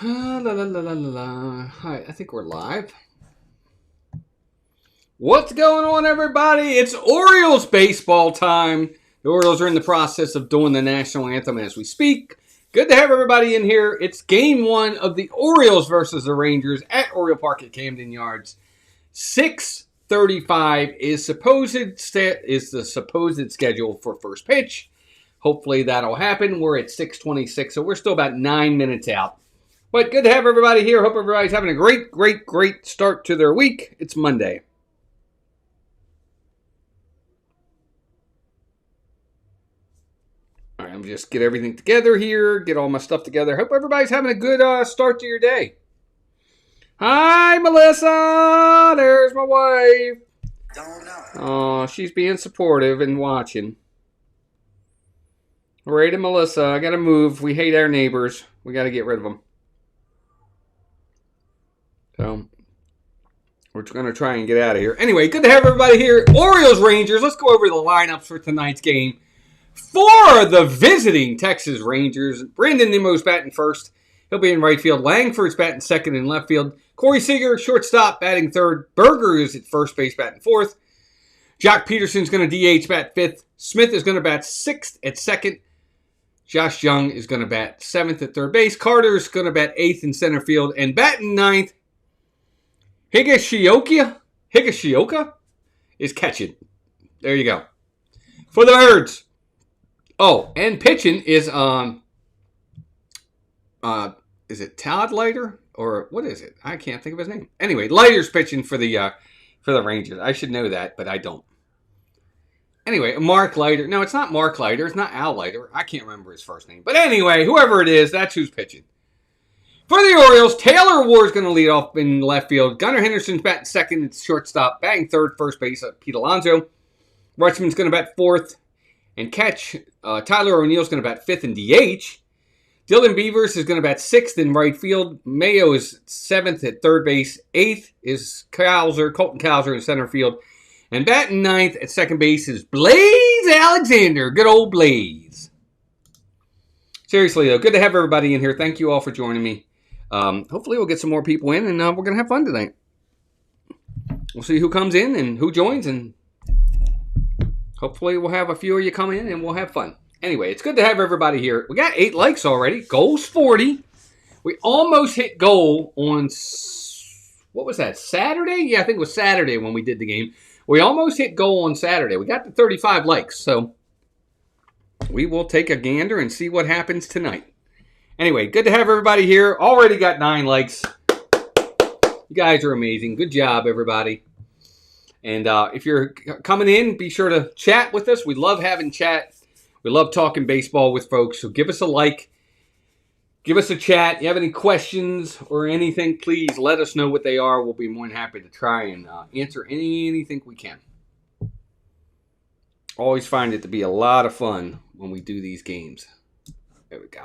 Hi, I think we're live. What's going on, everybody? It's Orioles baseball time. The Orioles are in the process of doing the national anthem as we speak. Good to have everybody in here. It's game one of the Orioles versus the Rangers at Oriole Park at Camden Yards. 6:35 is the supposed schedule for first pitch. Hopefully that'll happen. We're at 6:26, so we're still about 9 minutes out. But good to have everybody here. Hope everybody's having a great start to their week. It's Monday. All right, I'm just get everything together here, get all my stuff together. Hope everybody's having a good start to your day. Hi, Melissa. There's my wife. Don't know. Oh, she's being supportive and watching. Right, and Melissa, I gotta move. We hate our neighbors. We gotta get rid of them. So, we're going to try and get out of here. Anyway, good to have everybody here. Orioles, Rangers. Let's go over the lineups for tonight's game. For the visiting Texas Rangers, Brandon Nimmo's batting first. He'll be in right field. Langford's batting second in left field. Corey Seager, shortstop, batting third. Berger is at first base, batting fourth. Jock Peterson's going to DH, bat fifth. Smith is going to bat sixth at second. Josh Young is going to bat seventh at third base. Carter's going to bat eighth in center field. And batting ninth, Higashioka is catching. There you go. For the Birds. Oh, and pitching is it Todd Leiter? Or what is it? I can't think of his name. Anyway, Leiter's pitching for the Rangers. I should know that, but I don't. Anyway, Mark Leiter. No, it's not Mark Leiter. It's not Al Leiter. I can't remember his first name. But anyway, whoever it is, that's who's pitching. For the Orioles, Taylor Ward's going to lead off in left field. Gunnar Henderson's batting second at shortstop. Batting third, first base, Pete Alonso. Rutschman's going to bat fourth and catch. Tyler O'Neill's going to bat fifth in DH. Dylan Beavers is going to bat sixth in right field. Mayo is seventh at third base. Eighth is Colton Cowser in center field. And batting ninth at second base is Blaze Alexander. Good old Blaze. Seriously, though, good to have everybody in here. Thank you all for joining me. Hopefully we'll get some more people in, and we're going to have fun tonight. We'll see who comes in and who joins, and hopefully we'll have a few of you come in, and we'll have fun. Anyway, it's good to have everybody here. We got 8 likes already. Goal's 40. We almost hit goal on, what was that, Saturday? Yeah, I think it was Saturday when we did the game. We almost hit goal on Saturday. We got to 35 likes, so we will take a gander and see what happens tonight. Anyway, good to have everybody here. Already got 9 likes. You guys are amazing. Good job, everybody. And if you're coming in, be sure to chat with us. We love having chat. We love talking baseball with folks. So give us a like. Give us a chat. If you have any questions or anything, please let us know what they are. We'll be more than happy to try and answer anything we can. Always find it to be a lot of fun when we do these games. There we go.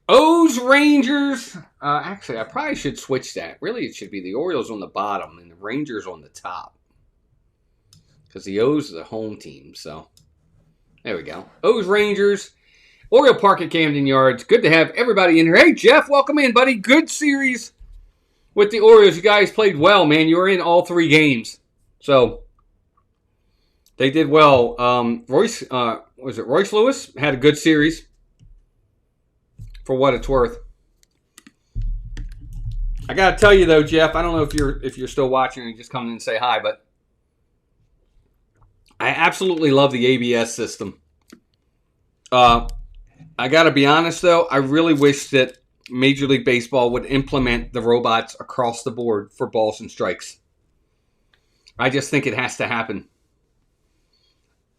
O's Rangers. Actually, I probably should switch that. Really, it should be the Orioles on the bottom and the Rangers on the top. Because the O's are the home team. So, there we go. O's Rangers. Oriole Park at Camden Yards. Good to have everybody in here. Hey, Jeff, welcome in, buddy. Good series with the Orioles. You guys played well, man. You were in all 3 games. So, they did well. Royce Lewis had a good series. For what it's worth. I gotta tell you though, Jeff, I don't know if you're still watching or just coming in and say hi, but I absolutely love the ABS system. I gotta be honest though, I really wish that Major League Baseball would implement the robots across the board for balls and strikes. I just think it has to happen.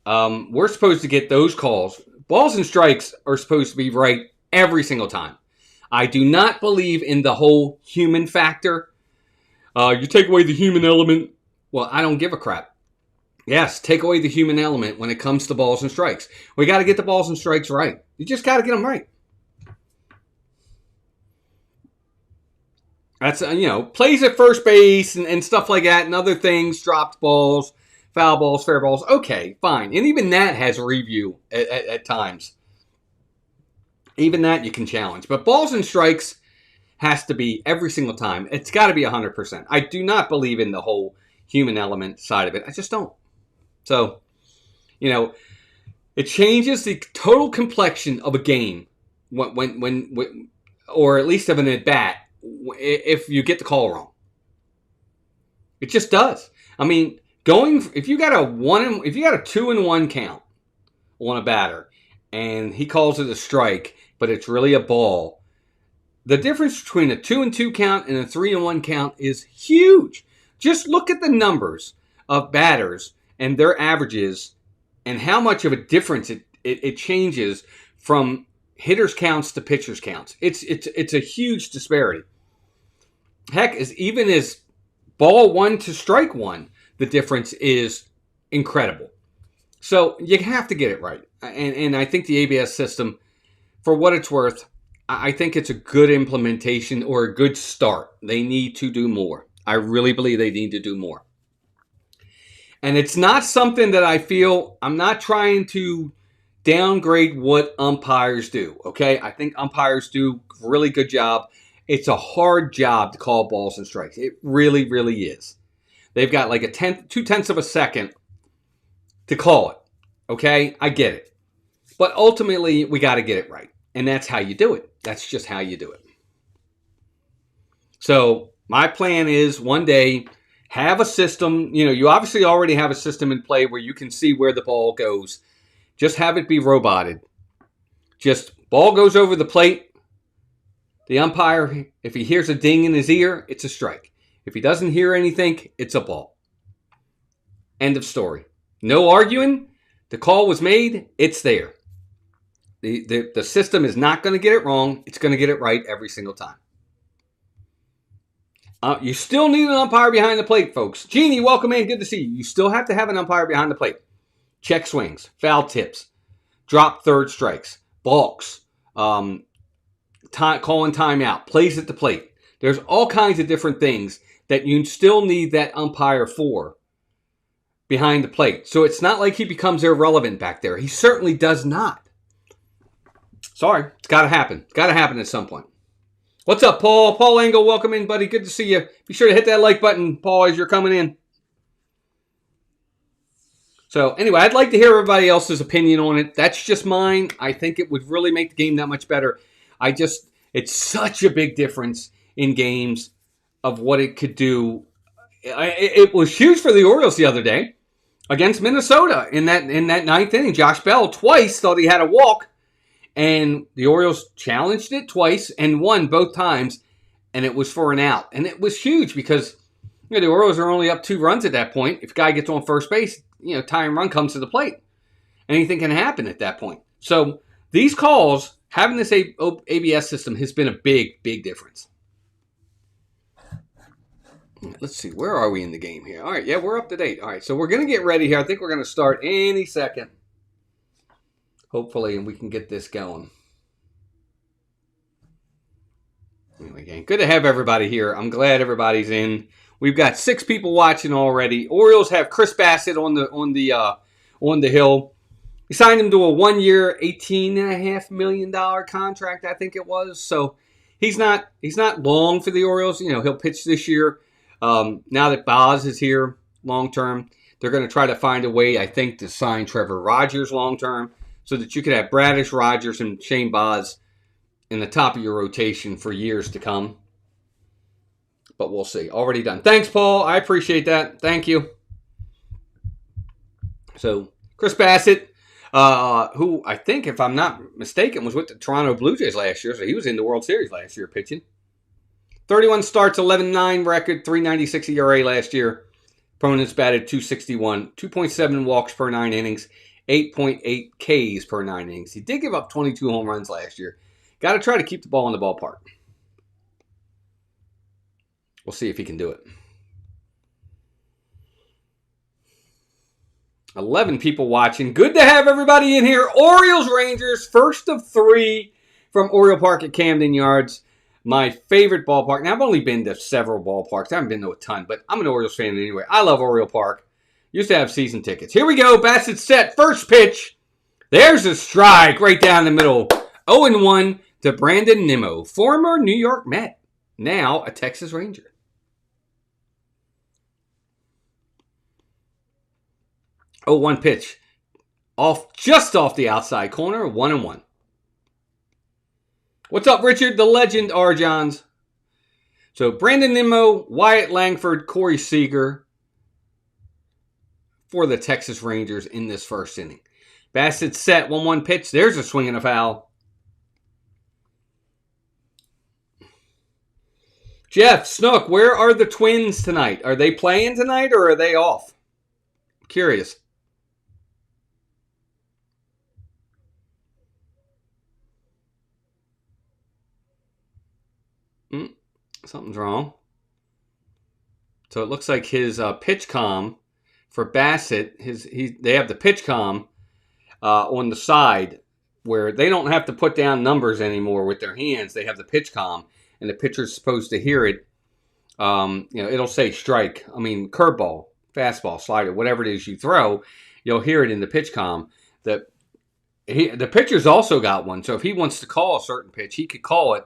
We're supposed to get those calls. Balls and strikes are supposed to be right every single time. I do not believe in the whole human factor. You take away the human element. Well, I don't give a crap. Yes, take away the human element when it comes to balls and strikes. We got to get the balls and strikes right. You just got to get them right. That's, plays at first base and stuff like that and other things, dropped balls, foul balls, fair balls. Okay, fine. And even that has a review at times. Even that you can challenge. But balls and strikes has to be every single time. It's got to be 100%. I do not believe in the whole human element side of it. I just don't. So, it changes the total complexion of a game when or at least of an at-bat if you get the call wrong. It just does. I mean, if you got a 2-1 count on a batter and he calls it a strike, but it's really a ball, the difference between a 2-2 count and a 3-1 count is huge. Just look at the numbers of batters and their averages and how much of a difference it changes from hitters' counts to pitchers' counts. It's a huge disparity. Heck, even as ball 1 to strike 1, the difference is incredible. So you have to get it right. And I think the ABS system, for what it's worth, I think it's a good implementation or a good start. They need to do more. I really believe they need to do more. And it's not something that I feel, I'm not trying to downgrade what umpires do, okay? I think umpires do a really good job. It's a hard job to call balls and strikes. It really, really is. They've got like 2/10 of a second to call it, okay? I get it. But ultimately, we got to get it right. And that's how you do it. That's just how you do it. So my plan is one day, have a system. You obviously already have a system in play where you can see where the ball goes. Just have it be roboted. Just ball goes over the plate. The umpire, if he hears a ding in his ear, it's a strike. If he doesn't hear anything, it's a ball. End of story. No arguing. The call was made. It's there. The system is not going to get it wrong. It's going to get it right every single time. You still need an umpire behind the plate, folks. Jeannie, welcome in. Good to see you. You still have to have an umpire behind the plate. Check swings, foul tips, drop third strikes, balks, calling timeout, plays at the plate. There's all kinds of different things that you still need that umpire for behind the plate. So it's not like he becomes irrelevant back there. He certainly does not. Sorry, it's got to happen. It's got to happen at some point. What's up, Paul? Paul Engel, welcome in, buddy. Good to see you. Be sure to hit that like button, Paul, as you're coming in. So anyway, I'd like to hear everybody else's opinion on it. That's just mine. I think it would really make the game that much better. It's such a big difference in games of what it could do. It was huge for the Orioles the other day against Minnesota in that ninth inning. Josh Bell twice thought he had a walk, and the Orioles challenged it twice and won both times, and it was for an out. And it was huge because the Orioles are only up 2 runs at that point. If a guy gets on first base, tying run comes to the plate. Anything can happen at that point. So these calls, having this ABS system has been a big, big difference. Let's see, where are we in the game here? All right, yeah, we're up to date. All right, so we're going to get ready here. I think we're going to start any second. Hopefully, we can get this going. Anyway, good to have everybody here. I'm glad everybody's in. We've got 6 people watching already. Orioles have Chris Bassitt on the hill. He signed him to a 1-year, $18.5 million contract, I think it was. So he's not long for the Orioles. He'll pitch this year. Now that Boz is here long term, they're going to try to find a way, I think, to sign Trevor Rogers long term, so that you could have Bradish, Rogers, and Shane Boz in the top of your rotation for years to come. But we'll see. Already done. Thanks, Paul. I appreciate that. Thank you. So, Chris Bassitt, who I think, if I'm not mistaken, was with the Toronto Blue Jays last year. So he was in the World Series last year pitching. 31 starts, 11-9 record, 3.96 ERA last year. Opponents batted .261, 2.7 walks per 9 innings, 8.8 Ks per 9 innings. He did give up 22 home runs last year. Got to try to keep the ball in the ballpark. We'll see if he can do it. 11 people watching. Good to have everybody in here. Orioles Rangers, first of 3 from Oriole Park at Camden Yards. My favorite ballpark. Now, I've only been to several ballparks. I haven't been to a ton, but I'm an Orioles fan anyway. I love Oriole Park. Used to have season tickets. Here we go. Bassitt set. First pitch. There's a strike right down the middle. 0-1 to Brandon Nimmo, former New York Met, now a Texas Ranger. Oh, 1 pitch. Just off the outside corner, 1-1. What's up, Richard? The legend, R. Johns. So, Brandon Nimmo, Wyatt, Langford, Corey Seager for the Texas Rangers in this first inning. Bassitt set, 1-1 pitch. There's a swing and a foul. Jeff, Snook, where are the Twins tonight? Are they playing tonight or are they off? Curious. Something's wrong. So it looks like his pitch comm for Bassitt, they have the pitch comm on the side where they don't have to put down numbers anymore with their hands. They have the pitch comm, and the pitcher's supposed to hear it. It'll say strike. Curveball, fastball, slider, whatever it is you throw, you'll hear it in the pitch comm. The pitcher's also got one, so if he wants to call a certain pitch, he could call it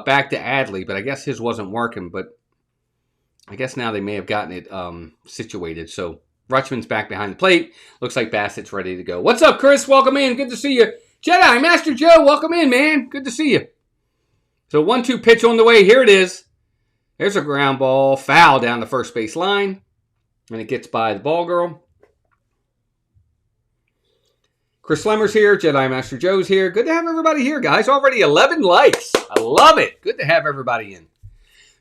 back to Adley, but I guess his wasn't working. But I guess now they may have gotten it situated. So Rutschman's back behind the plate. Looks like Bassitt's ready to go. What's up, Chris? Welcome in. Good to see you. Jedi, Master Joe, welcome in, man. Good to see you. So 1-2 pitch on the way. Here it is. There's a ground ball. Foul down the first base line. And it gets by the ball girl. Chris Lemmer's here. Jedi Master Joe's here. Good to have everybody here, guys. Already 11 likes. I love it. Good to have everybody in.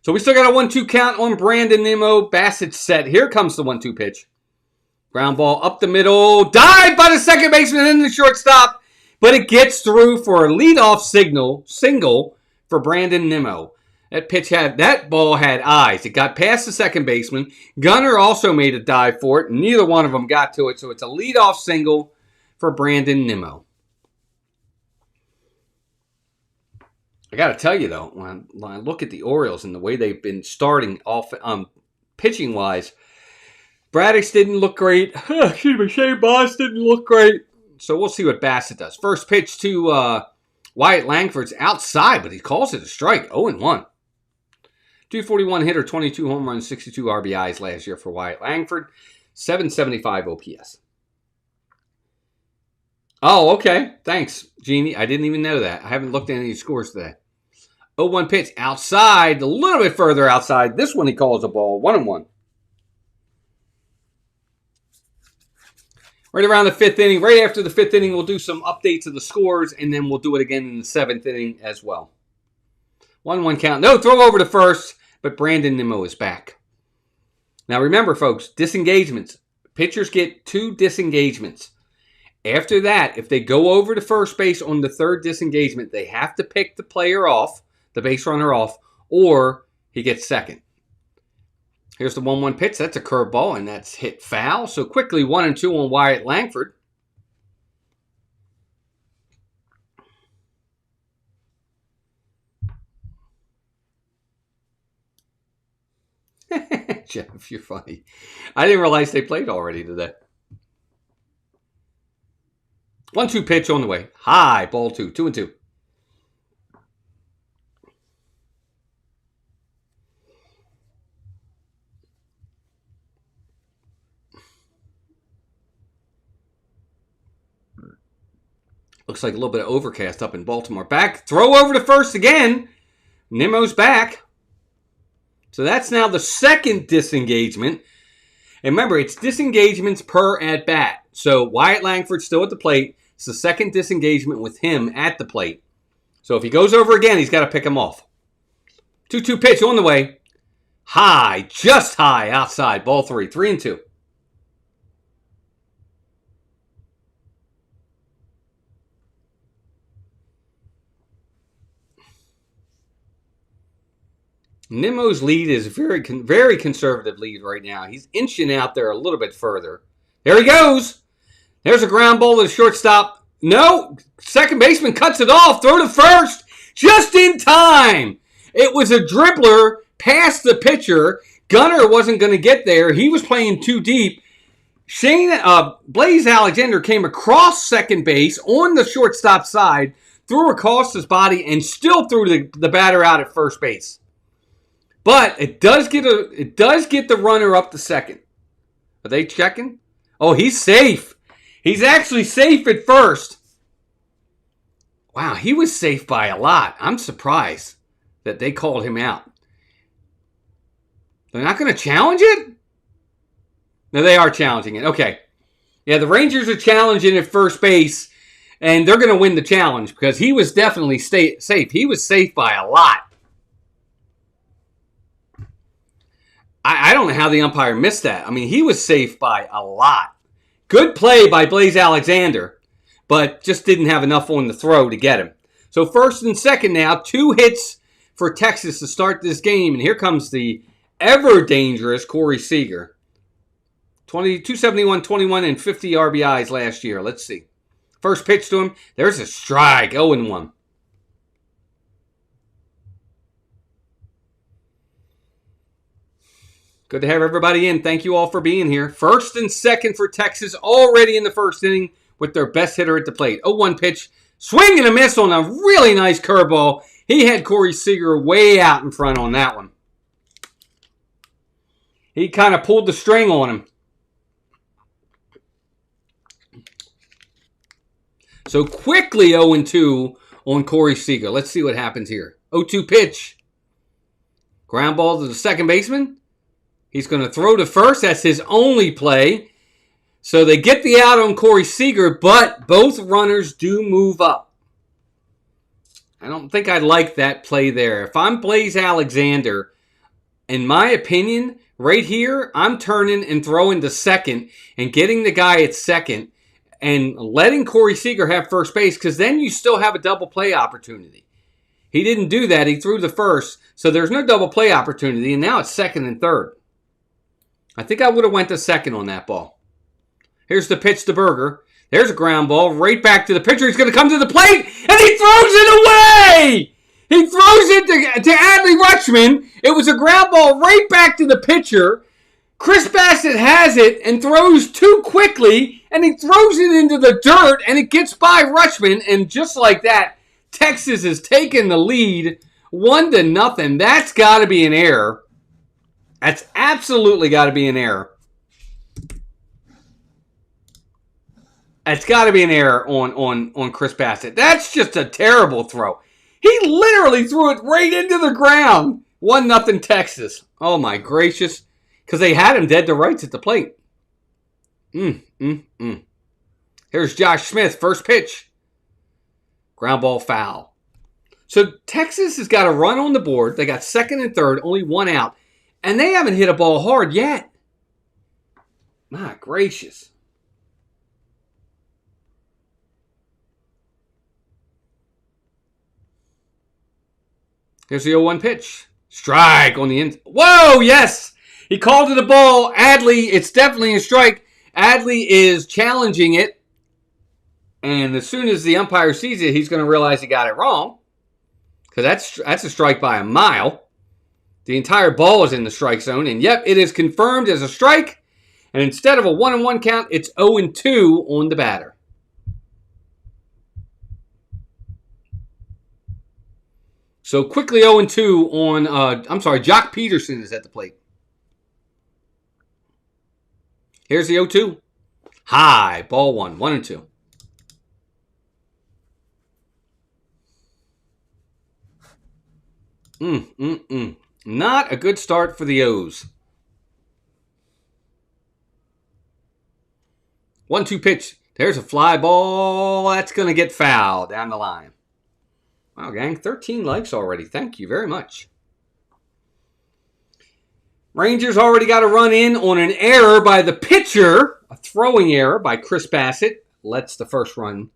So we still got a 1-2 count on Brandon Nimmo. Bassitt set. Here comes the 1-2 pitch. Ground ball up the middle. Dived by the second baseman and the shortstop. But it gets through for a leadoff single for Brandon Nimmo. That ball had eyes. It got past the second baseman. Gunnar also made a dive for it. Neither one of them got to it. So it's a leadoff single for Brandon Nimmo. I got to tell you, though, when I look at the Orioles and the way they've been starting off pitching-wise, Braddock's didn't look great. Shane Boss didn't look great. So we'll see what Bassitt does. First pitch to Wyatt Langford's outside, but he calls it a strike. 0-1. 241 hitter, 22 home runs, 62 RBIs last year for Wyatt Langford. 775 OPS. Oh, okay. Thanks, Jeannie. I didn't even know that. I haven't looked at any scores today. 0-1 pitch outside, a little bit further outside. This one he calls a ball. 1-1. Right around the fifth inning. Right after the fifth inning, we'll do some updates of the scores, and then we'll do it again in the seventh inning as well. 1-1 count. No, throw over to first, but Brandon Nimmo is back. Now remember, folks, disengagements. Pitchers get 2 disengagements. After that, if they go over to first base on the third disengagement, they have to pick the player off, the base runner off, or he gets second. Here's the 1-1 pitch. That's a curveball, and that's hit foul. So quickly, 1-2 on Wyatt Langford. Jeff, you're funny. I didn't realize they played already today. 1-2 pitch on the way. High, ball 2. 2-2. Looks like a little bit of overcast up in Baltimore. Back, throw over to first again. Nimmo's back. So that's now the second disengagement. And remember, it's disengagements per at bat. So Wyatt Langford's still at the plate. It's the second disengagement with him at the plate. So if he goes over again, he's got to pick him off. 2-2 pitch on the way. High, just high, outside. Ball 3. 3-2. Nimmo's lead is very conservative lead right now. He's inching out there a little bit further. There he goes. There's a ground ball to the shortstop. No, second baseman cuts it off. Throw to first. Just in time. It was a dribbler past the pitcher. Gunnar wasn't going to get there. He was playing too deep. Blaze Alexander came across second base on the shortstop side, threw across his body, and still threw the batter out at first base. But it does get the runner up to second. Are they checking? Oh, he's safe. He's actually safe at first. Wow, he was safe by a lot. I'm surprised that they called him out. They're not going to challenge it? No, they are challenging it. Okay. Yeah, the Rangers are challenging at first base, and they're going to win the challenge because he was definitely safe. He was safe by a lot. I don't know how the umpire missed that. I mean, he was safe by a lot. Good play by Blaze Alexander, but just didn't have enough on the throw to get him. So first and second now, 2 hits for Texas to start this game. And here comes the ever-dangerous Corey Seager. 271, 21, and 50 RBIs last year. Let's see. First pitch to him. There's a strike. 0-1. Good to have everybody in. Thank you all for being here. First and second for Texas already in the first inning with their best hitter at the plate. 0-1 pitch. Swing and a miss on a really nice curveball. He had Corey Seager way out in front on that one. He kind of pulled the string on him. So quickly 0-2 on Corey Seager. Let's see what happens here. 0-2 pitch. Ground ball to the second baseman. He's going to throw to first. That's his only play. So they get the out on Corey Seager, but both runners do move up. I don't think I like that play there. If I'm Blaze Alexander, in my opinion, right here, I'm turning and throwing to second and getting the guy at second and letting Corey Seager have first base because then you still have a double play opportunity. He didn't do that. He threw the first, so there's no double play opportunity, and now it's second and third. I think I would have went to second on that ball. Here's the pitch to Berger. There's a ground ball right back to the pitcher. He's going to come to the plate, and he throws it away! He throws it to Adley Rutschman. It was a ground ball right back to the pitcher. Chris Bassitt has it and throws too quickly, and he throws it into the dirt, and it gets by Rutschman, and just like that, Texas has taken the lead 1-0. That's got to be an error. That's absolutely got to be an error. That's got to be an error on Chris Bassitt. That's just a terrible throw. He literally threw it right into the ground. 1-0 Texas. Oh my gracious. Because they had him dead to rights at the plate. Here's Josh Smith. First pitch. Ground ball foul. So Texas has got a run on the board. They got second and third. Only 1 out. And they haven't hit a ball hard yet. My gracious. Here's the 0-1 pitch. Strike on the end. Whoa, yes! He called it a ball. Adley, it's definitely a strike. Adley is challenging it. And as soon as the umpire sees it, he's going to realize he got it wrong. Because that's a strike by a mile. The entire ball is in the strike zone. And yep, it is confirmed as a strike. And instead of a 1-1 count, it's 0-2 on the batter. So quickly 0-2 on, Jock Peterson is at the plate. Here's the 0-2. High, ball 1, 1-2. Not a good start for the O's. 1-2 pitch. There's a fly ball. That's going to get foul down the line. Wow, gang. 13 likes already. Thank you very much. Rangers already got a run in on an error by the pitcher. A throwing error by Chris Bassitt. Lets the first run.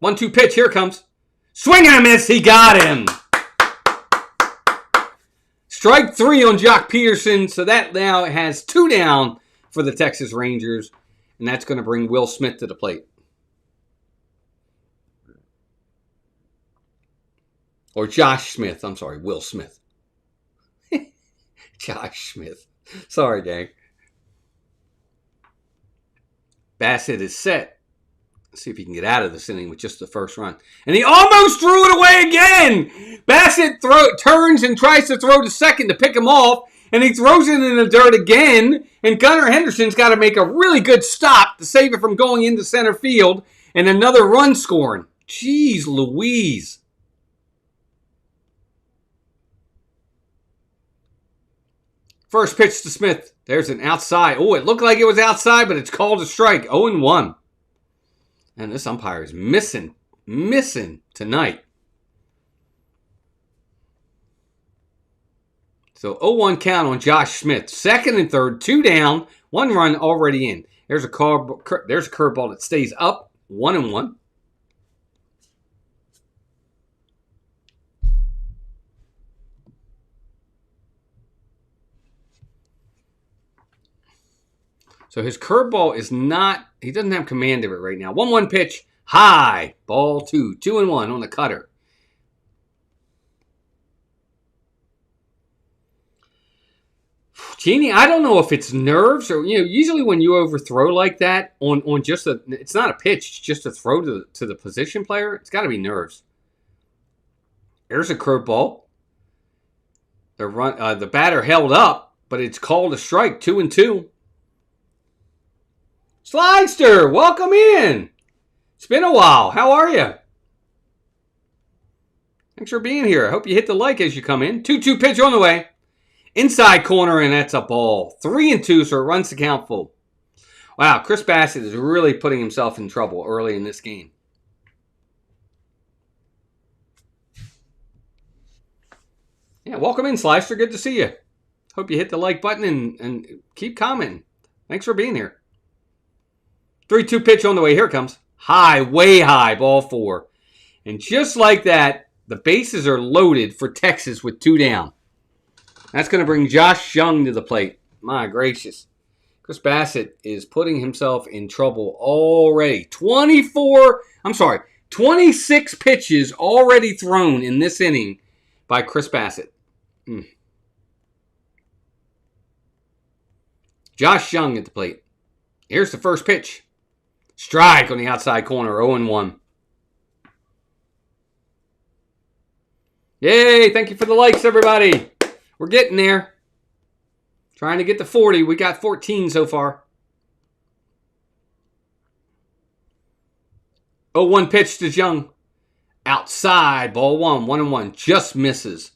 One-two pitch. Here it comes. Swing and a miss. He got him. Strike 3 on Jock Peterson. So that now has 2 down for the Texas Rangers. And that's going to bring Will Smith to the plate. Or Josh Smith. I'm sorry, Will Smith. Josh Smith. Sorry, gang. Bassitt is set. Let's see if he can get out of this inning with just the first run. And he almost threw it away again. Bassitt turns and tries to throw to second to pick him off. And he throws it in the dirt again. And Gunnar Henderson's got to make a really good stop to save it from going into center field. And another run scoring. Jeez Louise. First pitch to Smith. There's an outside. Oh, it looked like it was outside, but it's called a strike. 0-1. And this umpire is missing tonight. So 0-1 count on Josh Smith. Second and third, 2 down, 1 run already in. There's a curveball that stays up, 1-1. So his curveball is not, he doesn't have command of it right now. 1-1 pitch, high, ball 2, 2-1 on the cutter. Jeannie, I don't know if it's nerves or, usually when you overthrow like that on just it's not a pitch, it's just a throw to the position player. It's got to be nerves. There's a curveball. The batter held up, but it's called a strike, 2-2. Slidester, welcome in. It's been a while. How are you? Thanks for being here. I hope you hit the like as you come in. 2-2 pitch on the way. Inside corner, and that's a ball. 3-2, so it runs the count full. Wow, Chris Bassitt is really putting himself in trouble early in this game. Yeah, welcome in, Slicer. Good to see you. Hope you hit the like button and keep commenting. Thanks for being here. 3-2 pitch on the way. Here it comes. High, way high, ball 4. And just like that, the bases are loaded for Texas with 2 down. That's going to bring Josh Jung to the plate. My gracious. Chris Bassitt is putting himself in trouble already. 26 pitches already thrown in this inning by Chris Bassitt. Josh Jung at the plate. Here's the first pitch. Strike on the outside corner, 0-1. Yay, thank you for the likes, everybody. We're getting there. Trying to get to 40. We got 14 so far. 0-1 pitch to Jung. Outside, ball 1, 1-1. Just misses.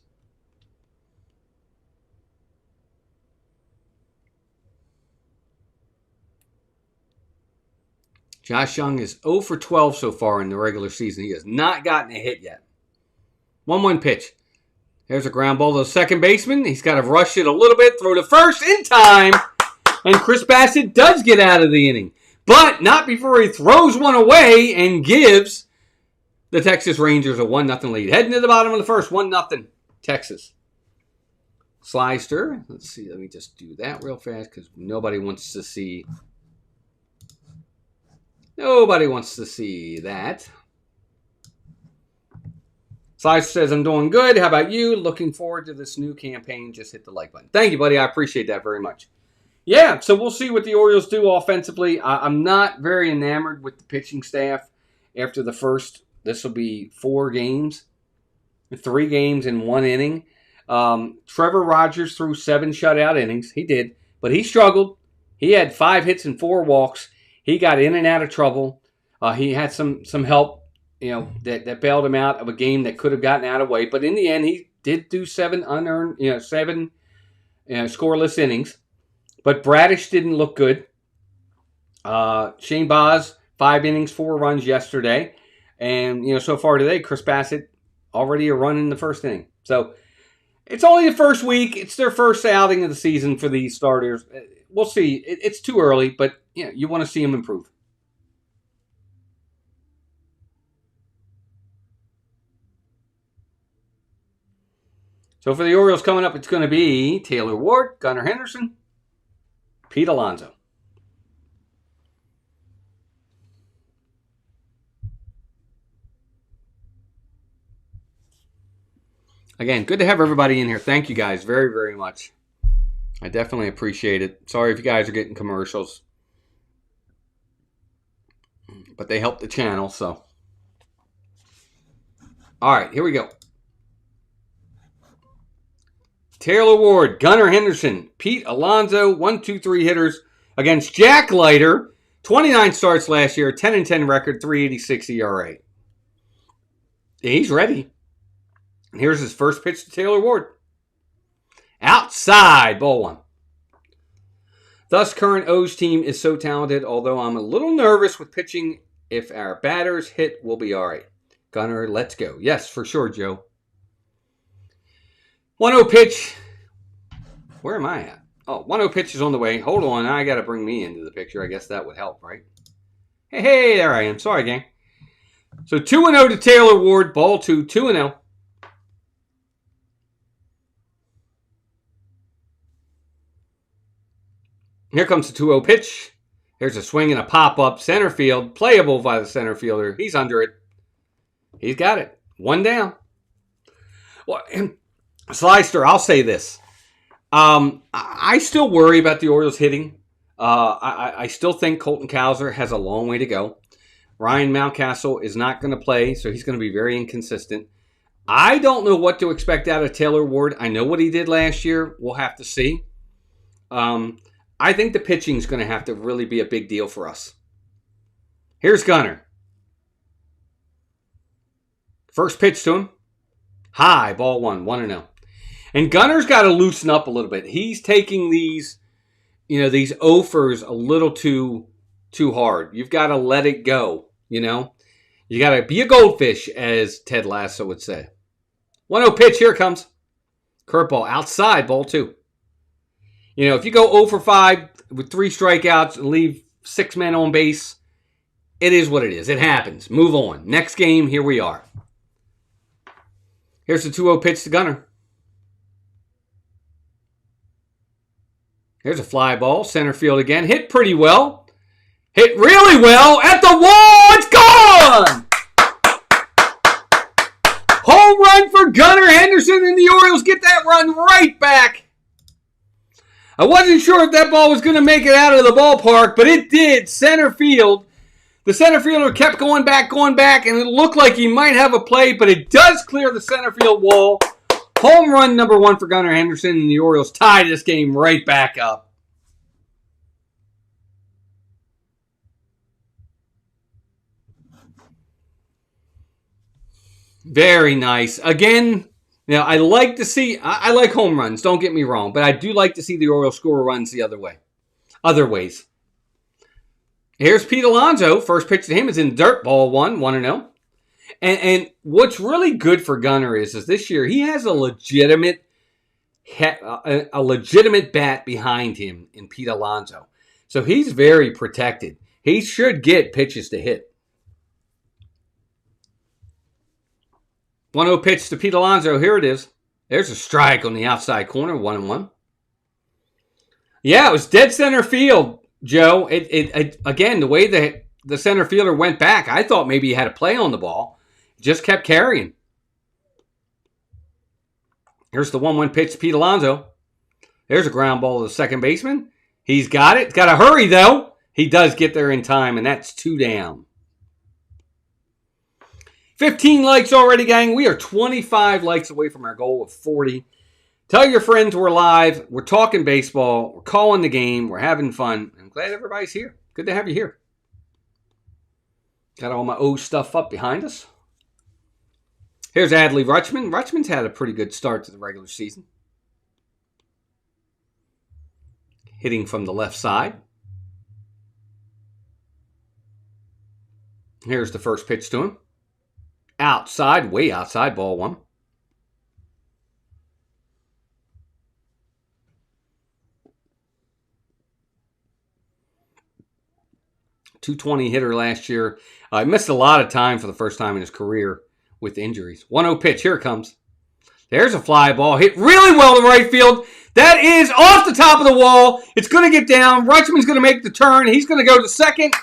Josh Jung is 0 for 12 so far in the regular season. He has not gotten a hit yet. 1-1 pitch. There's a ground ball to the second baseman. He's got to rush it a little bit, throw to first in time. And Chris Bassitt does get out of the inning. But not before he throws one away and gives the Texas Rangers a 1-0 lead. Heading to the bottom of the first, 1-0 Texas. Slicer. Let's see. Let me just do that real fast because nobody wants to see. Nobody wants to see that. Slicer says, I'm doing good. How about you? Looking forward to this new campaign. Just hit the like button. Thank you, buddy. I appreciate that very much. Yeah, so we'll see what the Orioles do offensively. I'm not very enamored with the pitching staff after the first. This will be 4 games. 3 games in 1 inning. Trevor Rogers threw 7 shutout innings. He did. But he struggled. He had 5 hits and 4 walks. He got in and out of trouble. He had some help, that bailed him out of a game that could have gotten out of the way. But in the end, he did do 7 scoreless innings. But Bradish didn't look good. Shane Baz, 5 innings, 4 runs yesterday. And, so far today, Chris Bassitt already a run in the first inning. So it's only the first week. It's their first outing of the season for these starters. We'll see. It's too early, but you want to see them improve. So for the Orioles coming up, it's going to be Taylor Ward, Gunnar Henderson, Pete Alonso. Again, good to have everybody in here. Thank you guys very, very much. I definitely appreciate it. Sorry if you guys are getting commercials. but they help the channel, so. All right, here we go. Taylor Ward, Gunnar Henderson, Pete Alonso, 1-2-3 hitters against Jack Leiter, 29 starts last year, 10-10 record, 3.86 ERA. He's ready. And here's his first pitch to Taylor Ward. Outside, ball one. Thus, current O's team is so talented, although I'm a little nervous with pitching. If our batters hit, we'll be all right. Gunnar, let's go. Yes, for sure, Joe. 1-0 pitch. Where am I at? Oh, 1-0 pitch is on the way. Hold on, I got to bring me into the picture. I guess that would help, right? Hey, there I am. Sorry, gang. So 2-0 to Taylor Ward. Ball 2, 2-0. Here comes the 2-0 pitch. There's a swing and a pop-up. Center field. Playable by the center fielder. He's under it. He's got it. One down. Well, Slyster, I'll say this. I still worry about the Orioles hitting. I still think Colton Cowser has a long way to go. Ryan Mountcastle is not going to play, so he's going to be very inconsistent. I don't know what to expect out of Taylor Ward. I know what he did last year. We'll have to see. I think the pitching is going to have to really be a big deal for us. Here's Gunnar. First pitch to him. High, ball 1, 1-0. And Gunnar's got to loosen up a little bit. He's taking these offers a little too hard. You've got to let it go, You got to be a goldfish, as Ted Lasso would say. 1-0 pitch, here it comes. Curveball, outside, ball 2. If you go 0 for 5 with 3 strikeouts and leave 6 men on base, it is what it is. It happens. Move on. Next game, here we are. Here's the 2-0 pitch to Gunnar. Here's a fly ball. Center field again. Hit pretty well. Hit really well. At the wall. It's gone! Home run for Gunnar Henderson, and the Orioles get that run right back. I wasn't sure if that ball was going to make it out of the ballpark, but it did. Center field. The center fielder kept going back, and it looked like he might have a play, but it does clear the center field wall. Home run number 1 for Gunnar Henderson, and the Orioles tie this game right back up. Very nice. Again, I like to see, I like home runs, don't get me wrong, but I do like to see the Orioles score runs the other ways. Here's Pete Alonso. First pitch to him is in dirt, ball 1, 1-0. And what's really good for Gunnar is this year he has a legitimate bat behind him in Pete Alonso. So he's very protected. He should get pitches to hit. 1-0 pitch to Pete Alonso. Here it is. There's a strike on the outside corner, 1-1. Yeah, it was dead center field, Joe. It again, the way that the center fielder went back, I thought maybe he had a play on the ball. Just kept carrying. Here's the 1-1 pitch to Pete Alonso. There's a ground ball to the second baseman. He's got it. Got to hurry, though. He does get there in time, and that's 2 down. 15 likes already, gang. We are 25 likes away from our goal of 40. Tell your friends we're live. We're talking baseball. We're calling the game. We're having fun. I'm glad everybody's here. Good to have you here. Got all my O stuff up behind us. Here's Adley Rutschman. Rutschman's had a pretty good start to the regular season. Hitting from the left side. Here's the first pitch to him. Outside, way outside, ball 1. .220 hitter last year. Missed a lot of time for the first time in his career with injuries. 1-0 pitch. Here it comes. There's a fly ball. Hit really well to right field. That is off the top of the wall. It's going to get down. Rutschman's going to make the turn. He's going to go to second.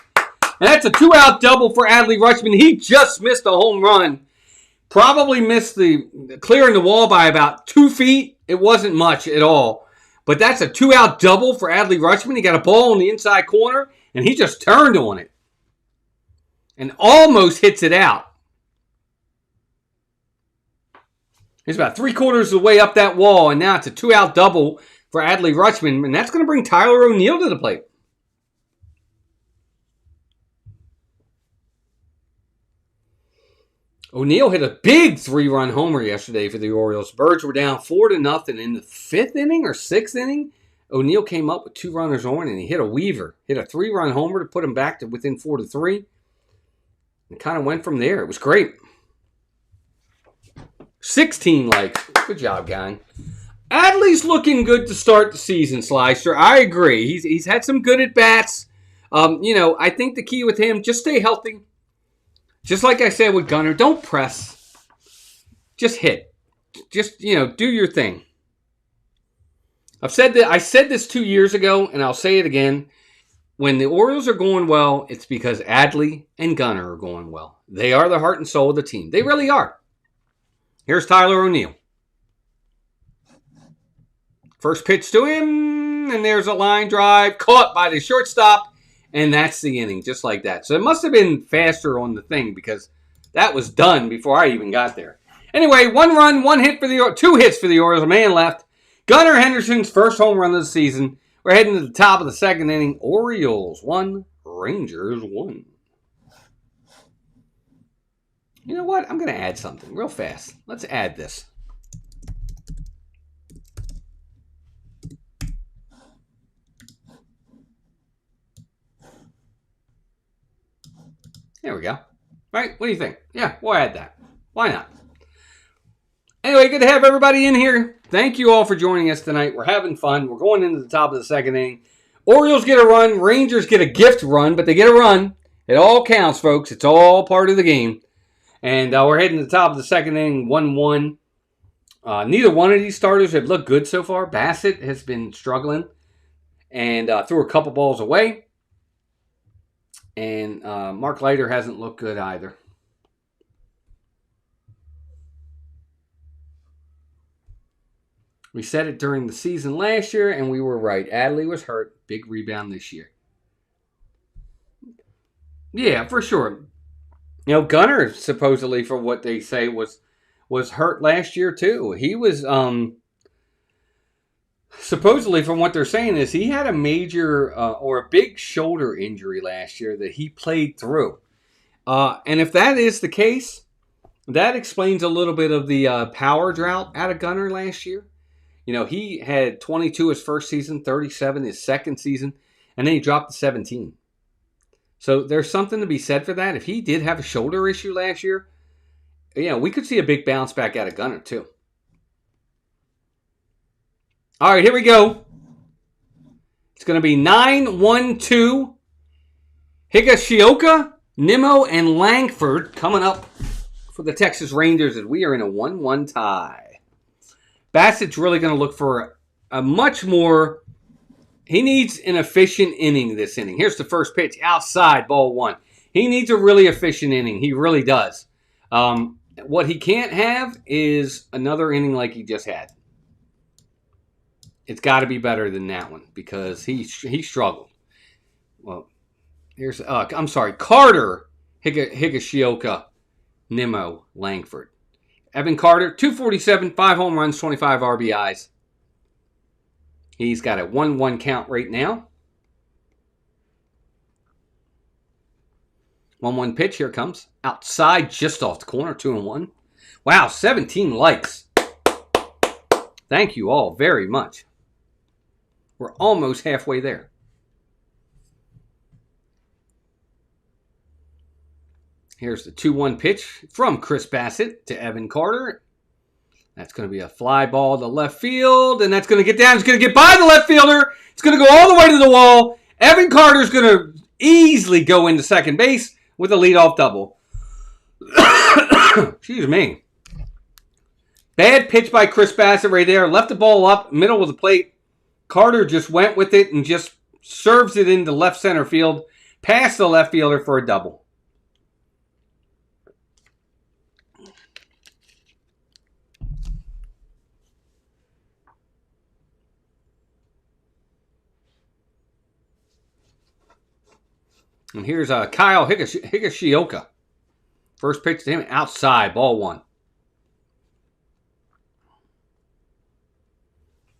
And that's a 2-out double for Adley Rutschman. He just missed a home run. Probably missed the clearing the wall by about 2 feet. It wasn't much at all. But that's a 2-out double for Adley Rutschman. He got a ball on the inside corner, and he just turned on it. and almost hits it out. He's about 3/4 of the way up that wall, and now it's a 2-out double for Adley Rutschman, and that's going to bring Tyler O'Neill to the plate. O'Neill hit a big 3-run homer yesterday for the Orioles. Birds were down 4-0 in the 5th inning or 6th inning. O'Neill came up with 2 runners on, and he hit a weaver. Hit a 3-run homer to put him back to within 4-3. And kind of went from there. It was great. 16 likes. Good job, gang. Adley's looking good to start the season, Slicer. I agree. He's had some good at-bats. I think the key with him, just stay healthy. Just like I said with Gunnar, don't press. Just hit. Just, do your thing. I said this 2 years ago, and I'll say it again. When the Orioles are going well, it's because Adley and Gunnar are going well. They are the heart and soul of the team. They really are. Here's Tyler O'Neill. First pitch to him, and there's a line drive caught by the shortstop, and that's the inning, just like that. So it must have been faster on the thing because that was done before I even got there. Anyway, 1 run, 2 hits for the Orioles, a man left. Gunnar Henderson's first home run of the season. We're heading to the top of the 2nd inning. Orioles 1, Rangers 1. You know what? I'm going to add something real fast. Let's add this. There we go. Right? What do you think? Yeah, we'll add that. Why not? Anyway, good to have everybody in here. Thank you all for joining us tonight. We're having fun. We're going into the top of the 2nd inning. Orioles get a run. Rangers get a gift run, but they get a run. It all counts, folks. It's all part of the game. And we're heading to the top of the 2nd inning, 1-1. Neither one of these starters have looked good so far. Bassitt has been struggling and threw a couple balls away. And Mark Leiter hasn't looked good either. We said it during the season last year, and we were right. Adley was hurt. Big rebound this year. Yeah, for sure. Gunnar, supposedly, for what they say, was hurt last year, too. He was, supposedly, from what they're saying, is he had a major or a big shoulder injury last year that he played through. And if that is the case, that explains a little bit of the power drought out of Gunnar last year. He had 22 his first season, 37 his second season, and then he dropped to 17. So there's something to be said for that. If he did have a shoulder issue last year, we could see a big bounce back out of Gunnar too. All right, here we go. It's going to be 9-1-2. Higashioka, Nimmo, and Langford coming up for the Texas Rangers as we are in a 1-1 tie. Bassitt's really going to look for a much more... He needs an efficient inning this inning. Here's the first pitch. Outside, ball 1. He needs a really efficient inning. He really does. What he can't have is another inning like he just had. It's got to be better than that one because he struggled. Well, here's... Carter, Higashioka, Nimmo, Langford. Evan Carter, 247, 5 home runs, 25 RBIs. He's got a 1-1 count right now. 1-1 pitch, here it comes. Outside, just off the corner, 2-1. Wow, 17 likes. Thank you all very much. We're almost halfway there. Here's the 2-1 pitch from Chris Bassitt to Evan Carter. That's going to be a fly ball to left field, and that's going to get down. It's going to get by the left fielder. It's going to go all the way to the wall. Evan Carter's going to easily go into second base with a leadoff double. Excuse me. Bad pitch by Chris Bassitt right there. Left the ball up, middle of the plate. Carter just went with it and just serves it into left center field, past the left fielder for a double. And here's Kyle Higashioka. First pitch to him, outside, ball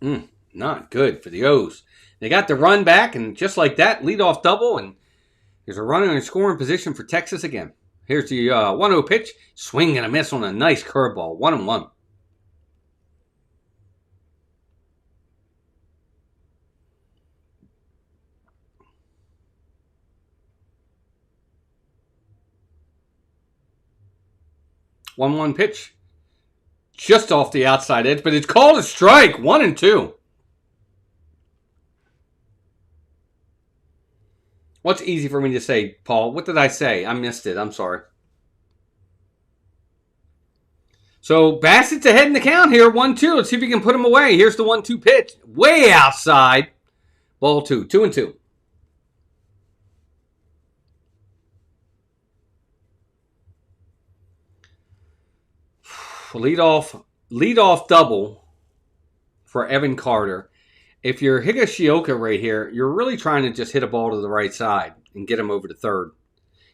1. Not good for the O's. They got the run back, and just like that, leadoff double, and there's a runner in scoring position for Texas again. Here's the 1-0 pitch. Swing and a miss on a nice curveball. 1-1. One pitch. Just off the outside edge, but it's called a strike. 1-2. What's easy for me to say, Paul? What did I say? I missed it. I'm sorry. So Bassitt's ahead in the count here. 1-2. Let's see if we can put him away. Here's the 1-2 pitch. Way outside. Ball 2. 2-2. Leadoff double for Evan Carter. If you're Higashioka right here, you're really trying to just hit a ball to the right side and get him over to third.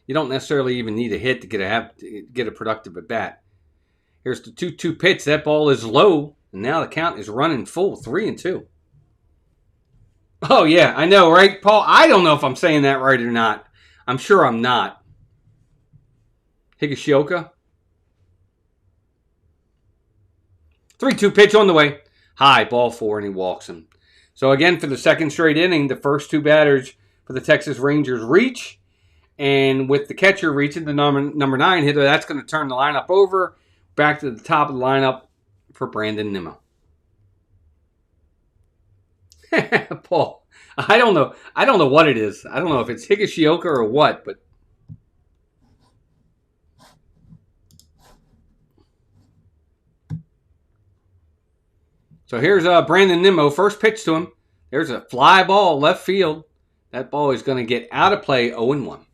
You don't necessarily even need a hit to get a productive at bat. Here's the 2-2 pitch. That ball is low, and now the count is running full. 3-2. Oh, yeah, I know, right, Paul? I don't know if I'm saying that right or not. I'm sure I'm not. Higashioka. 3-2 pitch on the way. High, ball 4, and he walks him. So again, for the second straight inning, the first two batters for the Texas Rangers reach. And with the catcher reaching the number 9 hitter, that's going to turn the lineup over. Back to the top of the lineup for Brandon Nimmo. Paul, I don't know. I don't know what it is. I don't know if it's Higashioka or what, but so here's Brandon Nimmo. First pitch to him. There's a fly ball left field. That ball is going to get out of play. 0-1.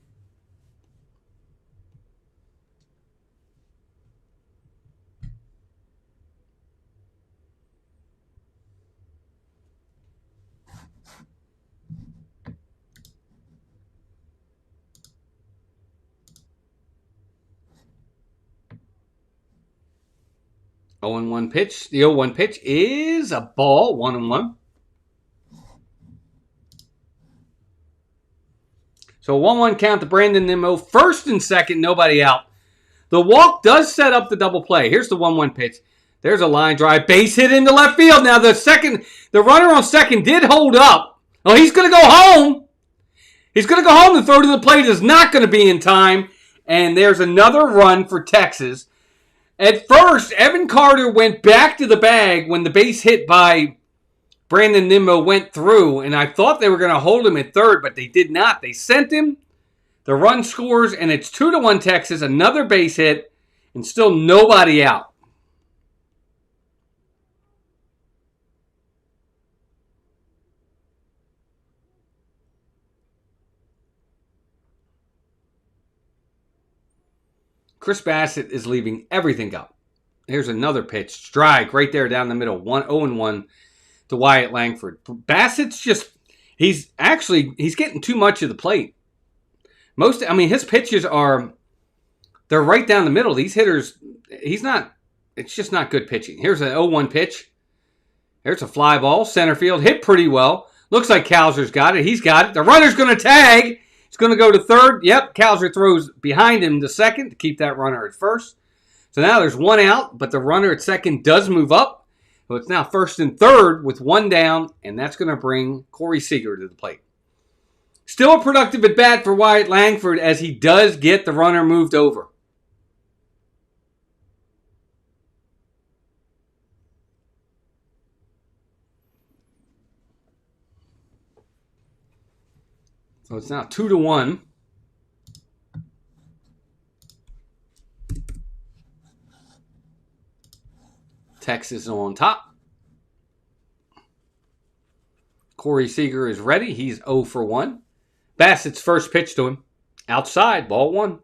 The 0-1 pitch is a ball. 1-1. So 1-1 count to Brandon Nimmo. First and second, nobody out. The walk does set up the double play. Here's the 1-1 pitch. There's a line drive. Base hit into left field. Now the runner on second did hold up. Oh, he's going to go home. He's going to go home. The throw to the plate is not going to be in time. And there's another run for Texas. At first, Evan Carter went back to the bag when the base hit by Brandon Nimmo went through, and I thought they were going to hold him at third, but they did not. They sent him. The run scores, and it's 2-1 Texas. Another base hit, and still nobody out. Chris Bassitt is leaving everything up. Here's another pitch. Strike right there down the middle. 0-1 to Wyatt Langford. Bassitt's he's getting too much of the plate. His pitches they're right down the middle. These hitters, it's just not good pitching. Here's an 0-1 pitch. There's a fly ball. Center field. Hit pretty well. Looks like Kowser's got it. He's got it. The runner's going to tag. He's going to go to third. Yep, Kowser throws behind him to second to keep that runner at first. So now there's one out, but the runner at second does move up. So it's now first and third with one down, and that's going to bring Corey Seager to the plate. Still a productive at bat for Wyatt Langford as he does get the runner moved over. So it's now 2-1. Texas on top. Corey Seager is ready. He's 0 for 1. Bassitt's first pitch to him. Outside, ball 1.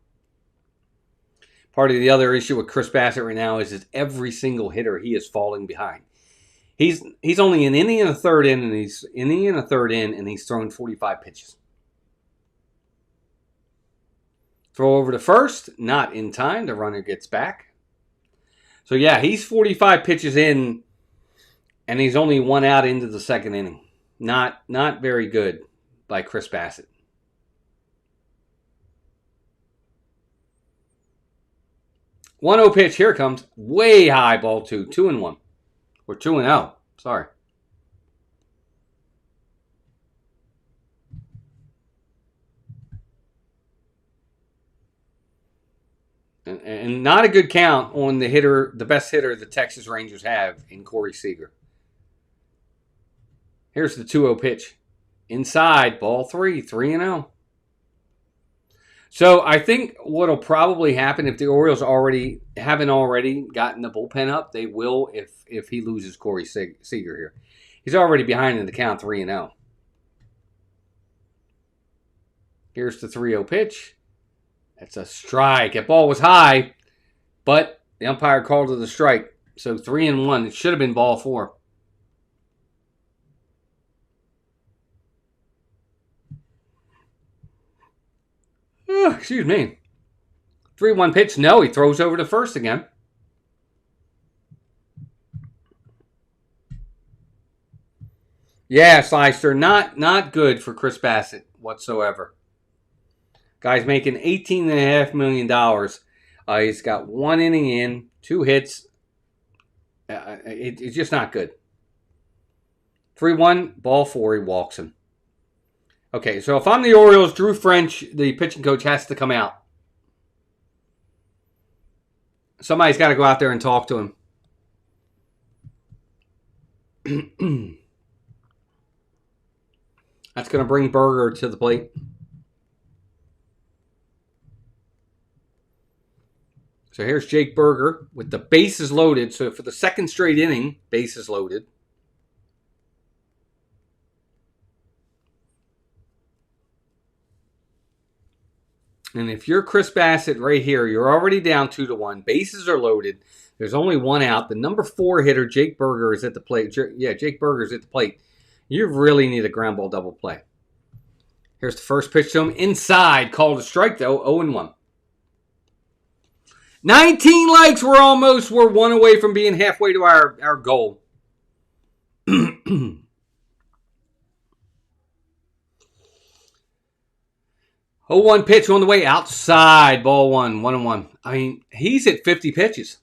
Part of the other issue with Chris Bassitt right now is every single hitter he is falling behind. He's only an inning and a third in, and he's thrown 45 pitches. Throw over to first. Not in time. The runner gets back. So, yeah, he's 45 pitches in, and he's only 1 out into the second inning. Not very good by Chris Bassitt. 1-0 pitch. Here it comes. Way high, ball 2. 2-1. Or 2-0. Sorry. And not a good count on the hitter, the best hitter the Texas Rangers have in Corey Seager. Here's the 2-0 pitch. Inside, ball 3. 3-0. So I think what'll probably happen if the Orioles haven't already gotten the bullpen up, they will if he loses Corey Seager here. He's already behind in the count 3-0. Here's the 3-0 pitch. That's a strike. That ball was high, but the umpire called it a strike. So 3-1. It should have been ball 4. Oh, excuse me. 3-1 pitch. No, he throws over to first again. Yeah, Leiter, not good for Chris Bassitt whatsoever. Guy's making $18.5 million. He's got 1 inning in, 2 hits. It's just not good. 3-1, ball 4, he walks him. Okay, so if I'm the Orioles, Drew French, the pitching coach, has to come out. Somebody's got to go out there and talk to him. That's going to bring Berger to the plate. So here's Jake Berger with the bases loaded. So for the second straight inning, bases loaded. And if you're Chris Bassitt right here, you're already down 2-1. Bases are loaded. There's only 1 out. The number 4 hitter, Jake Berger, is at the plate. Jake Berger is at the plate. You really need a ground ball double play. Here's the first pitch to him. Inside. Called a strike, though. 0-1. 19 likes. We're 1 away from being halfway to our goal. 0-1 pitch on the way outside. Ball 1. 1-1. I mean, he's at 50 pitches.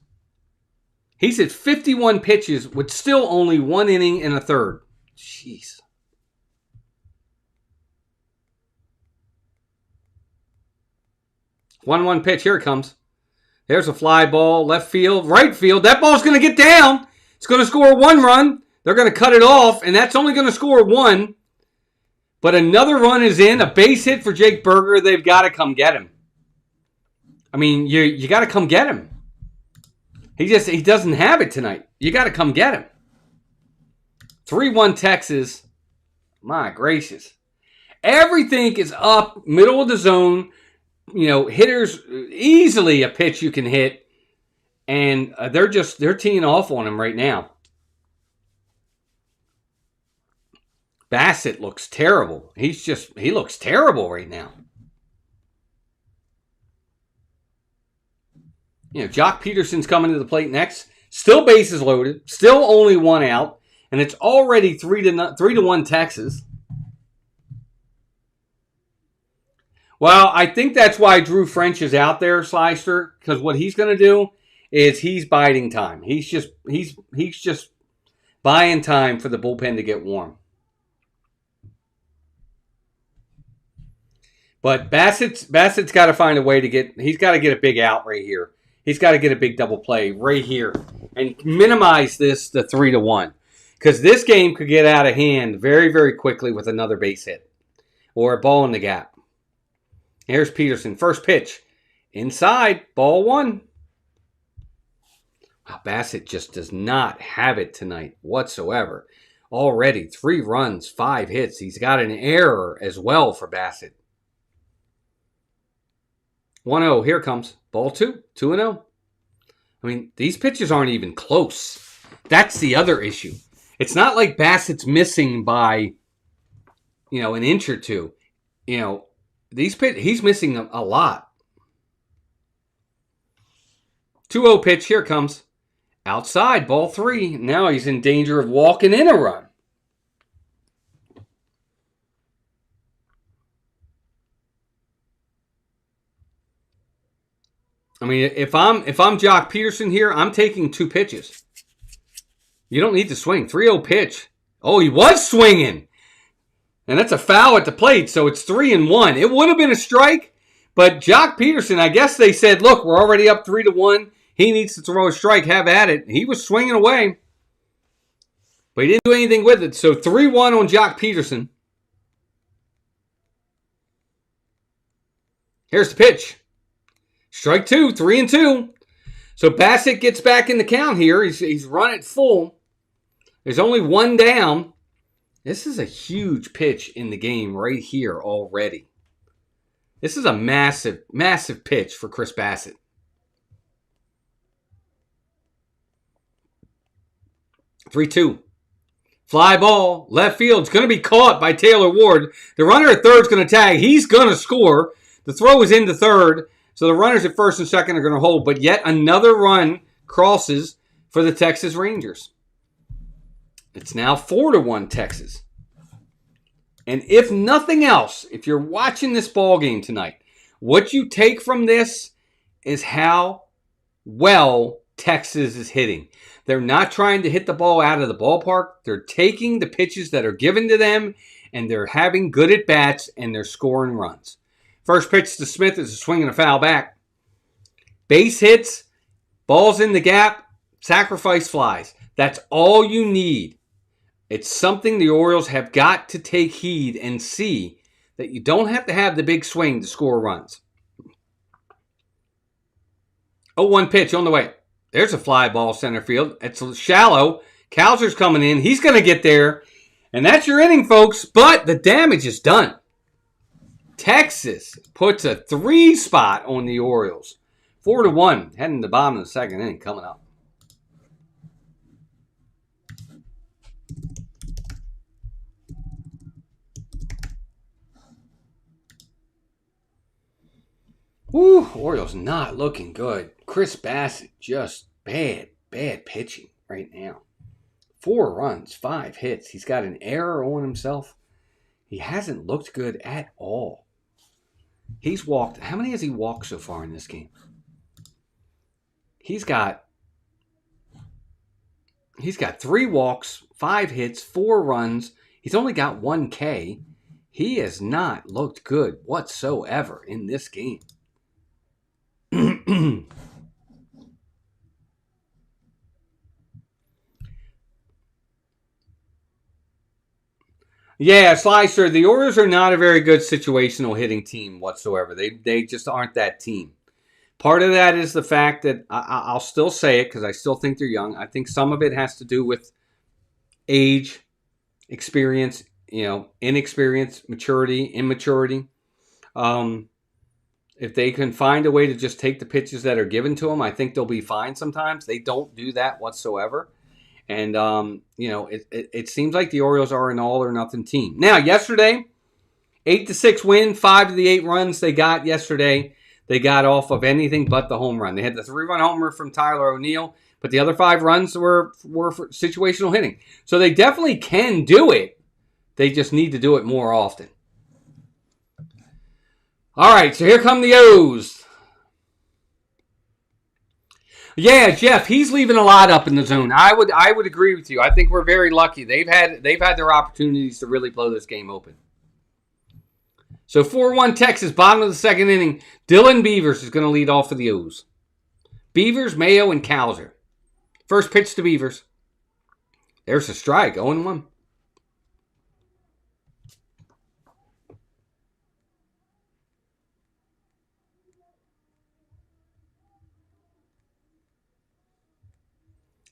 He's at 51 pitches with still only 1 inning and a third. Jeez. One pitch. Here it comes. There's a fly ball. Left field. Right field. That ball's going to get down. It's going to score 1 run. They're going to cut it off, and that's only going to score 1. But another run is in. A base hit for Jake Berger. They've got to come get him. I mean, you got to come get him. He doesn't have it tonight. You got to come get him. 3-1 Texas. My gracious. Everything is up, middle of the zone. You know, hitters, easily a pitch you can hit. And they're teeing off on him right now. Bassitt looks terrible. He looks terrible right now. You know, Jock Peterson's coming to the plate next. Still bases loaded. Still only 1 out. And it's already 3-1 Texas. Well, I think that's why Drew French is out there, Leiter, because what he's going to do is he's biding time. He's just buying time for the bullpen to get warm. But Bassitt's got to find a way to he's got to get a big out right here. He's got to get a big double play right here and minimize this to 3-1. Because this game could get out of hand very, very quickly with another base hit or a ball in the gap. Here's Peterson. First pitch. Inside. Ball 1. Wow, Bassitt just does not have it tonight whatsoever. Already 3 runs, 5 hits. He's got an error as well for Bassitt. 1-0. Here comes. Ball 2. 2-0. I mean, these pitches aren't even close. That's the other issue. It's not like Bassitt's missing by, an inch or two. He's missing a lot. 2-0 pitch. Here it comes. Outside, ball 3. Now he's in danger of walking in a run. I mean, if I'm Jock Peterson here, I'm taking 2 pitches. You don't need to swing. 3-0 pitch. Oh, he was swinging. And that's a foul at the plate, so it's 3-1. It would have been a strike, but Jock Peterson, I guess they said, look, we're already up 3-1. He needs to throw a strike. Have at it. He was swinging away, but he didn't do anything with it. So 3-1 on Jock Peterson. Here's the pitch. Strike 2, 3-2. So Bassitt gets back in the count here. He's run it full. There's only 1 down. This is a huge pitch in the game right here already. This is a massive, massive pitch for Chris Bassitt. Three-two. Fly ball, left field. It's going to be caught by Taylor Ward. The runner at third is going to tag. He's going to score. The throw is into third. So the runners at first and second are going to hold. But yet another run crosses for the Texas Rangers. It's now 4-1 Texas. And if nothing else, if you're watching this ball game tonight, what you take from this is how well Texas is hitting. They're not trying to hit the ball out of the ballpark. They're taking the pitches that are given to them, and they're having good at-bats, and they're scoring runs. First pitch to Smith is a swing and a foul back. Base hits, balls in the gap, sacrifice flies. That's all you need. It's something the Orioles have got to take heed and see that you don't have to have the big swing to score runs. 0-1 pitch on the way. There's a fly ball center field. It's shallow. Cowser's coming in. He's going to get there. And that's your inning, folks. But the damage is done. Texas puts a 3 spot on the Orioles. 4-1. Heading to the bottom of the second inning coming up. Woo, Orioles not looking good. Chris Bassitt just bad pitching right now. 4 runs, 5 hits. He's got an error on himself. He hasn't looked good at all. He's walked. How many has he walked so far in this game? He's got 3 walks, 5 hits, 4 runs. He's only got 1 K. He has not looked good whatsoever in this game. Yeah, Slicer, the Orioles are not a very good situational hitting team whatsoever. They just aren't that team. Part of that is the fact that I'll still say it because I still think they're young. I think some of it has to do with age, experience, inexperience, maturity, immaturity. If they can find a way to just take the pitches that are given to them, I think they'll be fine sometimes. They don't do that whatsoever. And, it seems like the Orioles are an all-or-nothing team. Now, yesterday, 8-6 win, 5 of the 8 runs they got yesterday, they got off of anything but the home run. They had the 3-run homer from Tyler O'Neill, but the other 5 runs were for situational hitting. So they definitely can do it. They just need to do it more often. All right, so here come the O's. Yeah, Jeff, he's leaving a lot up in the zone. I would agree with you. I think we're very lucky. They've had their opportunities to really blow this game open. So 4-1 Texas, bottom of the second inning. Dylan Beavers is going to lead off for the O's. Beavers, Mayo, and Cowser. First pitch to Beavers. There's a strike, 0-1.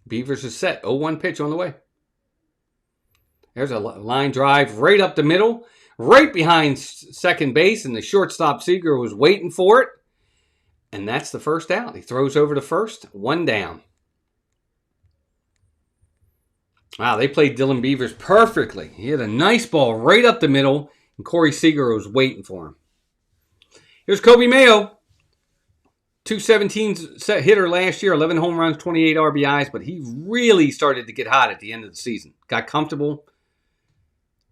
Beavers is set. 0-1 pitch on the way. There's a line drive right up the middle, right behind second base, and the shortstop Seager was waiting for it. And that's the first out. He throws over to first. 1 down. Wow, they played Dylan Beavers perfectly. He had a nice ball right up the middle, and Corey Seager was waiting for him. Here's Kobe Mayo. .217 set hitter last year, 11 home runs, 28 RBIs, but he really started to get hot at the end of the season. Got comfortable,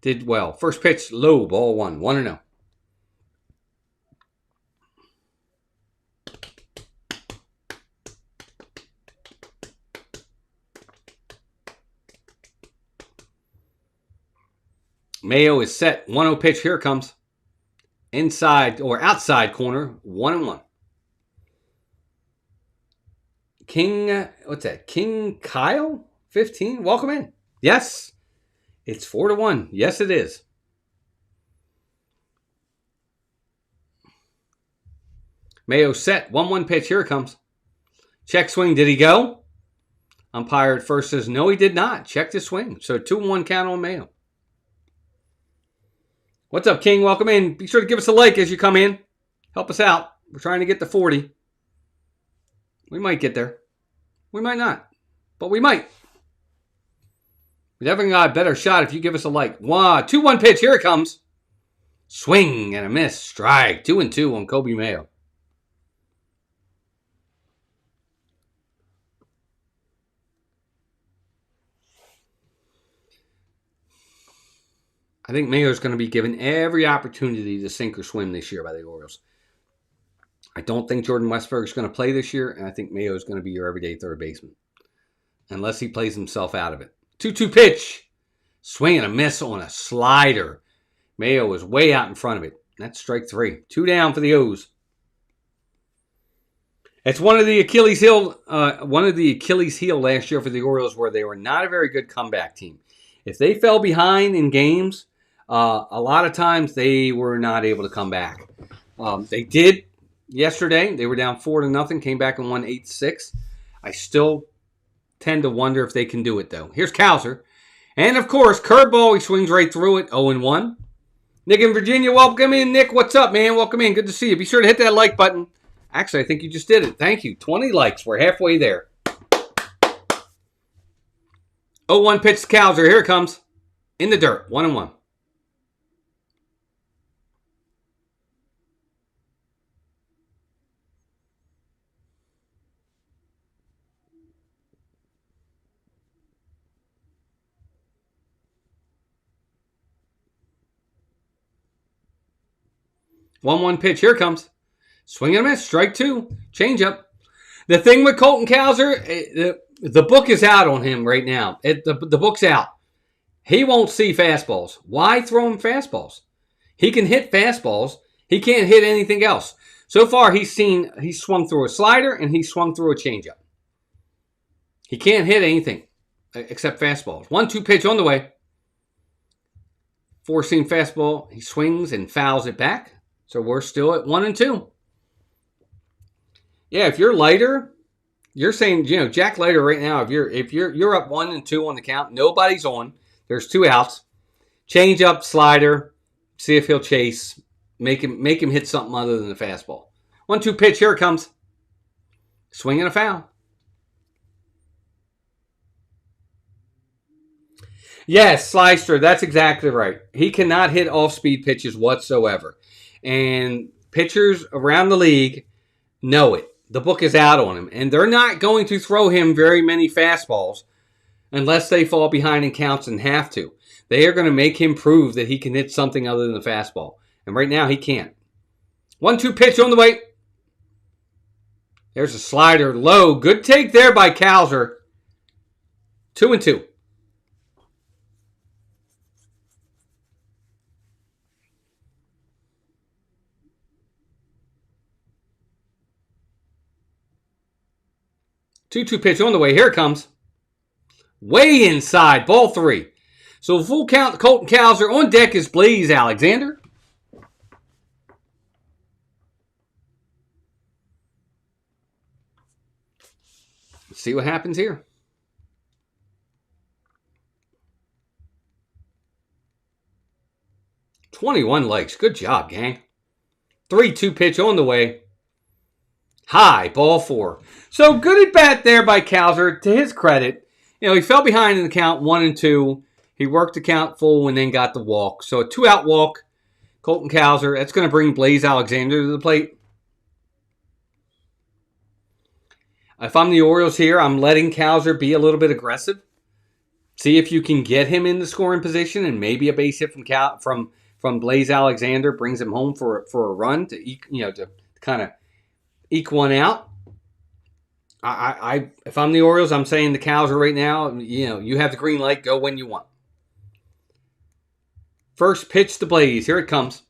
did well. First pitch, low, ball 1, 1-0. Mayo is set. 1-0 pitch. Here it comes. Inside or outside corner. 1-1. King, what's that? King Kyle? 15. Welcome in. Yes. It's 4-1. Yes, it is. Mayo set. 1-1 pitch. Here it comes. Check swing. Did he go? Umpire at first says, no, he did not. Check the swing. So 2-1 count on Mayo. What's up, King? Welcome in. Be sure to give us a like as you come in. Help us out. We're trying to get to 40. We might get there. We might not. But we might. We definitely got a better shot if you give us a like. 2-1 pitch. Here it comes. Swing and a miss. Strike. 2-2 on Kobe Mayo. I think Mayo's going to be given every opportunity to sink or swim this year by the Orioles. I don't think Jordan Westburg is going to play this year, and I think Mayo is going to be your everyday third baseman. Unless he plays himself out of it. 2-2 pitch. Swing and a miss on a slider. Mayo was way out in front of it. That's strike 3. 2 down for the O's. It's one of the Achilles heel last year for the Orioles where they were not a very good comeback team. If they fell behind in games, a lot of times they were not able to come back. They did yesterday. They were down 4-0, came back and won 8-6. I still tend to wonder if they can do it, though. Here's Cowser. And, of course, curveball. He swings right through it, 0-1. Nick in Virginia, welcome in. Nick, what's up, man? Welcome in. Good to see you. Be sure to hit that like button. Actually, I think you just did it. Thank you. 20 likes. We're halfway there. 0-1 pitch to Cowser. Here it comes. In the dirt. 1-1. One pitch. Here it comes. Swing and a miss. Strike 2. Change up. The thing with Colton Cowser, the book is out on him right now. The book's out. He won't see fastballs. Why throw him fastballs? He can hit fastballs. He can't hit anything else. So far, he swung through a slider and he swung through a changeup. He can't hit anything except fastballs. 1-2 pitch on the way. Four-seam fastball. He swings and fouls it back. So we're still at 1-2. Yeah, if you're Leiter, you're saying, Jack Leiter right now, if you're up 1-2 on the count, nobody's on. There's 2 outs. Change up, slider, see if he'll chase. Make him hit something other than the fastball. 1-2 pitch, here it comes. Swing and a foul. Yes, Slyster, that's exactly right. He cannot hit off-speed pitches whatsoever. And pitchers around the league know it. The book is out on him. And they're not going to throw him very many fastballs unless they fall behind in counts and have to. They are going to make him prove that he can hit something other than the fastball. And right now, he can't. 1-2 pitch on the way. There's a slider low. Good take there by Cowser. 2-2. Two pitch on the way. Here it comes. Way inside. Ball 3. So full count, Colton Cowser. On deck is Blaze Alexander. Let's see what happens here. $21 likes. Good job, gang. 3-2 pitch on the way. High, ball 4. So good at bat there by Cowser. To his credit, he fell behind in the count 1-2. He worked the count full and then got the walk. So a 2-out walk. Colton Cowser. That's going to bring Blaze Alexander to the plate. If I'm the Orioles here, I'm letting Cowser be a little bit aggressive. See if you can get him in the scoring position, and maybe a base hit from Blaze Alexander brings him home for a run to kind of eke one out. If I'm the Orioles, I'm saying the Cowser right now. You have the green light. Go when you want. First pitch to Blaze. Here it comes.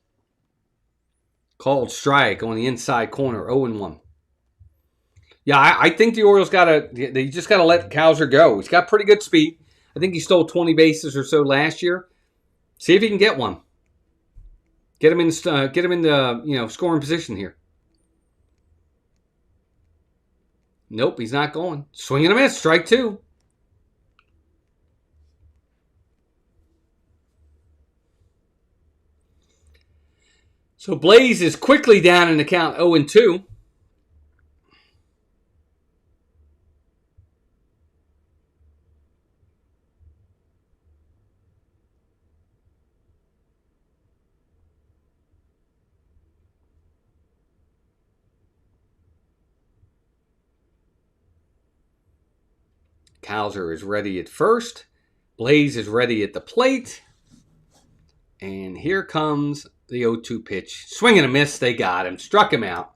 Called strike on the inside corner. 0-1. Yeah, I think the Orioles they just gotta let Cowser go. He's got pretty good speed. I think he stole 20 bases or so last year. See if he can get one. Get him in the scoring position here. Nope, he's not going. Swing and a miss. Strike 2. So Blaze is quickly down in the count 0-2. Cowser is ready at first. Blaze is ready at the plate. And here comes the 0-2 pitch. Swing and a miss. They got him. Struck him out.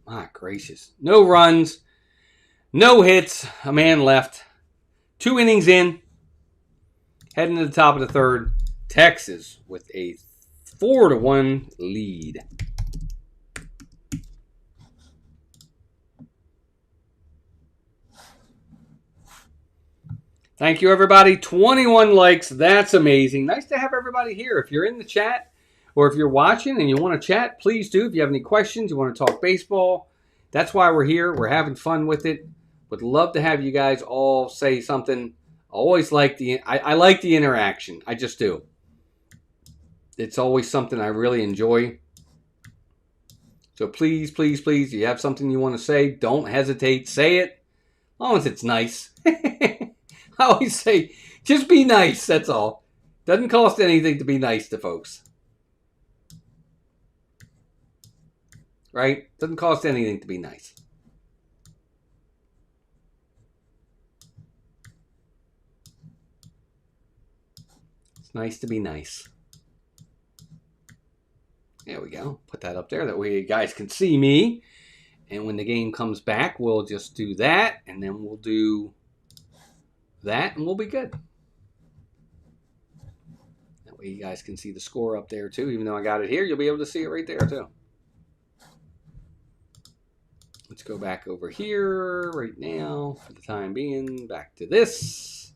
My gracious. No runs. No hits. A man left. 2 innings in. Heading to the top of the third. Texas with a 4-1 lead. Thank you, everybody. 21 likes. That's amazing. Nice to have everybody here. If you're in the chat or if you're watching and you want to chat, please do. If you have any questions, you want to talk baseball, that's why we're here. We're having fun with it. Would love to have you guys all say something. Always like I like the interaction. I just do. It's always something I really enjoy. So please, please, please, if you have something you want to say, don't hesitate. Say it. As long as it's nice. I always say, just be nice, that's all. Doesn't cost anything to be nice to folks. Right? Doesn't cost anything to be nice. It's nice to be nice. There we go. Put that up there. That way you guys can see me. And when the game comes back, we'll just do that. And then we'll do that and we'll be good. That way you guys can see the score up there too. Even though I got it here, you'll be able to see it right there too. Let's go back over here right now for the time being. Back to this.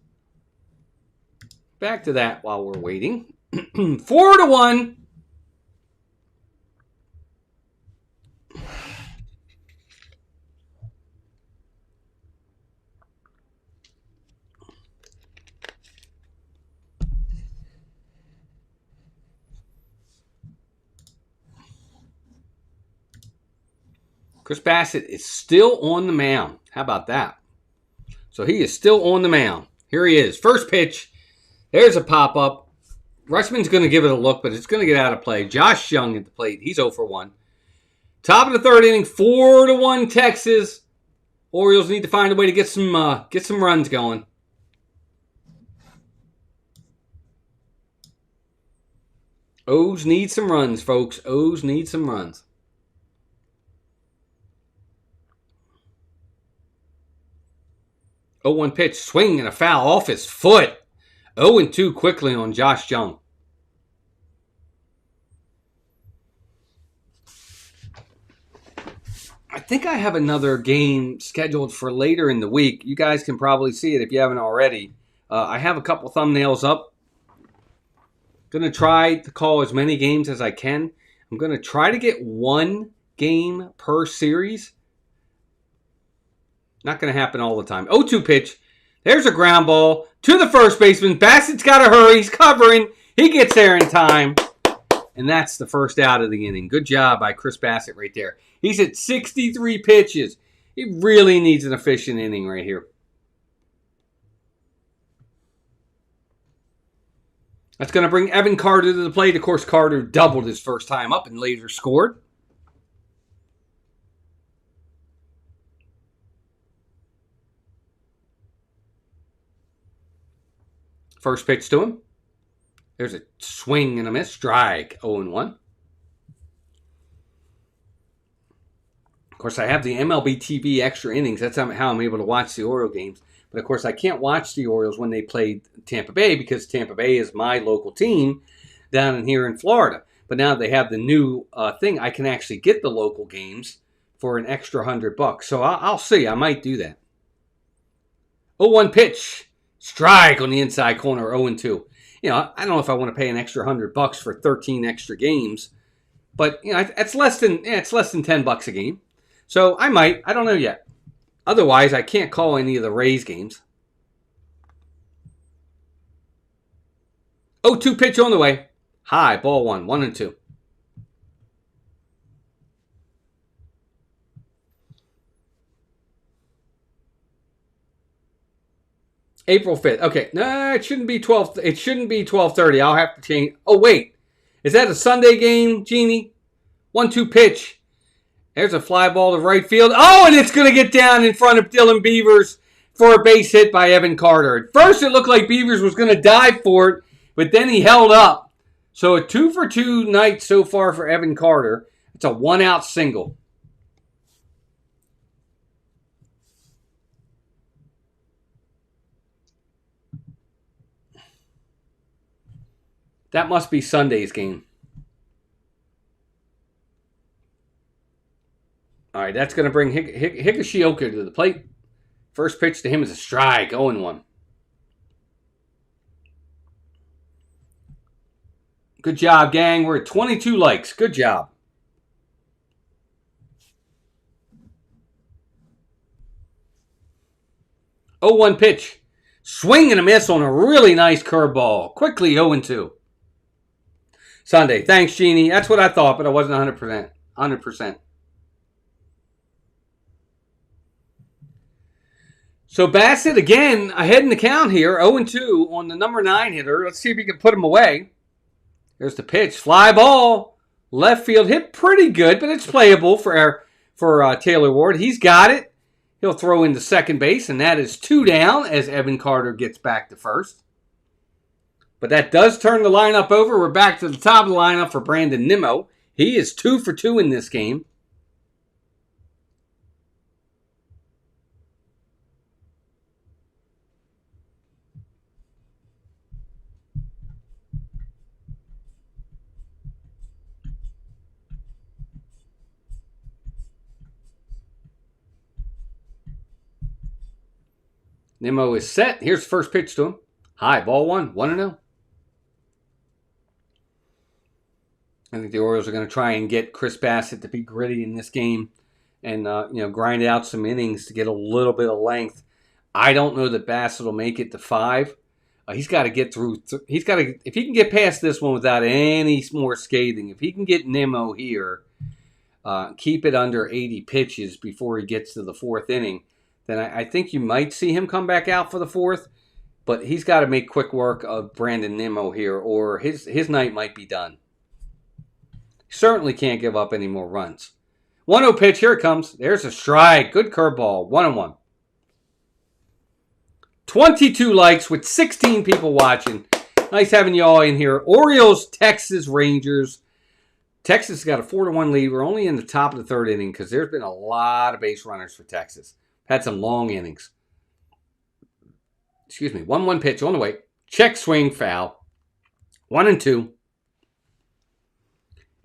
Back to that while we're waiting. 4-1. Chris Bassitt is still on the mound. How about that? So he is still on the mound. Here he is. First pitch. There's a pop-up. Rushman's going to give it a look, but it's going to get out of play. Josh Young at the plate. He's 0-1. Top of the third inning. 4-1 Texas. Orioles need to find a way to get some runs going. O's need some runs, folks. O's need some runs. 0-1 pitch, swing and a foul off his foot. 0-2 quickly on Josh Young. I think I have another game scheduled for later in the week. You guys can probably see it if you haven't already. I have a couple thumbnails up. Going to try to call as many games as I can. I'm going to try to get one game per series. Not going to happen all the time. 0-2 pitch. There's a ground ball to the first baseman. Bassitt's got to hurry. He's covering. He gets there in time. And that's the first out of the inning. Good job by Chris Bassitt right there. He's at 63 pitches. He really needs an efficient inning right here. That's going to bring Evan Carter to the plate. Of course, Carter doubled his first time up and later scored. First pitch to him. There's a swing and a miss. Strike. 0-1. Of course, I have the MLB TV extra innings. That's how I'm able to watch the Oriole games. But, of course, I can't watch the Orioles when they played Tampa Bay because Tampa Bay is my local team down in here in Florida. But now they have the new thing. I can actually get the local games for an extra $100. So I'll see. I might do that. 0-1 pitch. Strike on the inside corner. 0-2. I don't know if I want to pay an extra $100 for 13 extra games. But, it's less than $10 a game. So I might. I don't know yet. Otherwise, I can't call any of the Rays games. 0-2 pitch on the way. High, ball 1, 1-2. April 5th. Okay, no, it shouldn't be 12. It shouldn't be 12:30. I'll have to change. Oh wait, is that a Sunday game, Jeannie? 1-2 pitch. There's a fly ball to right field. Oh, and it's going to get down in front of Dylan Beavers for a base hit by Evan Carter. At first, it looked like Beavers was going to dive for it, but then he held up. So a 2-for-2 night so far for Evan Carter. It's a 1-out single. That must be Sunday's game. All right, that's going to bring Higashioka to the plate. First pitch to him is a strike, 0-1. Good job, gang. We're at 22 likes. Good job. Oh, 1 pitch. Swing and a miss on a really nice curveball. Quickly 0-2. Sunday. Thanks, Jeannie. That's what I thought, but I wasn't 100%. 100%. So Bassitt, again, ahead in the count here. 0-2 on the number 9 hitter. Let's see if he can put him away. There's the pitch. Fly ball. Left field. Hit pretty good, but it's playable for Taylor Ward. He's got it. He'll throw into second base, and that is 2 down as Evan Carter gets back to first. But that does turn the lineup over. We're back to the top of the lineup for Brandon Nimmo. He is 2 for 2 in this game. Nimmo is set. Here's the first pitch to him. High, ball 1, 1-0. I think the Orioles are going to try and get Chris Bassitt to be gritty in this game and grind out some innings to get a little bit of length. I don't know that Bassitt will make it to 5. He's got to get through. If he can get past this one without any more scathing, if he can get Nimmo here, keep it under 80 pitches before he gets to the 4th inning, then I think you might see him come back out for the 4th. But he's got to make quick work of Brandon Nimmo here, or his night might be done. Certainly can't give up any more runs. 1-0 pitch. Here it comes. There's a strike. Good curveball. 1-1. 22 likes with 16 people watching. Nice having you all in here. Orioles, Texas Rangers. Texas got a 4-1 lead. We're only in the top of the 3rd inning because there's been a lot of base runners for Texas. Had some long innings. 1-1 pitch on the way. Check swing, foul. 1-2.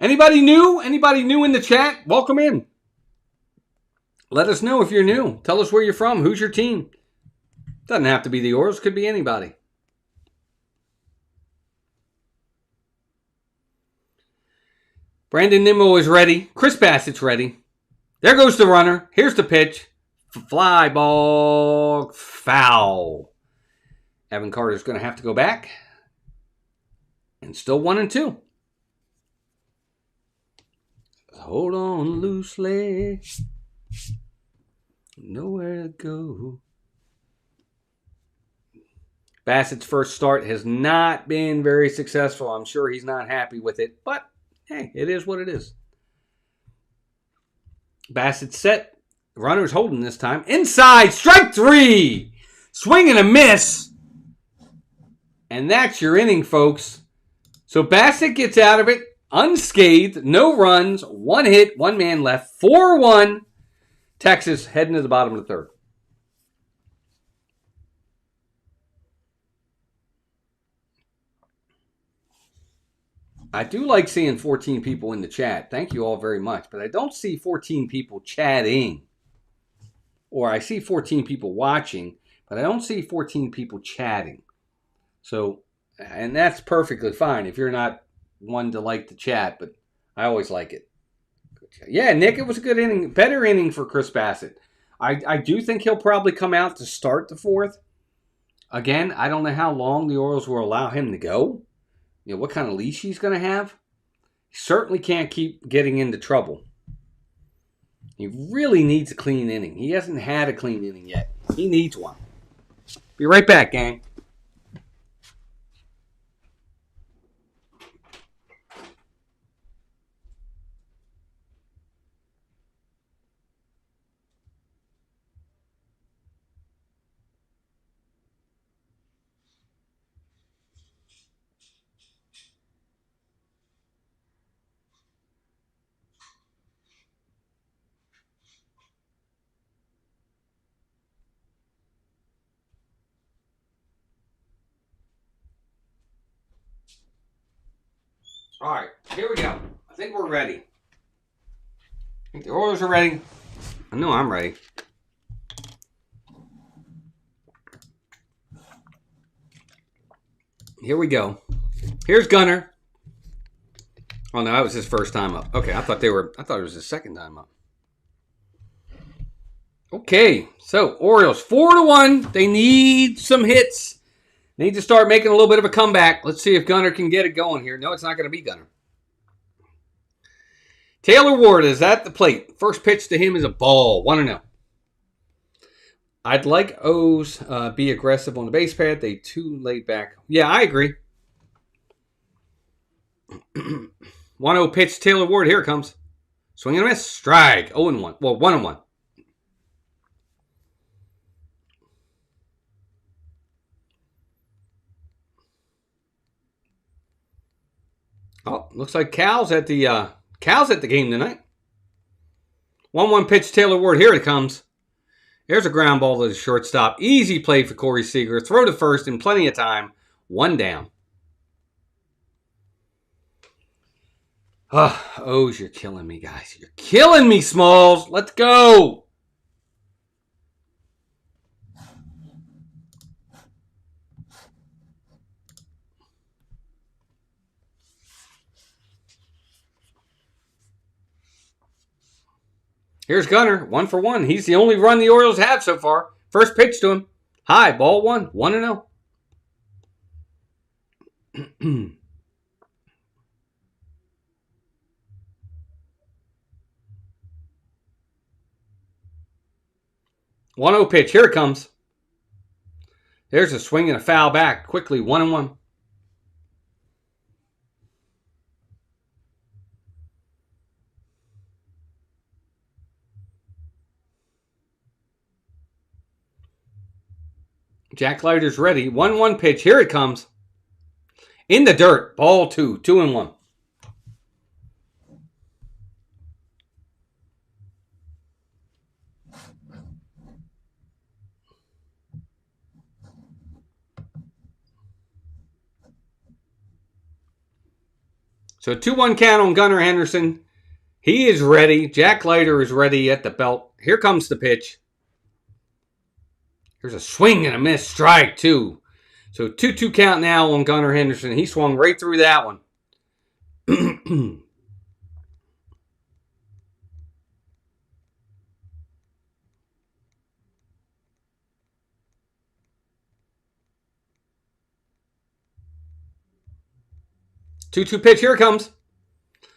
Anybody new? Anybody new in the chat? Welcome in. Let us know if you're new. Tell us where you're from. Who's your team? Doesn't have to be the Orioles. Could be anybody. Brandon Nimmo is ready. Chris Bassitt's ready. There goes the runner. Here's the pitch. Fly ball. Foul. Evan Carter's going to have to go back. And still 1-2. Hold on loosely. Nowhere to go. Bassitt's first start has not been very successful. I'm sure he's not happy with it. But, hey, it is what it is. Bassitt set. Runner's holding this time. Inside. Strike 3. Swing and a miss. And that's your inning, folks. So Bassitt gets out of it unscathed. No runs. 1 hit. 1 man left. 4-1. Texas heading to the bottom of the third. I do like seeing 14 people in the chat. Thank you all very much. But I don't see 14 people chatting. Or I see 14 people watching, but I don't see 14 people chatting. So, and that's perfectly fine if you're not one to like to chat, but I always like it. Yeah, Nick, it was a good inning. Better inning for Chris Bassitt. I do think he'll probably come out to start the fourth. Again, I don't know how long the Orioles will allow him to go. You know, what kind of leash he's going to have. He certainly can't keep getting into trouble. He really needs a clean inning. He hasn't had a clean inning yet. He needs one. Be right back, gang. All right, here we go. I think we're ready. I think the Orioles are ready. I know I'm ready. Here we go. Here's Gunnar. Oh no, that was his first time up. Okay, I thought it was his second time up. Okay, so Orioles 4-1. They need some hits. Need to start making a little bit of a comeback. Let's see if Gunnar can get it going here. No, it's not going to be Gunnar. Taylor Ward is at the plate. First pitch to him is a ball. 1-0. I'd like O's be aggressive on the base pad. They too laid back. Yeah, I agree. 1-0 pitch. Taylor Ward. Here it comes. Swing and a miss. Strike. 0-1. Well, 1-1. Oh, looks like Cal's at the game tonight. 1-1 pitch, Taylor Ward. Here it comes. There's a ground ball to the shortstop. Easy play for Corey Seager. Throw to first in plenty of time. 1 down. O's, you're killing me, guys. You're killing me, Smalls. Let's go. Here's Gunnar, 1 for 1. He's the only run the Orioles have so far. First pitch to him. High, ball 1. 1-0. 1-0 pitch. Here it comes. There's a swing and a foul back. Quickly, 1-1. Jack Leiter's ready. 1-1 pitch. Here it comes. In the dirt. Ball 2. 2-1. So 2-1 count on Gunnar Henderson. He is ready. Jack Leiter is ready at the belt. Here comes the pitch. There's a swing and a miss. Strike 2. So 2-2 count now on Gunnar Henderson. He swung right through that one. 2-2 pitch. Here it comes.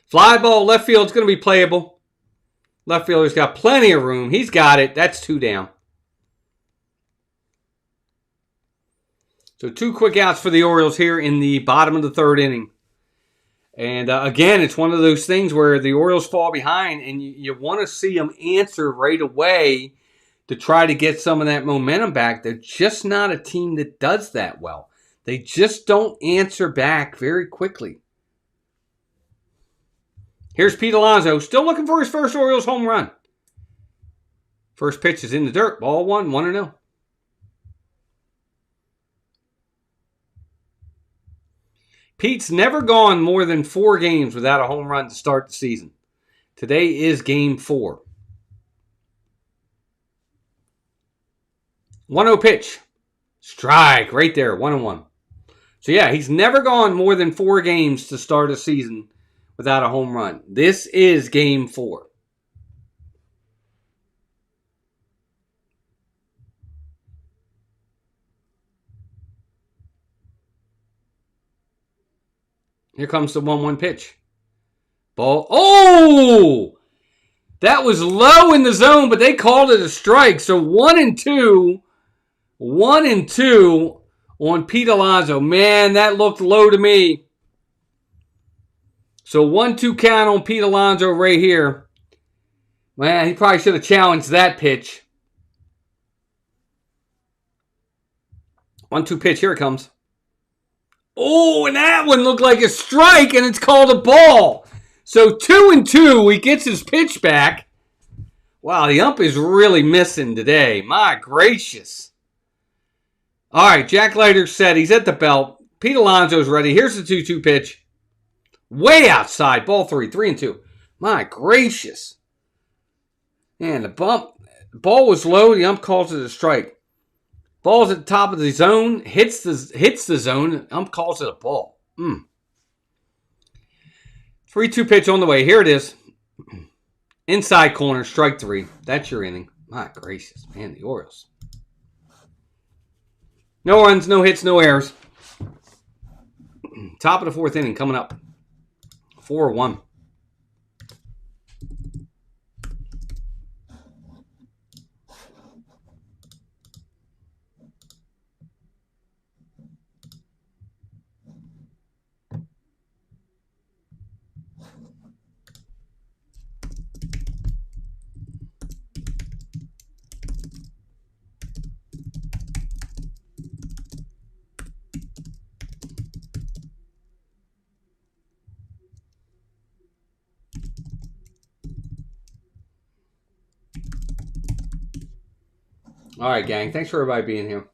Fly ball. Left field's going to be playable. Left fielder's got plenty of room. He's got it. That's 2 down. So 2 quick outs for the Orioles here in the bottom of the 3rd inning. And again, it's one of those things where the Orioles fall behind and you want to see them answer right away to try to get some of that momentum back. They're just not a team that does that well. They just don't answer back very quickly. Here's Pete Alonso, still looking for his first Orioles home run. First pitch is in the dirt. Ball 1-0. Pete's never gone more than 4 games without a home run to start the season. Today is game 4. 1-0 pitch. Strike right there, 1-1. So yeah, he's never gone more than 4 games to start a season without a home run. This is game 4. Here comes the 1-1 pitch. Ball. Oh! That was low in the zone, but they called it a strike. So 1-2. 1-2 on Pete Alonso. Man, that looked low to me. So 1-2 count on Pete Alonso right here. Man, he probably should have challenged that pitch. 1-2 pitch. Here it comes. Oh, and that one looked like a strike, and it's called a ball. So 2-2, he gets his pitch back. Wow, the ump is really missing today. My gracious. All right, Jack Leiter said he's at the belt. Pete Alonso's ready. Here's the 2-2 pitch. Way outside. Ball 3. 3-2. My gracious. Man, the ball was low. The ump calls it a strike. Ball's at the top of the zone. Hits the zone. Ump calls it a ball. 3-2 pitch on the way. Here it is. Inside corner. Strike 3. That's your inning. My gracious. Man, the Orioles. No runs, no hits, no errors. Top of the 4th inning coming up. 4-1. All right, gang. Thanks for everybody being here.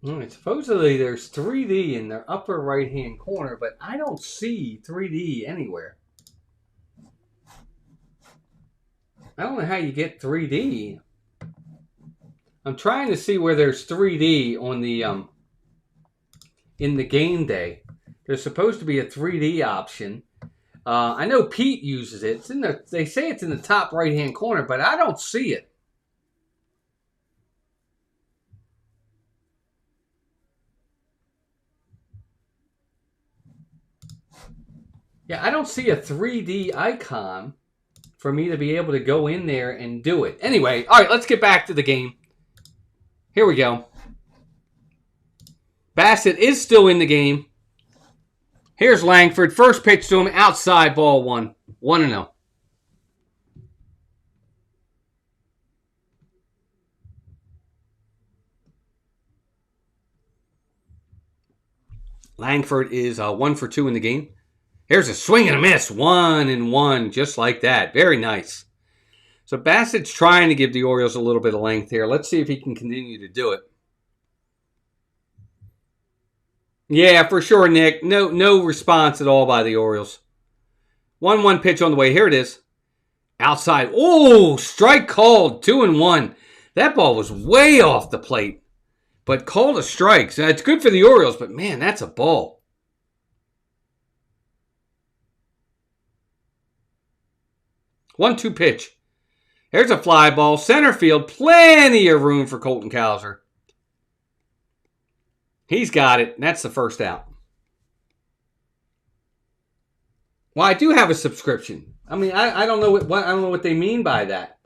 All right, supposedly there's 3D in the upper right-hand corner, but I don't see 3D anywhere. I don't know how you get 3D. I'm trying to see where there's 3D on the in the game day. There's supposed to be a 3D option. I know Pete uses it. It's in the. They say it's in the top right-hand corner, but I don't see it. Yeah, I don't see a 3D icon for me to be able to go in there and do it. Anyway, all right, let's get back to the game. Here we go. Bassitt is still in the game. Here's Langford. First pitch to him, outside, ball 1. 1-0. Langford is 1 for 2 in the game. Here's a swing and a miss. 1-1, just like that. Very nice. So Bassitt's trying to give the Orioles a little bit of length here. Let's see if he can continue to do it. Yeah, for sure, Nick. No response at all by the Orioles. 1-1 pitch on the way. Here it is. Outside. Oh, strike called. 2-1. That ball was way off the plate, but called a strike. So it's good for the Orioles, but man, that's a ball. 1-2 pitch. There's a fly ball. Center field. Plenty of room for Colton Cowser. He's got it. That's the first out. Well, I do have a subscription. I mean, I don't know what I don't know what they mean by that.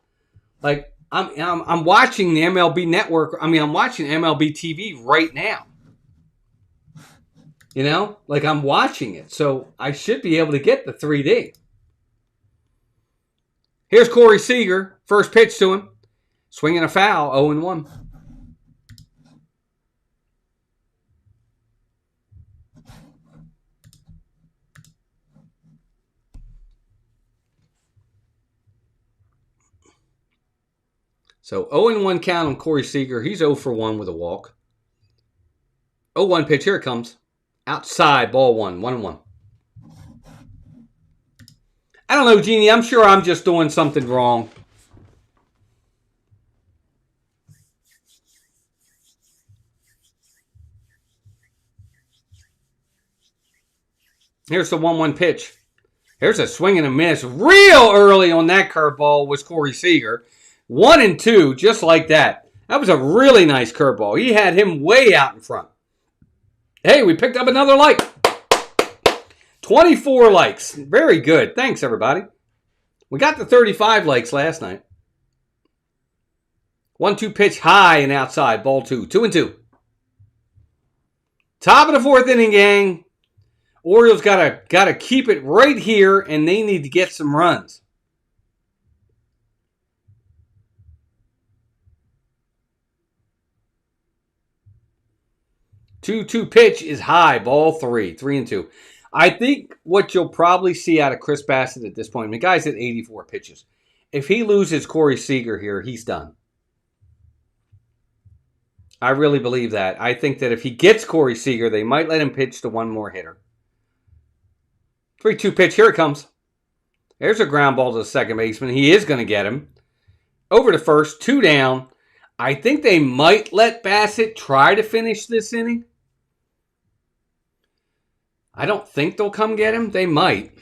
Like I'm watching the MLB Network. I mean, I'm watching MLB TV right now. You know, like I'm watching it, so I should be able to get the 3D. Here's Corey Seager. First pitch to him. Swinging a foul, 0-1. So 0-1 count on Corey Seager. He's 0-for-1 with a walk. 0-1 pitch. Here it comes. Outside, ball 1. 1-1. I don't know, Jeannie. I'm sure I'm just doing something wrong. Here's the 1-1 pitch. Here's a swing and a miss. Real early on that curveball was Corey Seager. 1-2, just like that. That was a really nice curveball. He had him way out in front. Hey, we picked up another like. 24 likes. Very good. Thanks, everybody. We got the 35 likes last night. 1-2 pitch high and outside. Ball 2. 2-2. Top of the fourth inning, gang. Orioles gotta keep it right here, and they need to get some runs. Two pitch is high, ball 3, 3-2. I think what you'll probably see out of Chris Bassitt at this point, the guy's at 84 pitches. If he loses Corey Seager here, he's done. I really believe that. I think that if he gets Corey Seager, they might let him pitch to one more hitter. 3-2 pitch, here it comes. There's a ground ball to the second baseman. He is going to get him. Over to first, 2 down. I think they might let Bassitt try to finish this inning. I don't think they'll come get him. They might.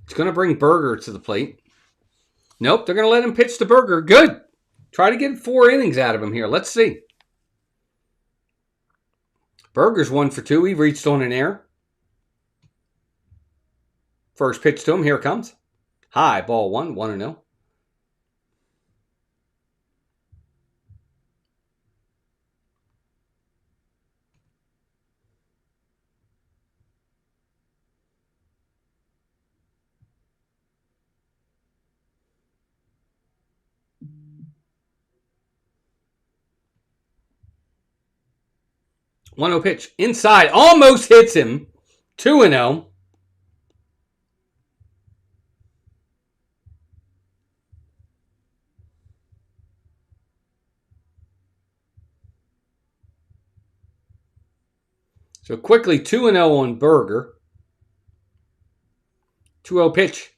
It's going to bring Berger to the plate. Nope, they're going to let him pitch to Berger. Good. Try to get 4 innings out of him here. Let's see. Berger's 1 for 2. He reached on an error. First pitch to him. Here it comes. High, ball 1, 1-0. One 0 pitch. Inside. Almost hits him. 2-0. So quickly 2-0 on Berger. 2-0 pitch.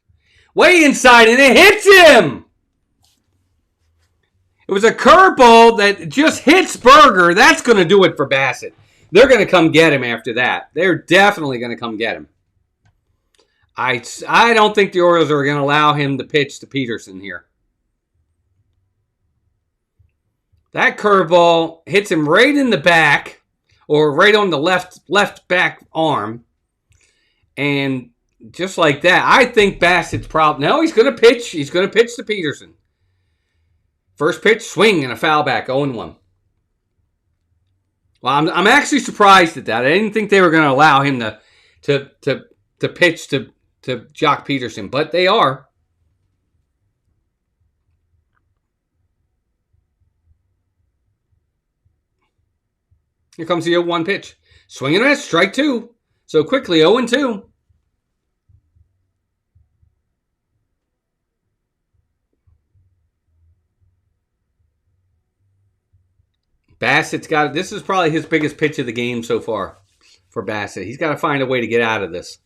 Way inside and it hits him. It was a curveball that just hits Berger. That's going to do it for Bassitt. They're going to come get him after that. They're definitely going to come get him. I don't think the Orioles are going to allow him to pitch to Peterson here. That curveball hits him right in the back, or right on the left back arm. And just like that, I think Bassitt's probably... No, he's going to pitch. He's going to pitch to Peterson. First pitch, swing, and a foul back, 0-1. Well, I'm actually surprised at that. I didn't think they were going to allow him to pitch to Jock Peterson, but they are. Here comes the 0-1 pitch. Swing and a miss, strike 2. So quickly, 0-2. Bassitt's got it. This is probably his biggest pitch of the game so far for Bassitt. He's got to find a way to get out of this.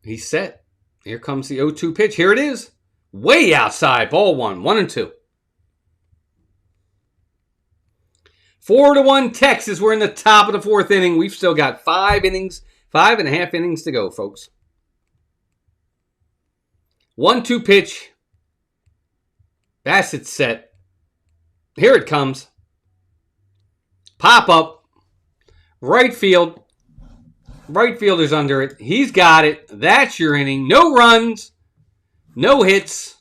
He's set. Here comes the 0-2 pitch. Here it is. Way outside. Ball one. 1-2. 4-1 Texas. We're in the top of the fourth inning. We've still got 5 innings, 5.5 innings to go, folks. 1-2 pitch. Bassitt set. Here it comes. Pop up. Right field. Right fielder's under it. He's got it. That's your inning. No runs. No hits.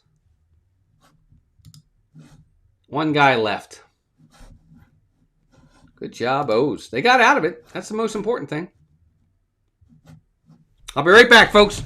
One guy left. Good job, O's. They got out of it. That's the most important thing. I'll be right back, folks.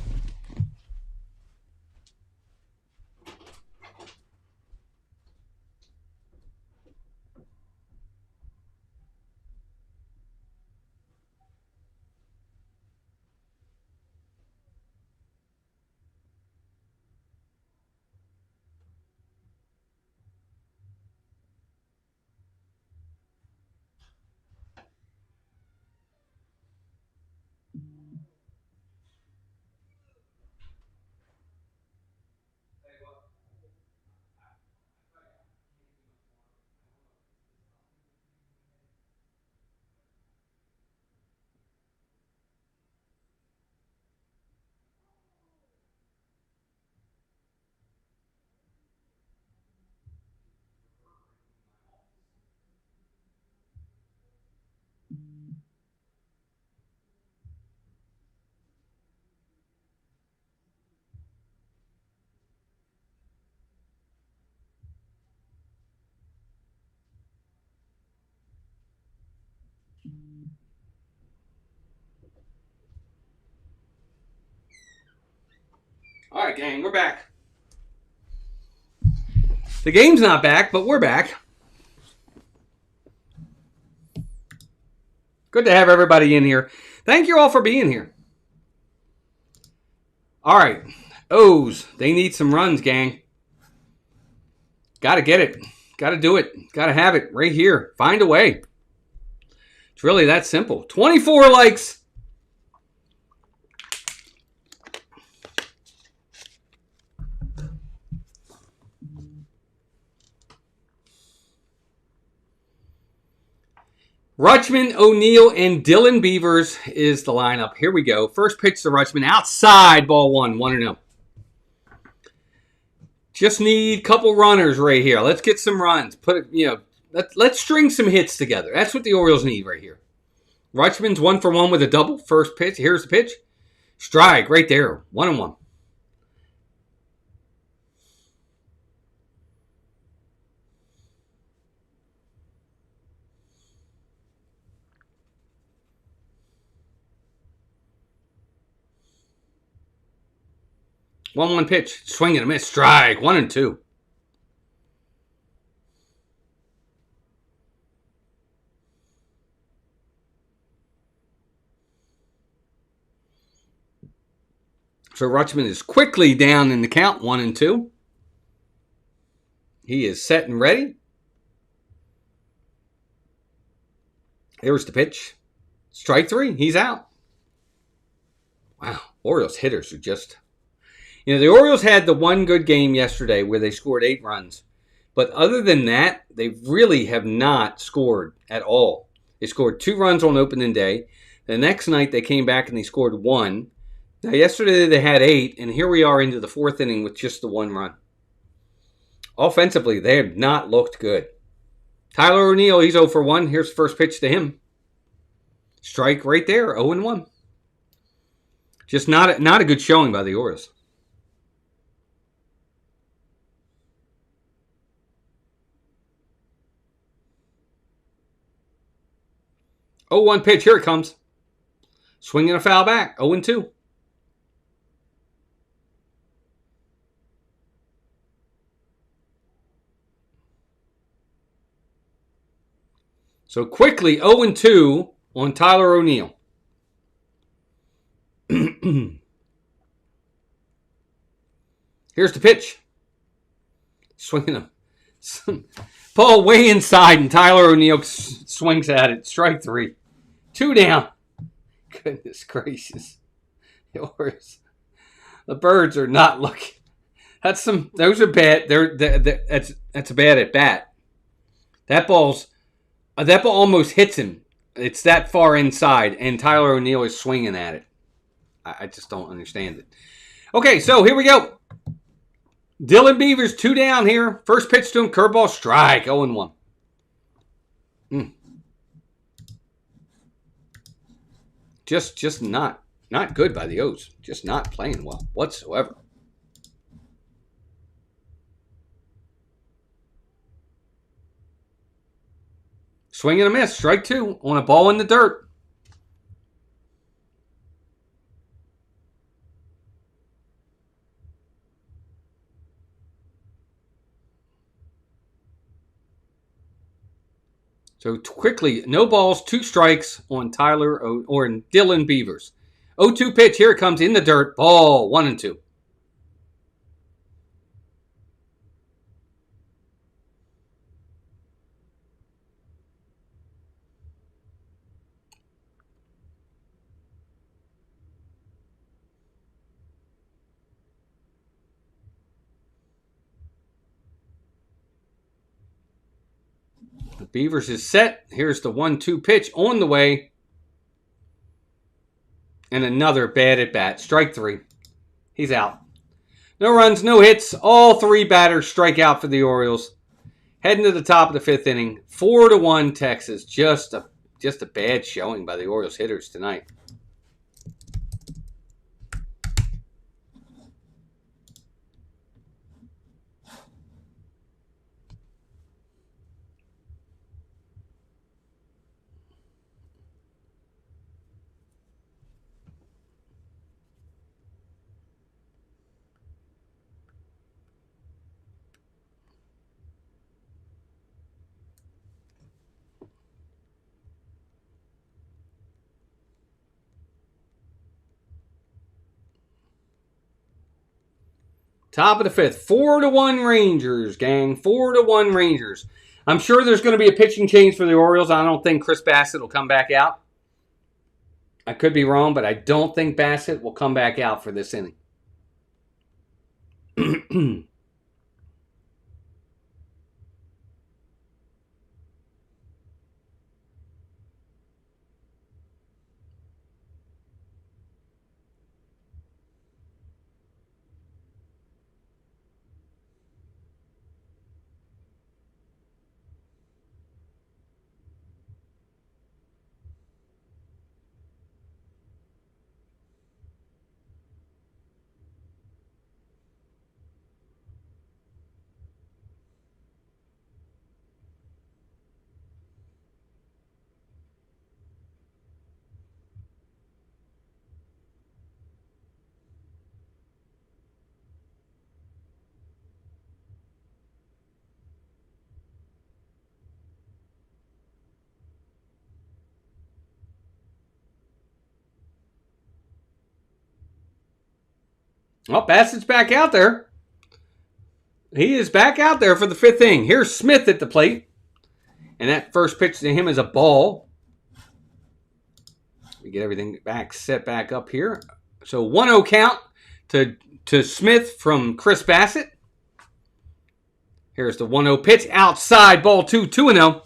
All right, gang, we're back. The game's not back, but we're back. Good to have everybody in here. Thank you all for being here. All right, O's, they need some runs, gang. Got to get it. Got to do it. Got to have it right here. Find a way. It's really that simple. 24 likes. Rutschman, O'Neill, and Dylan Beavers is the lineup. Here we go. First pitch to Rutschman. Outside, ball one. 1-0. Just need a couple runners right here. Let's get some runs. Let's string some hits together. That's what the Orioles need right here. Rutschman's 1 for 1 with a double. First pitch. Here's the pitch. Strike right there. 1-1. One pitch. Swing and a miss. Strike. 1-2. So Rutschman is quickly down in the count. 1-2. He is set and ready. Here's the pitch. Strike 3. He's out. Wow. Orioles hitters are just... the Orioles had the one good game yesterday where they scored 8 runs. But other than that, they really have not scored at all. They scored 2 runs on opening day. The next night, they came back and they scored 1. Now, yesterday, they had 8, and here we are into the 4th inning with just the 1 run. Offensively, they have not looked good. Tyler O'Neill, he's 0 for 1. Here's the first pitch to him. Strike right there, 0-1. Just not a good showing by the Orioles. 0-1 pitch. Here it comes. Swinging a foul back. 0-2. So quickly, 0-2 on Tyler O'Neill. Here's the pitch. Swinging a ball way inside, and Tyler O'Neill swings at it. Strike 3. 2 down. Goodness gracious. The Birds are not looking. Those are bad. That's a bad at bat. That that ball almost hits him. It's that far inside, and Tyler O'Neill is swinging at it. I just don't understand it. Okay, so here we go. Dylan Beavers 2 down here. First pitch to him, curveball, strike, 0-1. Just not good by the O's. Just not playing well whatsoever. Swing and a miss, strike 2 on a ball in the dirt. So quickly, no balls, 2 strikes on Tyler or Dylan Beavers. 0-2 pitch, here it comes in the dirt. Ball, 1-2. The Beavers is set. Here's the 1-2 pitch on the way. And another bad at bat. Strike 3. He's out. No runs, no hits. All 3 batters strike out for the Orioles. Heading to the top of the 5th inning. 4-1 Texas. Just a bad showing by the Orioles hitters tonight. Top of the 5th. 4-1 Rangers, gang. 4-1 Rangers. I'm sure there's going to be a pitching change for the Orioles. I don't think Chris Bassitt will come back out. I could be wrong, but I don't think Bassitt will come back out for this inning. Well, Bassitt's back out there. He is back out there for the 5th inning. Here's Smith at the plate. And that first pitch to him is a ball. We get everything set back up here. So 1-0 count to Smith from Chris Bassitt. Here's the 1-0 pitch. Outside, ball 2, 2-0.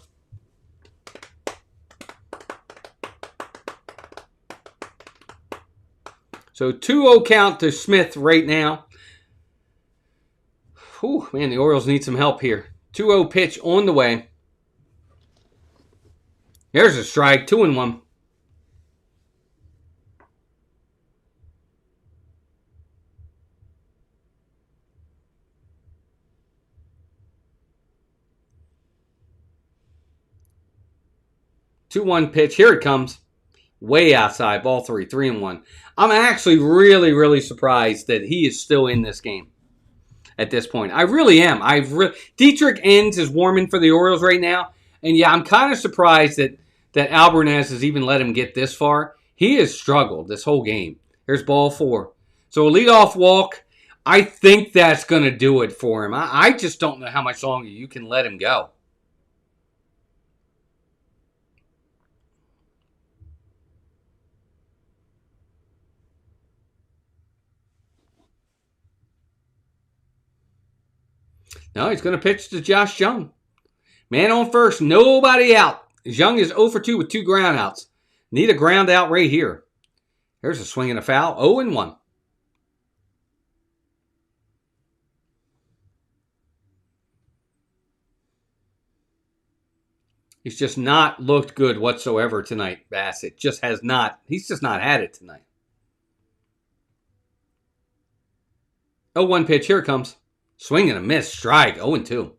So 2-0 count to Smith right now. Whew, man, the Orioles need some help here. 2-0 pitch on the way. There's a strike, 2-1. Two-one pitch. Here it comes. Way outside. Ball 3. 3-1. I'm actually really, really surprised that he is still in this game at this point. I really am. Dietrich Enns is warming for the Orioles right now. And yeah, I'm kind of surprised that Alvarez has even let him get this far. He has struggled this whole game. Here's ball 4. So a leadoff walk. I think that's going to do it for him. I just don't know how much longer you can let him go. No, he's going to pitch to Josh Jung. Man on first, nobody out. Jung is 0 for 2 with 2 ground outs. Need a ground out right here. There's a swing and a foul. 0 and 1. He's just not looked good whatsoever tonight, Bassitt. Just has not. He's just not had it tonight. 0-1 pitch. Here it comes. Swing and a miss. Strike. 0 and 2.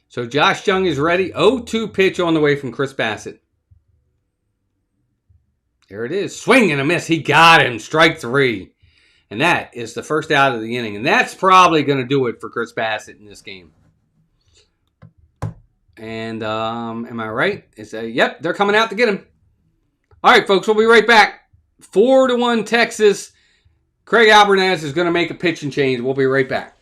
So Josh Jung is ready. 0-2 pitch on the way from Chris Bassitt. There it is. Swing and a miss. He got him. Strike 3. And that is the first out of the inning. And that's probably going to do it for Chris Bassitt in this game. And am I right? Yep, they're coming out to get him. All right, folks, we'll be right back. 4-1 Texas. Craig Albernaz is going to make a pitching change. We'll be right back.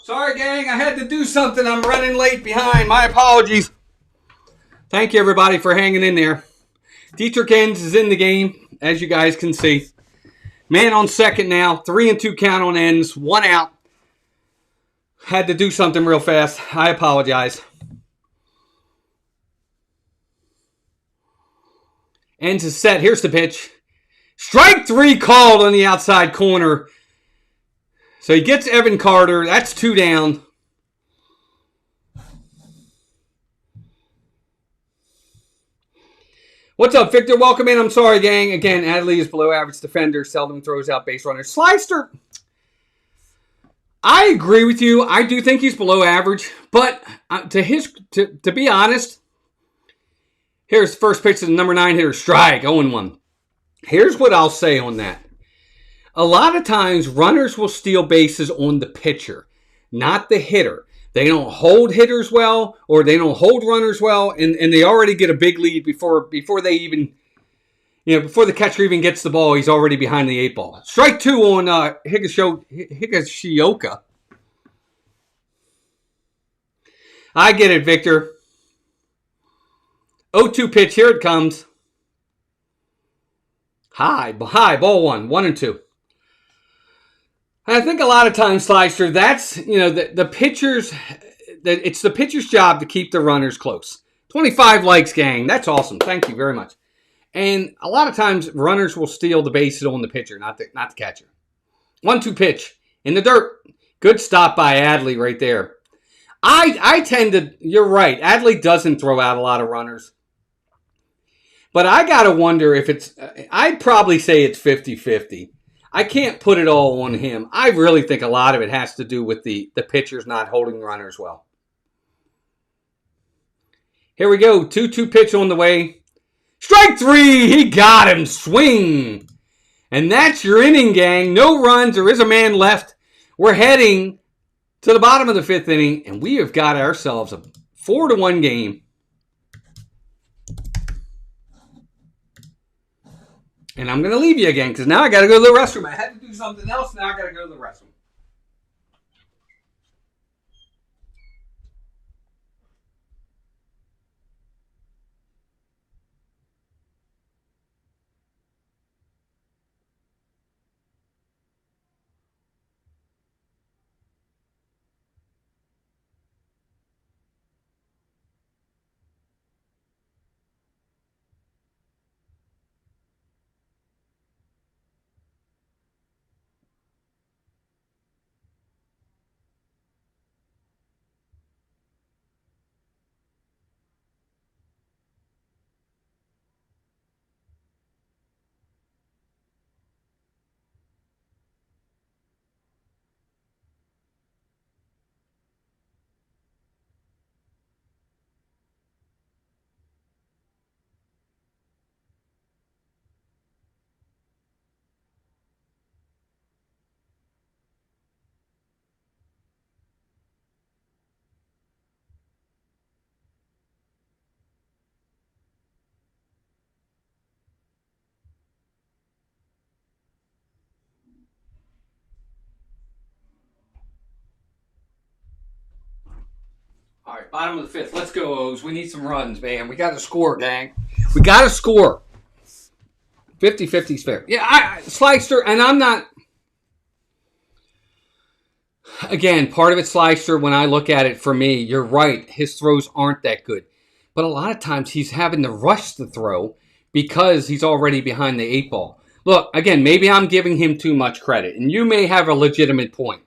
Sorry, gang. I had to do something. I'm running late behind. My apologies. Thank you, everybody, for hanging in there. Dietrich Enns is in the game, as you guys can see. Man on second now. 3-2 count on Enns. 1 out. Had to do something real fast. I apologize. Enns is set. Here's the pitch. Strike 3 called on the outside corner. So he gets Evan Carter. That's 2 down. What's up, Victor? Welcome in. I'm sorry, gang. Again, Adley is below average defender. Seldom throws out base runners. Slicer, I agree with you. I do think he's below average. But to be honest, here's the first pitch to the number 9 hitter. Strike, 0-1. Here's what I'll say on that. A lot of times, runners will steal bases on the pitcher, not the hitter. They don't hold hitters well, or they don't hold runners well, and they already get a big lead before they even, before the catcher even gets the ball, he's already behind the 8 ball. Strike 2 on Higashioka. I get it, Victor. 0-2 pitch, here it comes. High, ball 1, 1-2. I think a lot of times, Slicer, that's, the pitchers, it's the pitcher's job to keep the runners close. 25 likes, gang. That's awesome. Thank you very much. And a lot of times, runners will steal the bases on the pitcher, not the catcher. 1-2 pitch in the dirt. Good stop by Adley right there. I tend to, you're right, Adley doesn't throw out a lot of runners. But I got to wonder if it's, I'd probably say it's 50-50. I can't put it all on him. I really think a lot of it has to do with the pitchers not holding runners well. Here we go. 2-2 pitch on the way. Strike 3. He got him. Swing. And that's your inning, gang. No runs. There is a man left. We're heading to the bottom of the 5th inning, and we have got ourselves a 4-1 game. And I'm going to leave you again because now I got to go to the restroom. I had to do something else. Now I got to go to the restroom. All right, bottom of the 5th. Let's go, O's. We need some runs, man. We got to score, gang. We got to score. 50-50 is fair. Yeah, Slicer, and I'm not... Again, part of it's Slicer. When I look at it, for me, you're right. His throws aren't that good. But a lot of times he's having to rush the throw because he's already behind the 8 ball. Look, again, maybe I'm giving him too much credit, and you may have a legitimate point.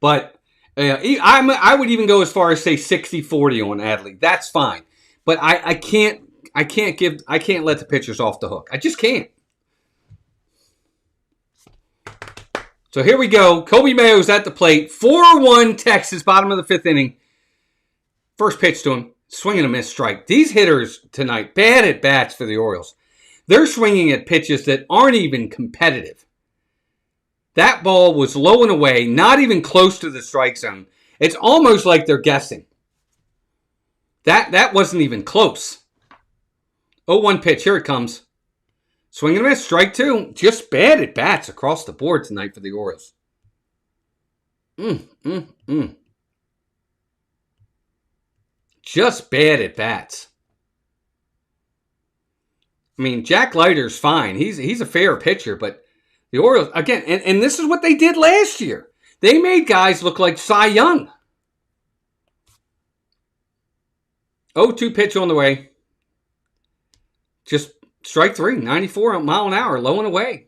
But... I would even go as far as say 60-40 on Adley. That's fine, but I can't let the pitchers off the hook. I just can't. So here we go. Kobe Mayo's at the plate. 4-1 Texas, bottom of the 5th inning. First pitch to him, swing and a miss strike. These hitters tonight, bad at bats for the Orioles. They're swinging at pitches that aren't even competitive. That ball was low and away, not even close to the strike zone. It's almost like they're guessing. That wasn't even close. 0-1 pitch. Here it comes. Swing and a miss. Strike two. Just bad at bats across the board tonight for the Orioles. Just bad at bats. I mean, Jack Leiter's fine. He's a fair pitcher, but the Orioles, again, and this is what they did last year. They made guys look like Cy Young. 0-2 pitch on the way. Just strike three, 94 mile an hour, low and away.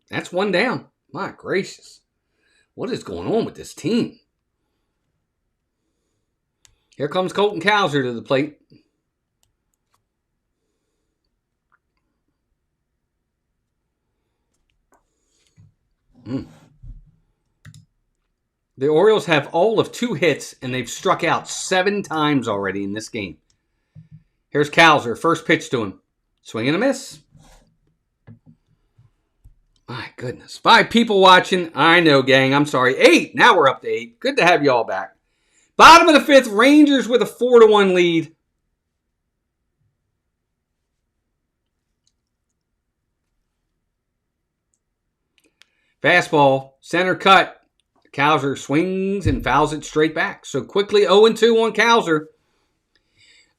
That's one down. My gracious. What is going on with this team? Here comes Colton Cowser to the plate. The Orioles have all of 2 hits, and they've struck out 7 times already in this game. Here's Cowser. First pitch to him. Swing and a miss. My goodness. 5 people watching. I know, gang. I'm sorry. 8. Now we're up to 8. Good to have you all back. Bottom of the 5th, Rangers with a 4-1 lead. Fastball, center cut. Cowser swings and fouls it straight back. So quickly 0-2 on Cowser.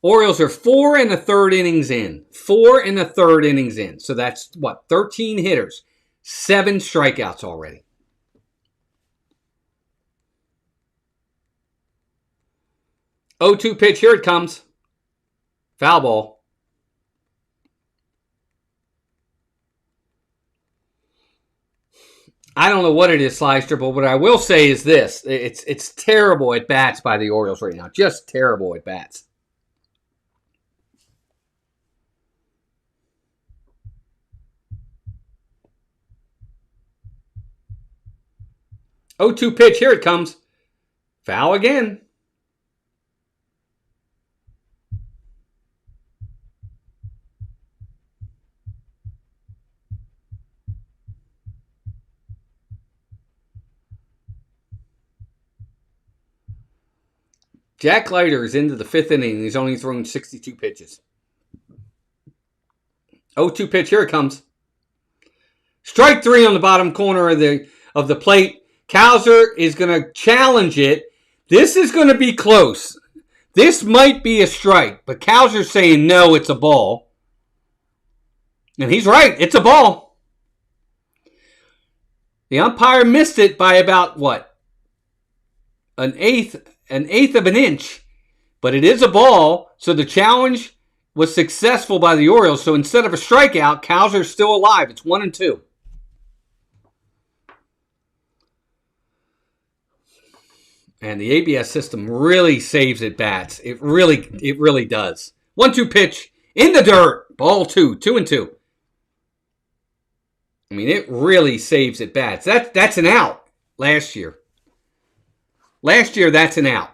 Orioles are 4 1/3 innings in. 4 1/3 innings in. So that's, 13 hitters. 7 strikeouts already. 0-2 pitch. Here it comes. Foul ball. I don't know what it is, Leiter, but what I will say is this. It's terrible at bats by the Orioles right now. Just terrible at bats. Oh, 2 pitch. Here it comes. Foul again. Jack Leiter is into the 5th inning, and he's only thrown 62 pitches. 0-2 pitch. Here it comes. Strike 3 on the bottom corner of the plate. Cowser is going to challenge it. This is going to be close. This might be a strike, but Cowser's saying no, it's a ball. And he's right. It's a ball. The umpire missed it by about, an eighth of an inch. But it is a ball, so the challenge was successful by the Orioles. So instead of a strikeout, Cowser's still alive. It's 1-2. And the ABS system really saves at bats. It really does. 1-2 pitch in the dirt. Ball 2. 2-2. I mean, it really saves at bats. That's an out last year. Last year, that's an out.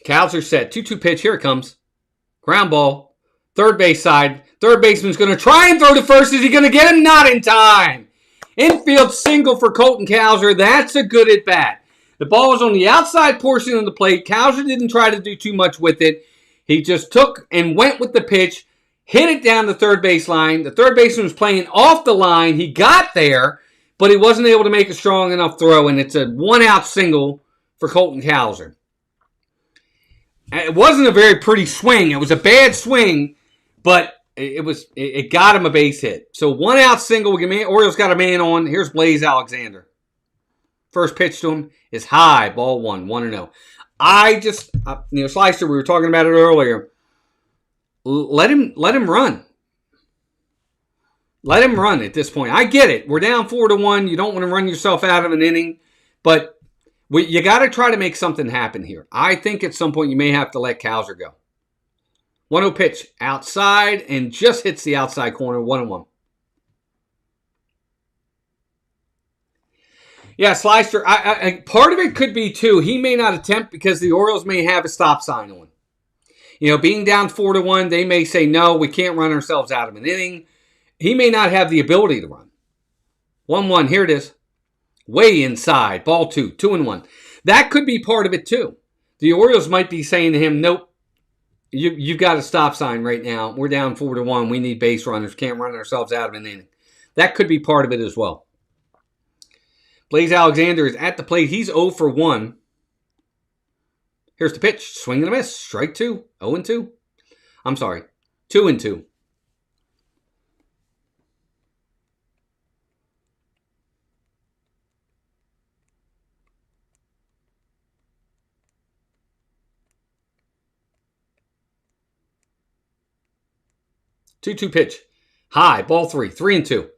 Cowser set. 2-2 pitch. Here it comes. Ground ball. Third base side. Third baseman's going to try and throw to first. Is he going to get him? Not in time. Infield single for Colton Cowser. That's a good at bat. The ball was on the outside portion of the plate. Cowser didn't try to do too much with it. He just took and went with the pitch, hit it down the third base line. The third baseman was playing off the line. He got there, but he wasn't able to make a strong enough throw, and it's a 1-out single for Colton Cowser. It wasn't a very pretty swing. It was a bad swing, but it got him a base hit. So 1-out single. Orioles got a man on. Here's Blaze Alexander. First pitch to him is high. Ball 1. 1-0. Slicer, we were talking about it earlier. Let him run. Let him run at this point. I get it. We're down 4-1. You don't want to run yourself out of an inning, but you got to try to make something happen here. I think at some point you may have to let Cowser go. 1-0 pitch outside and just hits the outside corner. 1-1. Yeah, Slyster, part of it could be, too, he may not attempt because the Orioles may have a stop sign on. Being down 4-1, they may say, no, we can't run ourselves out of an inning. He may not have the ability to run. 1-1, here it is. Way inside, ball 2, 2-1. That could be part of it, too. The Orioles might be saying to him, nope, you've got a stop sign right now. We're down 4-1. We need base runners. Can't run ourselves out of an inning. That could be part of it as well. Blaze Alexander is at the plate. He's 0 for 1. Here's the pitch. Swing and a miss. Strike 2. 0-2. I'm sorry. 2-2. Two pitch. High. Ball 3. 3-2.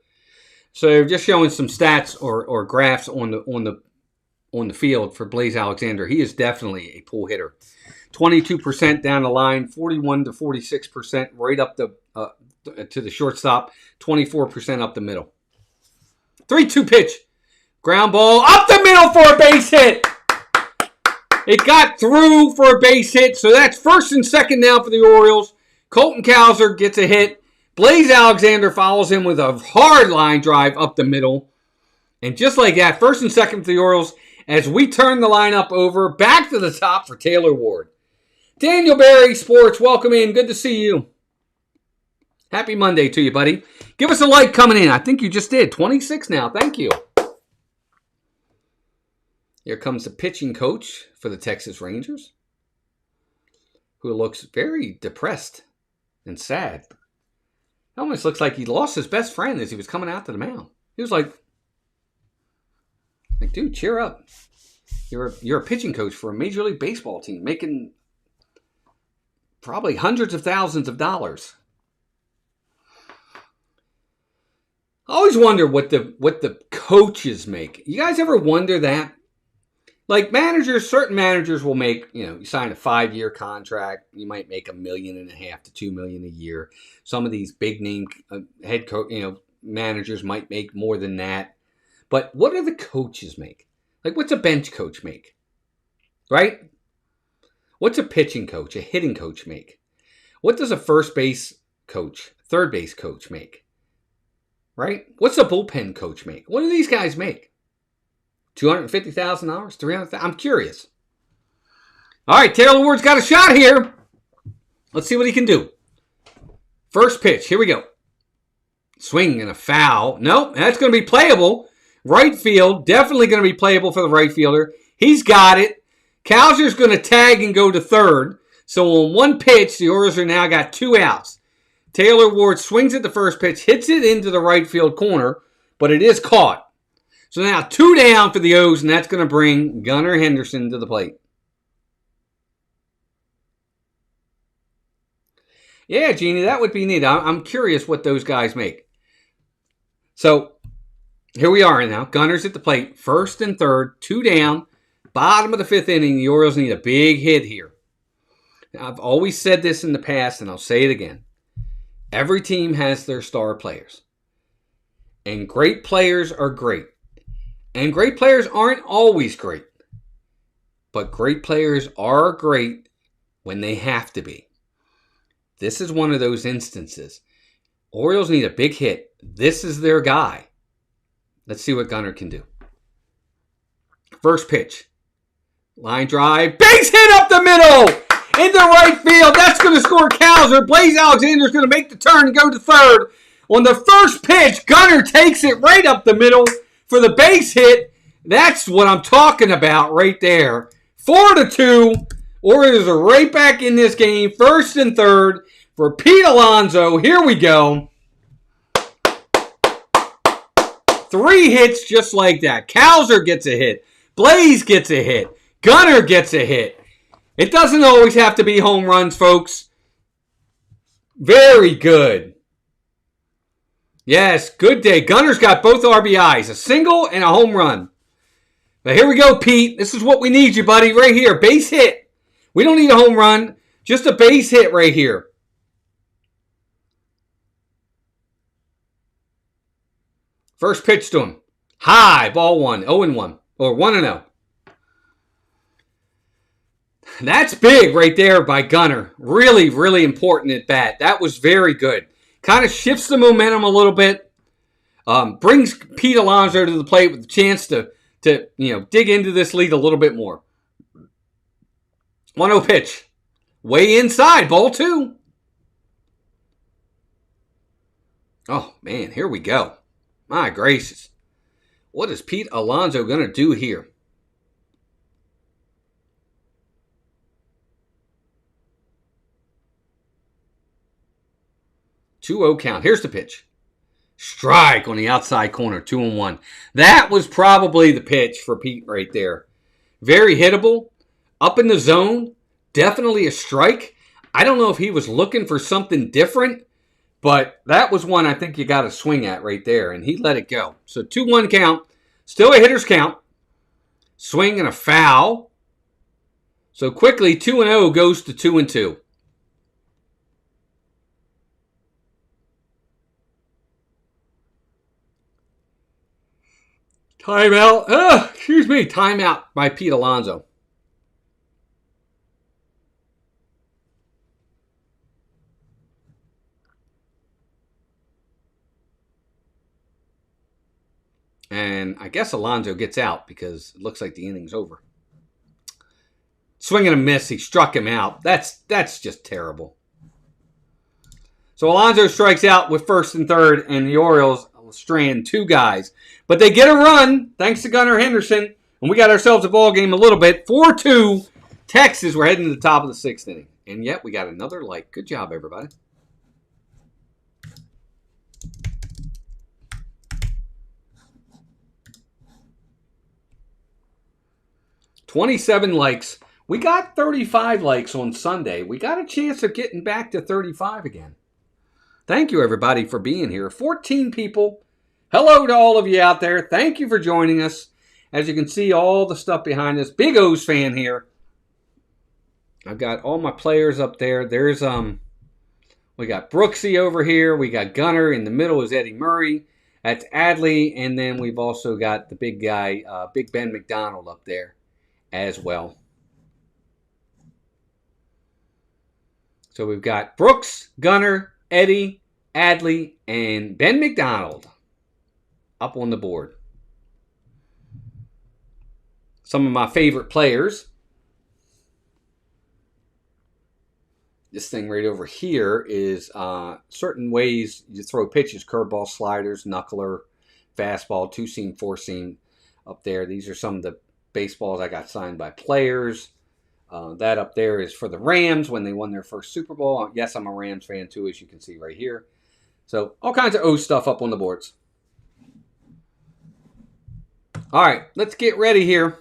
So just showing some stats or graphs on the field for Blaze Alexander. He is definitely a pull hitter. 22% down the line, 41 to 46% right up to the shortstop, 24% up the middle. 3-2 pitch. Ground ball up the middle for a base hit. It got through for a base hit, so that's first and second now for the Orioles. Colton Cowser gets a hit. Blaze Alexander follows him with a hard line drive up the middle. And just like that, first and second for the Orioles as we turn the lineup over back to the top for Taylor Ward. Daniel Berry Sports, welcome in. Good to see you. Happy Monday to you, buddy. Give us a like coming in. I think you just did. 26 now. Thank you. Here comes the pitching coach for the Texas Rangers, who looks very depressed and sad. It almost looks like he lost his best friend as he was coming out to the mound. He was like, dude, cheer up. You're a pitching coach for a Major League Baseball team, making probably hundreds of thousands of dollars. I always wonder what the coaches make. You guys ever wonder that? Like certain managers will make, you sign a 5-year contract. You might make $1.5 million to $2 million a year. Some of these big name head coach, managers might make more than that. But what do the coaches make? Like, what's a bench coach make? Right? What's a pitching coach, a hitting coach make? What does a first base coach, third base coach make? Right? What's a bullpen coach make? What do these guys make? $250,000? $300,000? I'm curious. All right, Taylor Ward's got a shot here. Let's see what he can do. First pitch. Here we go. Swing and a foul. Nope, that's going to be playable. Right field. Definitely going to be playable for the right fielder. He's got it. Cowser's going to tag and go to third. So on one pitch, the Orioles are now got 2 outs. Taylor Ward swings at the first pitch, hits it into the right field corner, but it is caught. So now 2 down for the O's, and that's going to bring Gunnar Henderson to the plate. Yeah, Jeannie, that would be neat. I'm curious what those guys make. So here we are now. Gunnar's at the plate. First and third, 2 down. Bottom of the 5th inning, the Orioles need a big hit here. Now, I've always said this in the past, and I'll say it again. Every team has their star players. And great players are great. And great players aren't always great. But great players are great when they have to be. This is one of those instances. Orioles need a big hit. This is their guy. Let's see what Gunnar can do. First pitch. Line drive. Base hit up the middle. Into right field. That's going to score Cowser. Blaze Alexander's going to make the turn and go to third. On the first pitch, Gunnar takes it right up the middle for the base hit. That's what I'm talking about right there. 4-2. Orioles are right back in this game. First and third for Pete Alonso. Here we go. 3 hits just like that. Cowser gets a hit. Blaze gets a hit. Gunnar gets a hit. It doesn't always have to be home runs, folks. Very good. Yes, good day. Gunnar's got both RBIs, a single and a home run. But here we go, Pete. This is what we need you, buddy, right here. Base hit. We don't need a home run, just a base hit right here. First pitch to him. High, ball 1, 0-1, or 1-0. That's big right there by Gunnar. Really, really important at bat. That was very good. Kind of shifts the momentum a little bit. Brings Pete Alonso to the plate with a chance to dig into this lead a little bit more. 1-0 pitch. Way inside, ball 2. Oh, man, here we go. My gracious. What is Pete Alonso going to do here? 2-0 count. Here's the pitch. Strike on the outside corner, 2-1. That was probably the pitch for Pete right there. Very hittable. Up in the zone. Definitely a strike. I don't know if he was looking for something different, but that was one I think you got to swing at right there, and he let it go. So 2-1 count. Still a hitter's count. Swing and a foul. So quickly, 2-0 goes to 2-2. Timeout. Timeout by Pete Alonso. And I guess Alonso gets out because it looks like the inning's over. Swing and a miss. He struck him out. That's just terrible. So Alonso strikes out with first and third, and the Orioles strand 2 guys. But they get a run, thanks to Gunnar Henderson, and we got ourselves a ball game a little bit. 4-2, Texas. We're heading to the top of the 6th inning. And yet we got another light. Good job, everybody. $27 likes. We got 35 likes on Sunday. We got a chance of getting back to 35 again. Thank you, everybody, for being here. 14 people. Hello to all of you out there. Thank you for joining us. As you can see, all the stuff behind us. Big O's fan here. I've got all my players up there. There's we got Brooksy over here. We got Gunnar. In the middle is Eddie Murray. That's Adley. And then we've also got the big guy, Big Ben McDonald up there as well. So we've got Brooks, Gunnar, Eddie, Adley, and Ben McDonald up on the board. Some of my favorite players. This thing right over here is certain ways you throw pitches, curveball, sliders, knuckler, fastball, 2-seam, 4-seam up there. These are some of the baseballs I got signed by players. That up there is for the Rams when they won their first Super Bowl. Yes, I'm a Rams fan too, as you can see right here. So all kinds of O stuff up on the boards. All right, let's get ready here.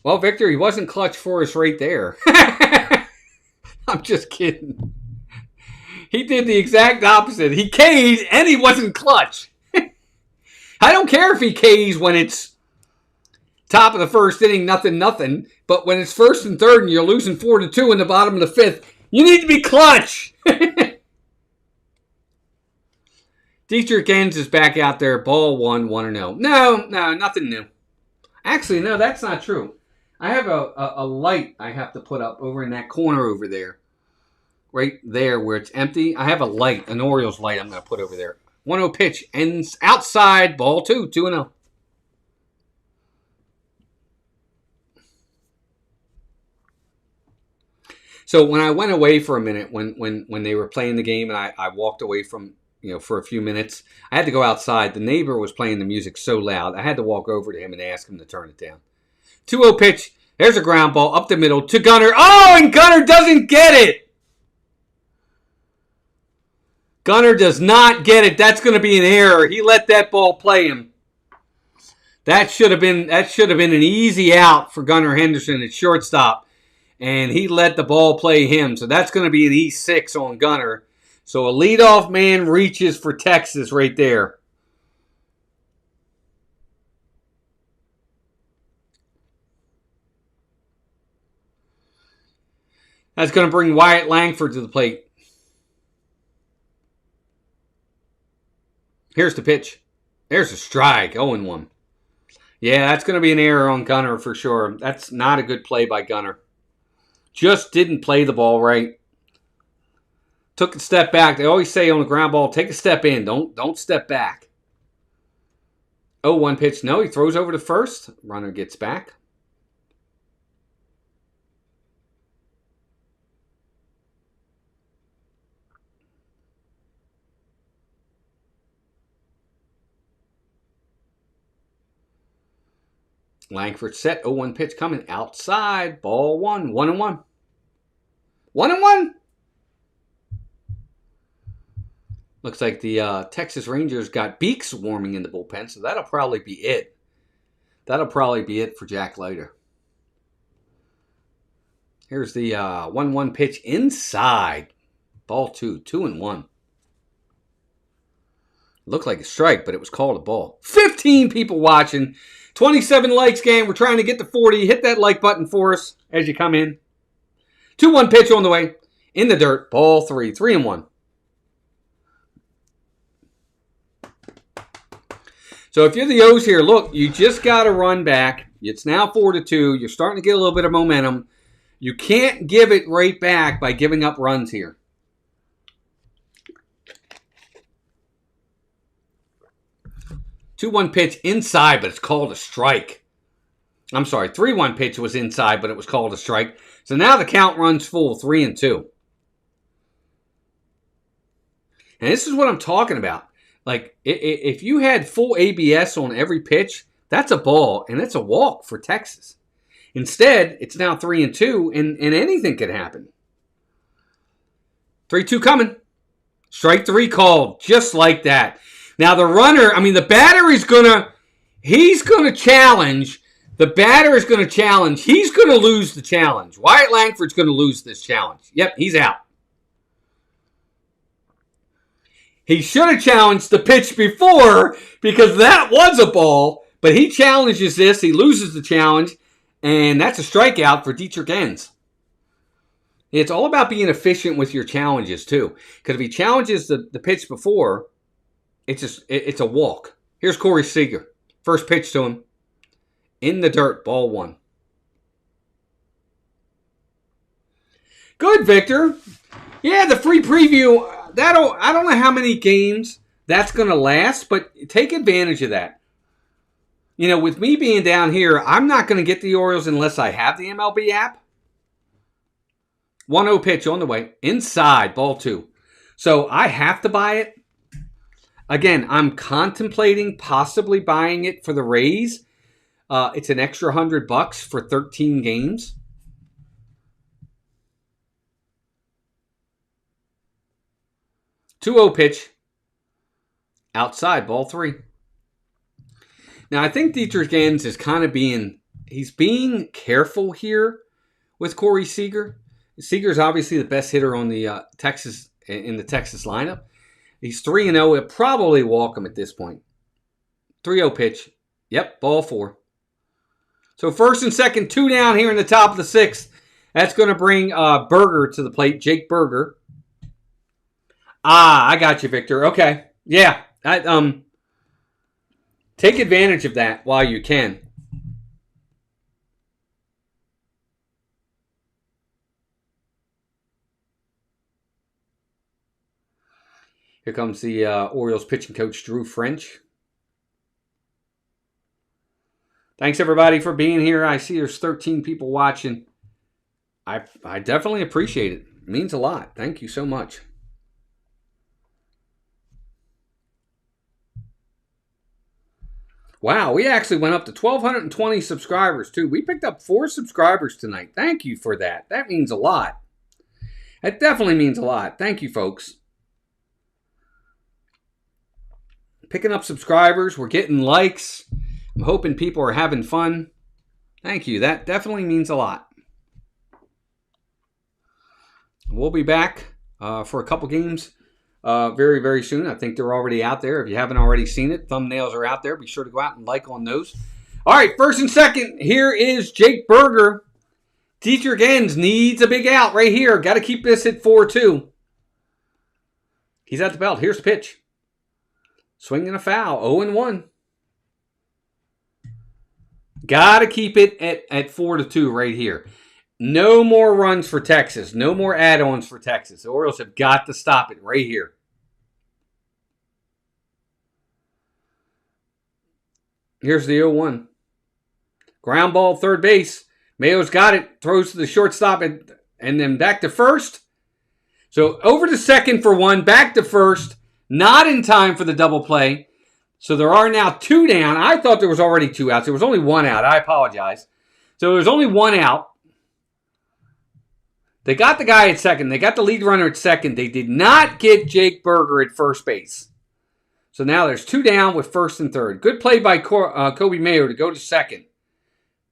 Well, Victor, he wasn't clutch for us right there. I'm just kidding. He did the exact opposite. He K'd and he wasn't clutch. I don't care if he K's when it's top of the first inning, nothing. But when it's first and third and you're losing 4-2 in the bottom of the 5th, you need to be clutch. Dietrich Enns is back out there. Ball 1, 1-0. No, nothing new. Actually, no, that's not true. I have a light I have to put up over in that corner over there. Right there where it's empty. I have a light, an Orioles light I'm going to put over there. 1-0 pitch. Ends outside. Ball 2. 2-0. So when I went away for a minute, when they were playing the game and I walked away from, for a few minutes, I had to go outside. The neighbor was playing the music so loud, I had to walk over to him and ask him to turn it down. 2-0 pitch. There's a ground ball up the middle to Gunnar. Oh, and Gunnar doesn't get it. Gunnar does not get it. That's going to be an error. He let that ball play him. That should have been an easy out for Gunnar Henderson at shortstop. And he let the ball play him. So that's going to be an E6 on Gunnar. So a leadoff man reaches for Texas right there. That's going to bring Wyatt Langford to the plate. Here's the pitch. There's a strike. 0-1. Yeah, that's going to be an error on Gunnar for sure. That's not a good play by Gunnar. Just didn't play the ball right. Took a step back. They always say on the ground ball, take a step in. Don't step back. 0-1 pitch. No, he throws over to first. Runner gets back. Langford set. 0-1 pitch coming outside. Ball 1. 1-1. 1-1. Looks like the Texas Rangers got Beeks warming in the bullpen, so that'll probably be it. That'll probably be it for Jack Leiter. Here's the 1-1 pitch inside. Ball 2. 2-1. Looked like a strike, but it was called a ball. 15 people watching. 27 likes, gang. We're trying to get to 40. Hit that like button for us as you come in. 2-1 pitch on the way. In the dirt. Ball 3. 3-1. So if you're the O's here, look, you just got to run back. It's now 4-2. You're starting to get a little bit of momentum. You can't give it right back by giving up runs here. Two-one pitch inside, but it's called a strike. I'm sorry, 3-1 pitch was inside, but it was called a strike. So now the count runs full, 3-2. And this is what I'm talking about. Like, if you had full ABS on every pitch, that's a ball, and it's a walk for Texas. Instead, it's now 3-2, and anything could happen. 3-2 coming. Strike 3 called, just like that. Now, the runner, the batter is he's going to challenge. The batter is going to challenge. He's going to lose the challenge. Wyatt Langford's going to lose this challenge. Yep, he's out. He should have challenged the pitch before because that was a ball, but he challenges this. He loses the challenge, and that's a strikeout for Dietrich Enns. It's all about being efficient with your challenges, too, because if he challenges the pitch before, it's a walk. Here's Corey Seager. First pitch to him. In the dirt, ball 1. Good, Victor. Yeah, the free preview, I don't know how many games that's going to last, but take advantage of that. You know, with me being down here, I'm not going to get the Orioles unless I have the MLB app. 1-0 pitch on the way. Inside, ball 2. So I have to buy it. Again, I'm contemplating possibly buying it for the Rays. It's an extra $100 for 13 games. Two-0 pitch. Outside, ball 3. Now, I think Dietrich Enns is kind of he's being careful here with Corey Seager. Seager's obviously the best hitter on the Texas lineup. He's 3-0. He'll probably walk him at this point. 3-0 pitch. Yep, ball 4. So first and second, 2 down here in the top of the 6th. That's going to bring Berger to the plate, Jake Berger. I got you, Victor. Okay. Yeah. Take advantage of that while you can. Here comes the Orioles pitching coach, Drew French. Thanks, everybody, for being here. I see there's 13 people watching. I definitely appreciate it. It means a lot. Thank you so much. Wow, we actually went up to 1,220 subscribers, too. We picked up 4 subscribers tonight. Thank you for that. That means a lot. That definitely means a lot. Thank you, folks. Picking up subscribers. We're getting likes. I'm hoping people are having fun. Thank you. That definitely means a lot. We'll be back for a couple games very, very soon. I think they're already out there. If you haven't already seen it, thumbnails are out there. Be sure to go out and like on those. All right, first and second. Here is Jake Berger Dietrich Enns needs a big out right here. Got to keep this at 4-2. He's at the belt. Here's the pitch. Swing and a foul. 0-1. Got to keep it at 4-2 right here. No more runs for Texas. No more add-ons for Texas. The Orioles have got to stop it right here. Here's the 0-1. Ground ball, third base. Mayo's got it. Throws to the shortstop and then back to first. So over to second for one. Back to first. Not in time for the double play. So there are now 2 down. I thought there was already 2 outs. There was only 1 out. I apologize. So there's only 1 out. They got the guy at second. They got the lead runner at second. They did not get Jake Berger at first base. So now there's 2 down with first and third. Good play by Kobe Mayo to go to second.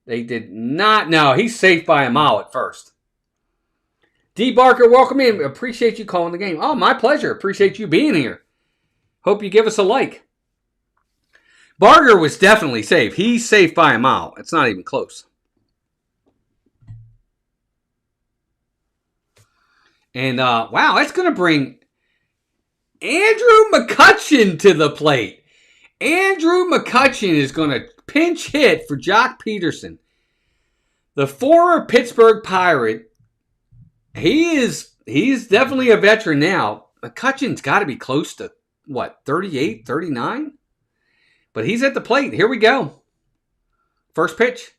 They did not. No, he's safe by a mile at first. D. Barker, welcome in. Appreciate you calling the game. Oh, my pleasure. Appreciate you being here. Hope you give us a like. Barger was definitely safe. He's safe by a mile. It's not even close. And, wow, that's going to bring Andrew McCutchen to the plate. Andrew McCutchen is going to pinch hit for Jock Peterson. The former Pittsburgh Pirate. He's definitely a veteran now. McCutchen's got to be close to, 38, 39? But he's at the plate. Here we go. First pitch.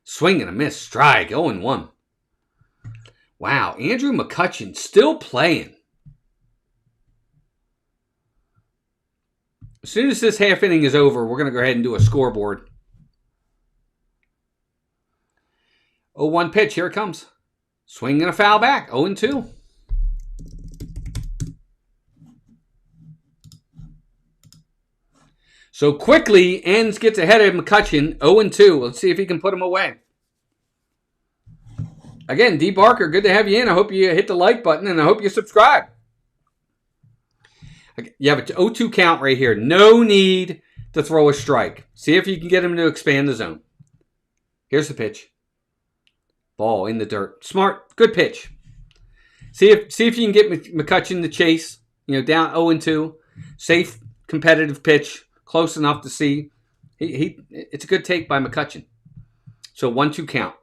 Swing and a miss. Strike. 0-1. Wow. Andrew McCutchen still playing. As soon as this half inning is over, we're going to go ahead and do a scoreboard. 0-1 pitch. Here it comes. Swing and a foul back. 0-2. So quickly, Enns gets ahead of McCutchen, 0-2. Let's see if he can put him away. Again, D. Barker, good to have you in. I hope you hit the like button, and I hope you subscribe. You have an 0-2 count right here. No need to throw a strike. See if you can get him to expand the zone. Here's the pitch. Ball in the dirt. Smart. Good pitch. See if you can get McCutchen to chase. Down 0-2. Safe, competitive pitch. Close enough to see. It's a good take by McCutchen. So 1-2 count.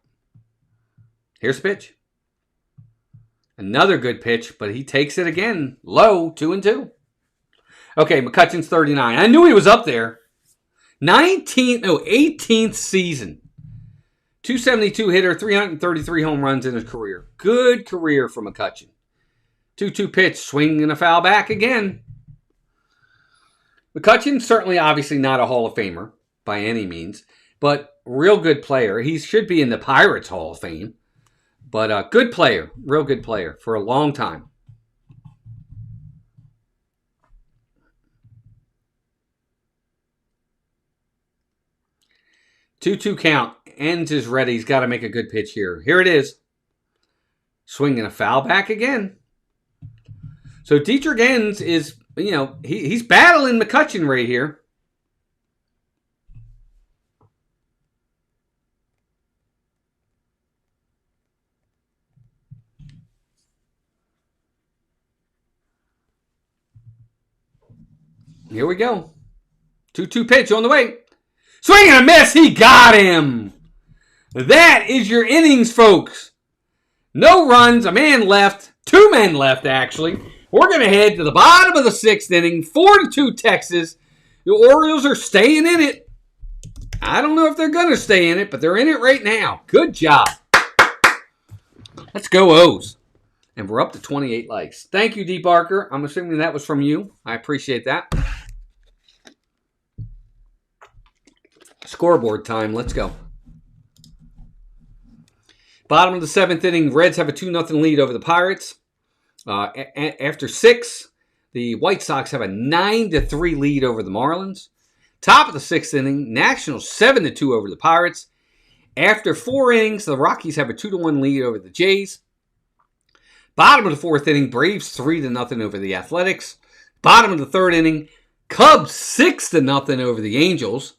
Here's the pitch. Another good pitch, but he takes it again. Low, 2-2. Okay, McCutchen's 39. I knew he was up there. 18th season. 272 hitter, 333 home runs in his career. Good career for McCutchen. 2-2 pitch, swing and a foul back again. McCutchen's certainly obviously not a Hall of Famer by any means, but real good player. He should be in the Pirates Hall of Fame, but a good player, real good player for a long time. Two count. Enns is ready. He's got to make a good pitch here. Here it is. Swing and a foul back again. So Dietrich Enns is... he's battling McCutchen right here. Here we go. 2-2 pitch on the way. Swing and a miss. He got him. That is your innings, folks. No runs. A man left. 2 men left, actually. We're going to head to the bottom of the 6th inning. 4-2 Texas. The Orioles are staying in it. I don't know if they're going to stay in it, but they're in it right now. Good job. Let's go O's. And we're up to 28 likes. Thank you, D. Barker. I'm assuming that was from you. I appreciate that. Scoreboard time. Let's go. Bottom of the 7th inning. Reds have a 2-0 lead over the Pirates. After 6, the White Sox have a 9-3 lead over the Marlins. Top of the 6th inning, Nationals 7-2 over the Pirates. After 4 innings, the Rockies have a 2-1 lead over the Jays. Bottom of the 4th inning, Braves 3-0 over the Athletics. Bottom of the 3rd inning, Cubs 6-0 over the Angels.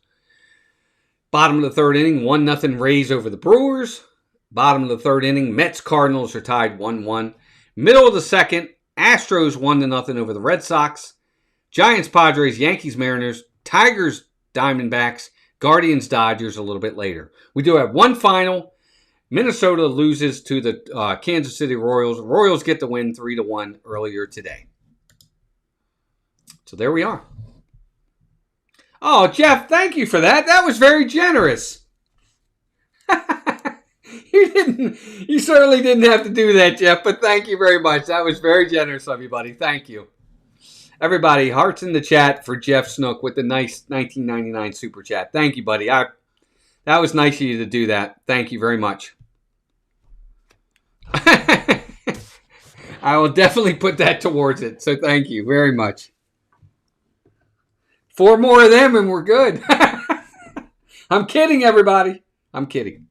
Bottom of the 3rd inning, 1-0 Rays over the Brewers. Bottom of the third inning, Mets-Cardinals are tied 1-1. Middle of the second, Astros 1-0 over the Red Sox. Giants-Padres, Yankees-Mariners, Tigers-Diamondbacks, Guardians-Dodgers a little bit later. We do have one final. Minnesota loses to the Kansas City Royals. Royals get the win 3-1 earlier today. So there we are. Oh, Jeff, thank you for that. That was very generous. You certainly didn't have to do that, Jeff, but thank you very much. That was very generous of you, buddy. Thank you. Everybody, hearts in the chat for Jeff Snook with the nice 1999 super chat. Thank you, buddy. That was nice of you to do that. Thank you very much. I will definitely put that towards it, so thank you very much. 4 more of them and we're good. I'm kidding, everybody. I'm kidding.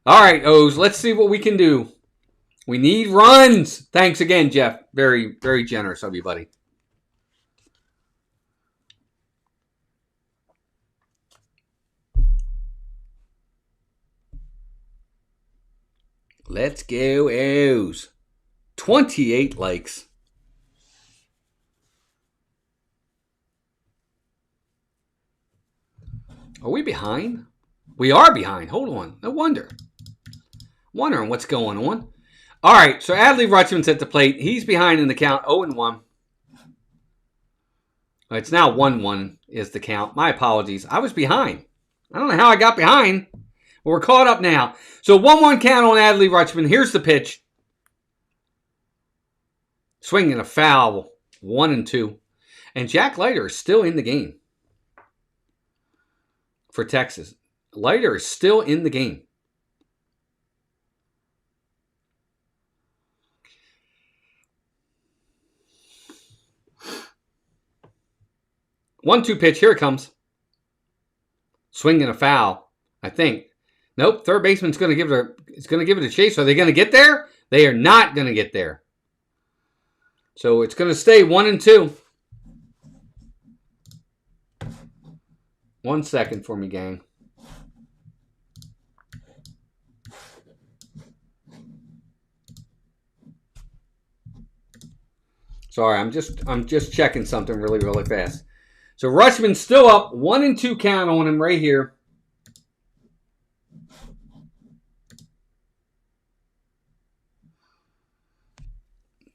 All right, O's, let's see what we can do. We need runs. Thanks again, Jeff. Very, very generous of you, buddy. Let's go, O's. 28 likes. Are we behind? We are behind. Hold on. No wonder. Wondering what's going on. All right, so Adley Rutschman's at the plate. He's behind in the count, 0-1. It's now 1-1 is the count. My apologies. I was behind. I don't know how I got behind. But we're caught up now. So 1-1 count on Adley Rutschman. Here's the pitch. Swinging a foul, 1-2. And Jack Leiter is still in the game for Texas. Leiter is still in the game. 1-2 pitch. Here it comes. Swinging a foul, I think. Nope. Third baseman's going to give it a chase. Are they going to get there? They are not going to get there. So it's going to stay 1-2. 1 second for me, gang. Sorry, I'm just checking something really, really fast. So Rutschman's still up. 1-2 count on him right here.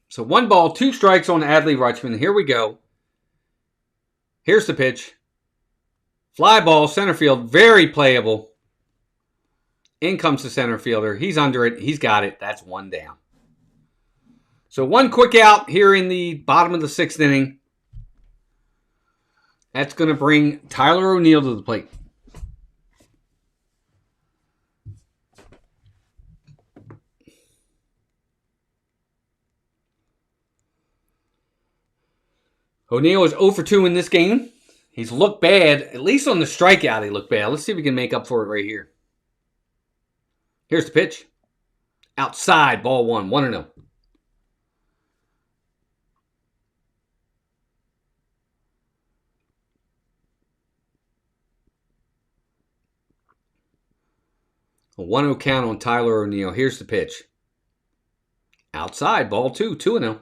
So 1 ball, 2 strikes on Adley Rutschman. Here we go. Here's the pitch. Fly ball, center field, very playable. In comes the center fielder. He's under it. He's got it. That's 1 down. So 1 quick out here in the bottom of the 6th inning. That's going to bring Tyler O'Neill to the plate. O'Neill is 0 for 2 in this game. He's looked bad. At least on the strikeout, he looked bad. Let's see if we can make up for it right here. Here's the pitch. Outside, ball 1. 1-0. A 1-0 count on Tyler O'Neill. Here's the pitch. Outside, ball 2. 2-0.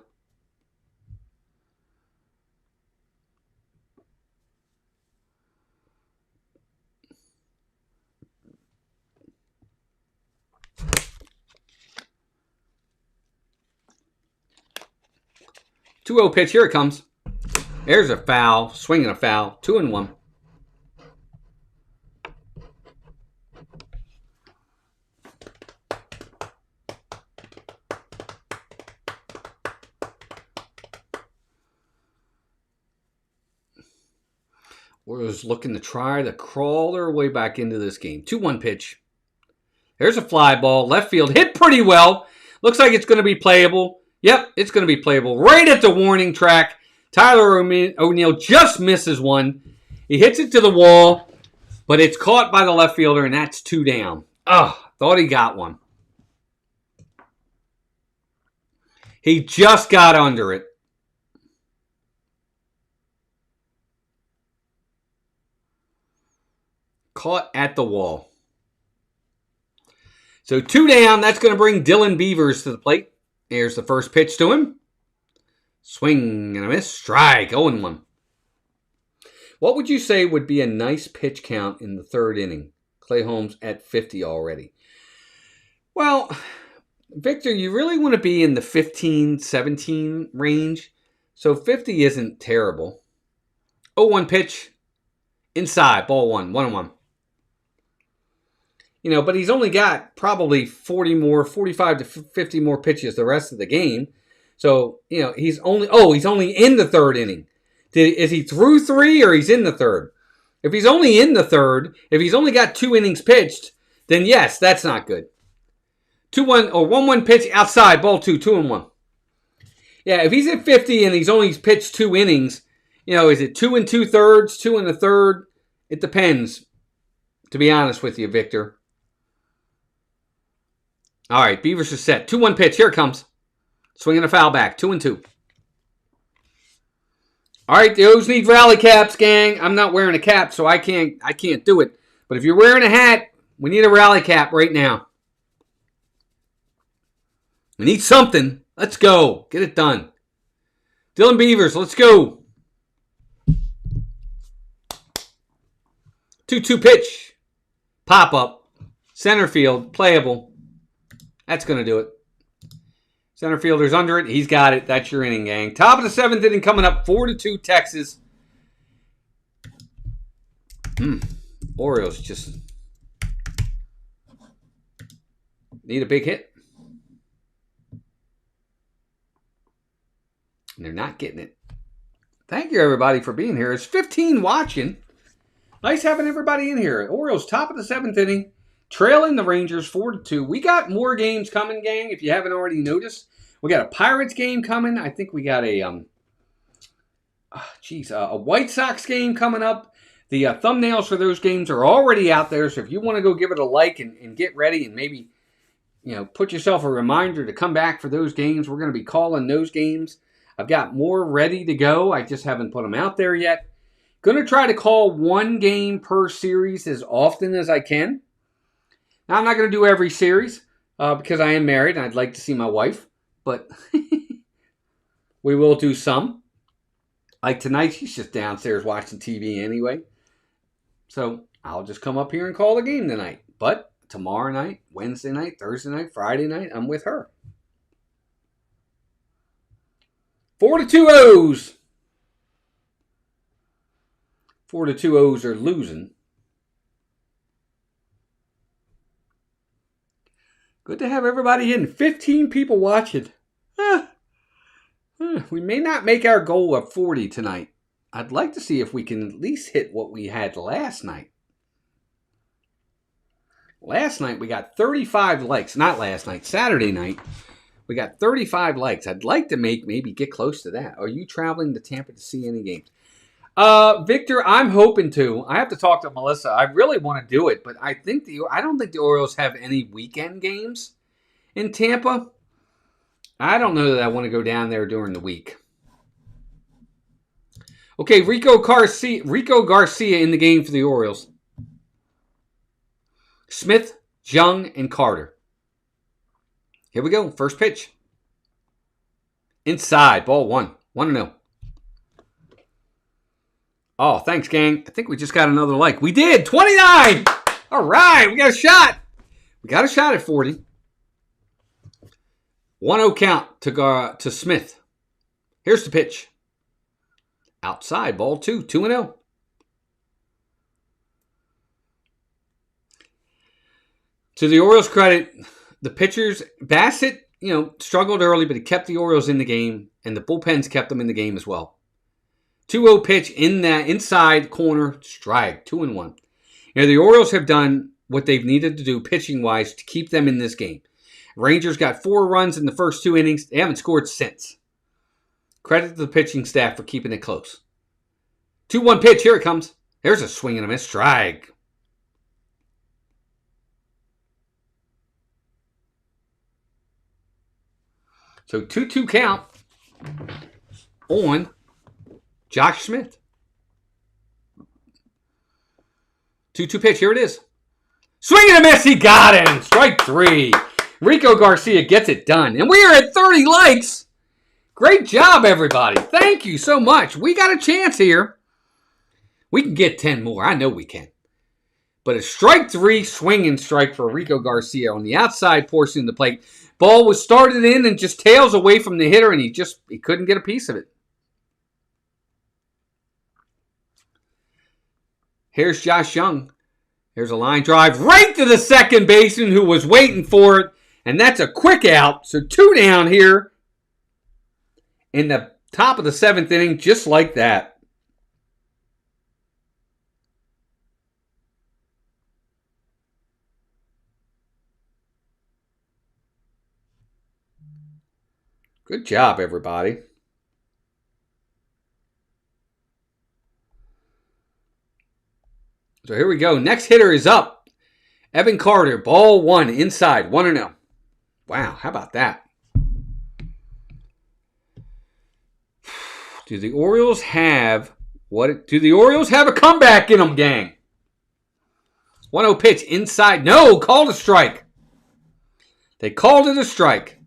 Two-0 pitch. Here it comes. There's a foul. Swinging a foul. 2-1. Warriors looking to try to crawl their way back into this game. 2-1 pitch. There's a fly ball. Left field. Hit pretty well. Looks like it's going to be playable. Yep, it's going to be playable. Right at the warning track. Tyler O'Neill just misses one. He hits it to the wall, but it's caught by the left fielder, and that's 2 down. Thought he got one. He just got under it. Caught at the wall. So 2 down. That's going to bring Dylan Beavers to the plate. Here's the first pitch to him. Swing and a miss. Strike. 0-1. What would you say would be a nice pitch count in the 3rd inning? Clay Holmes at 50 already. Well, Victor, you really want to be in the 15, 17 range. So 50 isn't terrible. 0-1 pitch. Inside. Ball 1. 1-1. You know, but he's only got probably 45 to 50 more pitches the rest of the game. So, you know, he's only in the 3rd inning. Is he through 3 or he's in the 3rd? If he's only in the 3rd, if he's only got 2 innings pitched, then yes, that's not good. 2-1 or 1-1 pitch outside, ball 2, 2-1. Yeah, if he's at 50 and he's only pitched 2 innings, you know, is it 2 2/3, 2 1/3? It depends, to be honest with you, Victor. All right, Beavers are set. 2-1 pitch. Here it comes. Swinging a foul back. 2-2. All right, the O's need rally caps, gang. I'm not wearing a cap, so I can't do it. But if you're wearing a hat, we need a rally cap right now. We need something. Let's go. Get it done. Dylan Beavers, let's go. 2-2 pitch. Pop up. Center field. Playable. That's going to do it. Center fielder's under it. He's got it. That's your inning, gang. Top of the 7th inning coming up. 4-2 Texas. Orioles just need a big hit. And they're not getting it. Thank you, everybody, for being here. It's 15 watching. Nice having everybody in here. Orioles top of the 7th inning. Trailing the Rangers 4-2. We got more games coming, gang, if you haven't already noticed. We got a Pirates game coming. I think we got a White Sox game coming up. The thumbnails for those games are already out there. So if you want to go give it a like and get ready and maybe, you know, put yourself a reminder to come back for those games. We're going to be calling those games. I've got more ready to go. I just haven't put them out there yet. Going to try to call 1 game per series as often as I can. Now, I'm not going to do every series because I am married and I'd like to see my wife. But we will do some. Like tonight, she's just downstairs watching TV anyway. So I'll just come up here and call the game tonight. But tomorrow night, Wednesday night, Thursday night, Friday night, I'm with her. 4-2 O's. 4-2 O's are losing. Good to have everybody in. 15 people watching. We may not make our goal of 40 tonight. I'd like to see if we can at least hit what we had last night. Last night we got 35 likes. Not last night, Saturday night. We got 35 likes. I'd like to maybe get close to that. Are you traveling to Tampa to see any games? Victor, I'm hoping to. I have to talk to Melissa. I really want to do it, but I don't think the Orioles have any weekend games in Tampa. I don't know that I want to go down there during the week. Okay, Rico Garcia in the game for the Orioles. Smith, Jung, and Carter. Here we go. First pitch. Inside. Ball 1. 1-0. Oh, thanks, gang. I think we just got another like. We did. 29. All right. We got a shot. We got a shot at 40. 1-0 count to Smith. Here's the pitch. Outside. Ball 2. 2-0. To the Orioles' credit, the pitchers, Bassitt, struggled early, but he kept the Orioles in the game, and the bullpens kept them in the game as well. 2-0 pitch in that inside corner, strike, 2-1. The Orioles have done what they've needed to do pitching-wise to keep them in this game. Rangers got 4 runs in the first 2 innings. They haven't scored since. Credit to the pitching staff for keeping it close. 2-1 pitch, here it comes. There's a swing and a miss, strike. So 2-2 count on Josh Smith. 2-2 pitch. Here it is. Swing and a miss. He got him. Strike 3. Rico Garcia gets it done. And we are at 30 likes. Great job, everybody. Thank you so much. We got a chance here. We can get 10 more. I know we can. But a strike 3 swinging strike for Rico Garcia on the outside portion of the plate. Ball was started in and just tails away from the hitter, and he couldn't get a piece of it. Here's Josh Young. Here's a line drive right to the second baseman who was waiting for it. And that's a quick out. So 2 down here in the top of the 7th inning, just like that. Good job, everybody. So here we go. Next hitter is up. Evan Carter, ball 1, inside, 1-0. Wow, how about that? Do the Orioles have a comeback in them, gang? 1-0 pitch inside. No, called a strike. They called it a strike.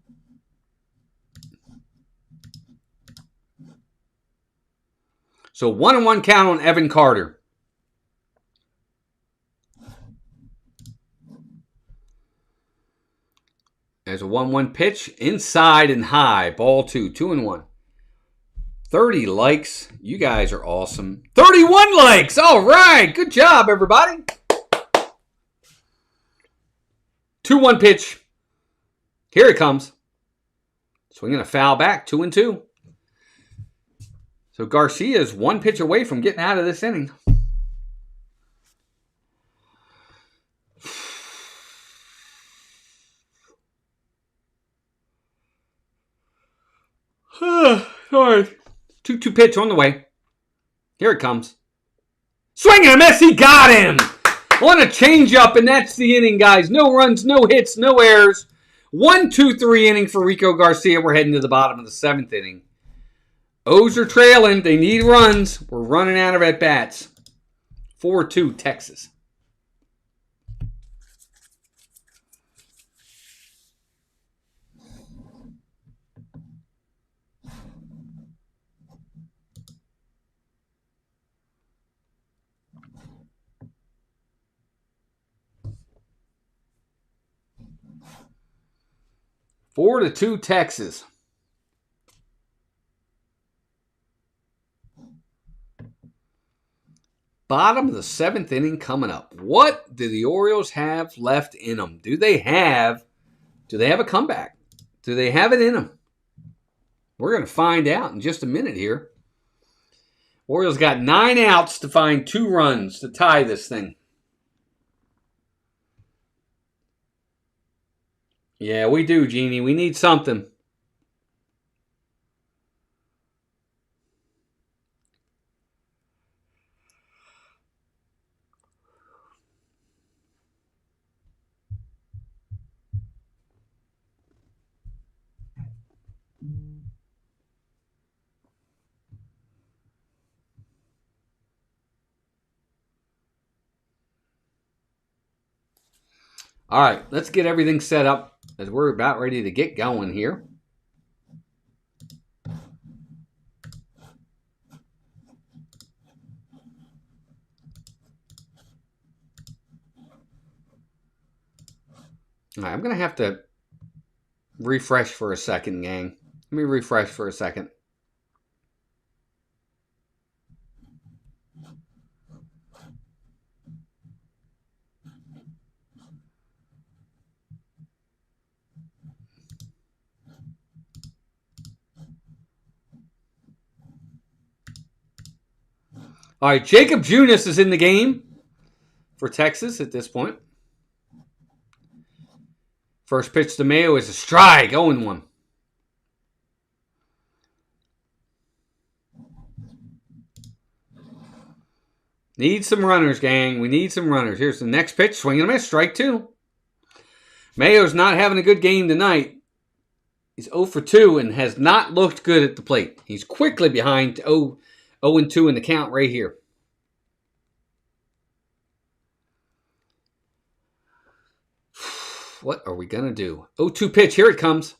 So 1-1 count on Evan Carter. There's a 1-1 pitch inside and high. Ball 2, 2-1. 30 likes. You guys are awesome. 31 likes. All right. Good job, everybody. 2-1 pitch. Here it comes. Swinging a foul back. 2-2. So Garcia is 1 pitch away from getting out of this inning. Sorry. 2-2 pitch on the way. Here it comes. Swing and a miss. He got him. On a changeup, and that's the inning, guys. No runs, no hits, no errors. 1-2-3 inning for Rico Garcia. We're heading to the bottom of the 7th inning. O's are trailing. They need runs. We're running out of at-bats. 4-2 Texas. Four to 2 Texas. Bottom of the 7th inning coming up. What do the Orioles have left in them? Do they have a comeback? Do they have it in them? We're going to find out in just a minute here. Orioles got 9 outs to find 2 runs to tie this thing. Yeah, we do, Jeannie. We need something. All right, let's get everything set up as we're about ready to get going here. All right, I'm going to have to refresh for a second, gang. Let me refresh for a second. All right, Jacob Junis is in the game for Texas at this point. First pitch to Mayo is a strike, 0-1. Need some runners, gang. We need some runners. Here's the next pitch. Swing and a miss. Strike 2. Mayo's not having a good game tonight. He's 0 for 2 and has not looked good at the plate. He's quickly behind 0-2 in the count right here. What are we going to do? 0-2 pitch. Here it comes.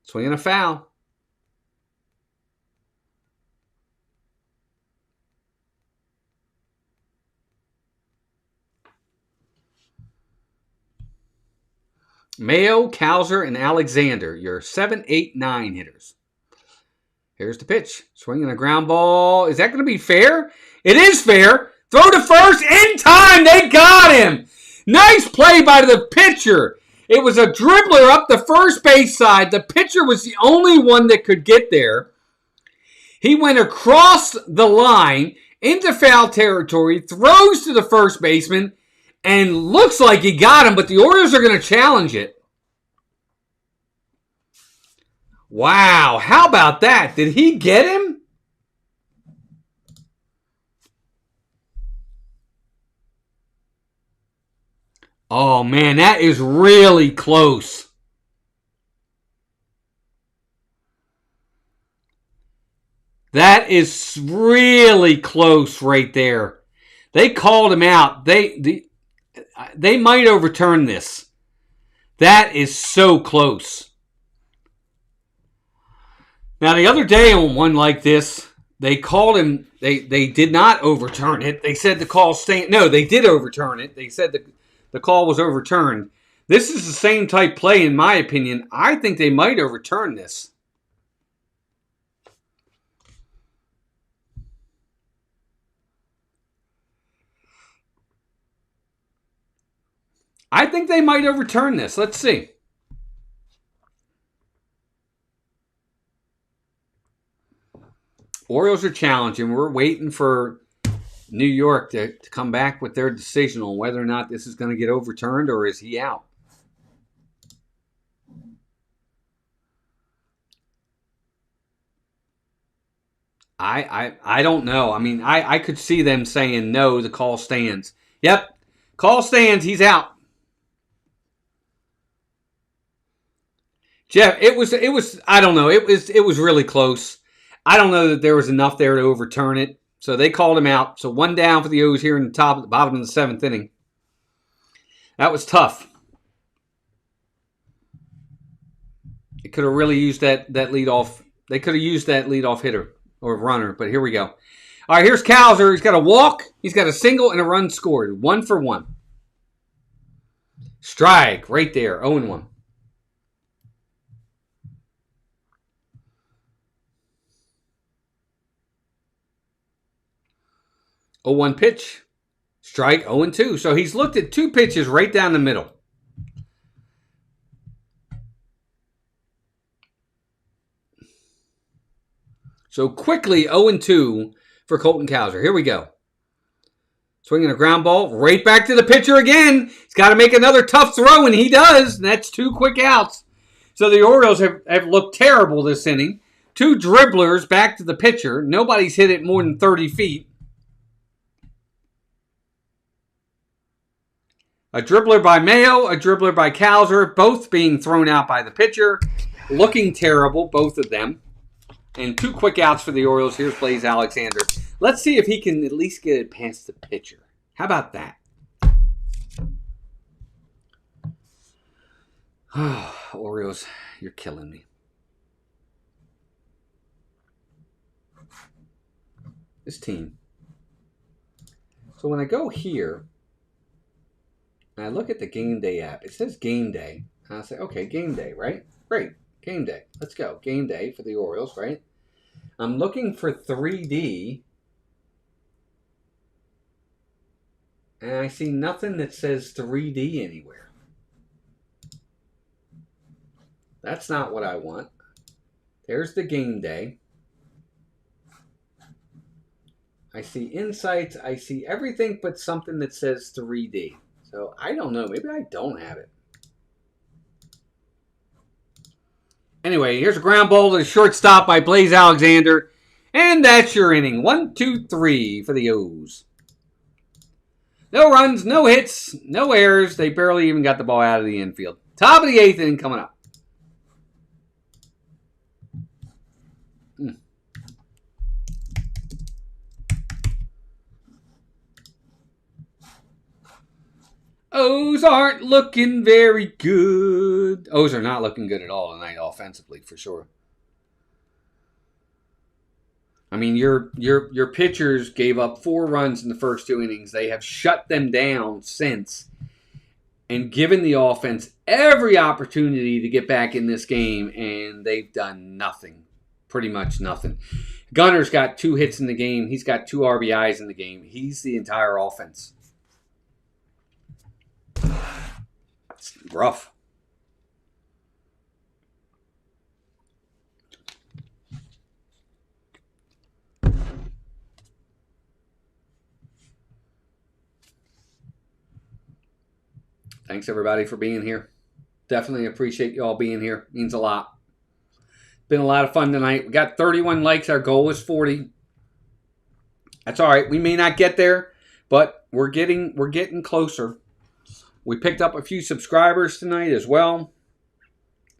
Swinging a foul. Mayo, Cowser, and Alexander, your 7, 8, 9 hitters. Here's the pitch. Swinging a ground ball. Is that going to be fair? It is fair. Throw to first in time. They got him. Nice play by the pitcher. It was a dribbler up the first base side. The pitcher was the only one that could get there. He went across the line into foul territory, throws to the first baseman, and looks like he got him, but the Orioles are going to challenge it. Wow, how about that? Did he get him? Oh, man, that is really close. That is really close right there. They called him out. They might overturn this. That is so close. Now, the other day on one like this, they called him. They did not overturn it. They said the call stand. No, they did overturn it. They said the call was overturned. This is the same type play, in my opinion. I think they might overturn this. I think they might overturn this. Let's see. Orioles are challenging. We're waiting for New York to come back with their decision on whether or not this is going to get overturned or is he out. I don't know. I mean, I could see them saying no, the call stands. Yep, call stands, he's out. Jeff, it was I don't know. It was really close. I don't know that there was enough there to overturn it. So they called him out. So one down for the O's here in the bottom of the 7th inning. That was tough. It could have really used that leadoff. They could have used that leadoff hitter or runner, but here we go. All right, here's Cowser. He's got a walk. He's got a single and a run scored. 1 for 1. Strike right there. 0-1. 0-1 pitch. Strike 0-2. So he's looked at 2 pitches right down the middle. So quickly 0-2 for Colton Cowser. Here we go. Swinging a ground ball right back to the pitcher again. He's got to make another tough throw, and he does. And that's 2 quick outs. So the Orioles have looked terrible this inning. 2 dribblers back to the pitcher. Nobody's hit it more than 30 feet. A dribbler by Mayo, a dribbler by Cowser, both being thrown out by the pitcher. Looking terrible, both of them. And 2 quick outs for the Orioles. Here's Blaze Alexander. Let's see if he can at least get it past the pitcher. How about that? Orioles, you're killing me. This team. So when I go here, and I look at the game day app, it says game day. And I say, okay, game day, right? Great, game day. Let's go. Game day for the Orioles, right? I'm looking for 3D. And I see nothing that says 3D anywhere. That's not what I want. There's the game day. I see insights. I see everything but something that says 3D. So I don't know. Maybe I don't have it. Anyway, here's a ground ball to the shortstop by Blaze Alexander. And that's your inning. 1, 2, 3 for the O's. No runs, no hits, no errors. They barely even got the ball out of the infield. Top of the 8th inning coming up. O's aren't looking very good. O's are not looking good at all tonight offensively, for sure. I mean, your pitchers gave up 4 runs in the first 2 innings. They have shut them down since and given the offense every opportunity to get back in this game, and they've done nothing. Pretty much nothing. Gunnar's got 2 hits in the game. He's got 2 RBIs in the game. He's the entire offense. It's rough. Thanks, everybody, for being here. Definitely appreciate you all being here. Means a lot. Been a lot of fun tonight. We got 31 likes. Our goal is 40. That's all right. We may not get there, but we're getting closer. We picked up a few subscribers tonight as well.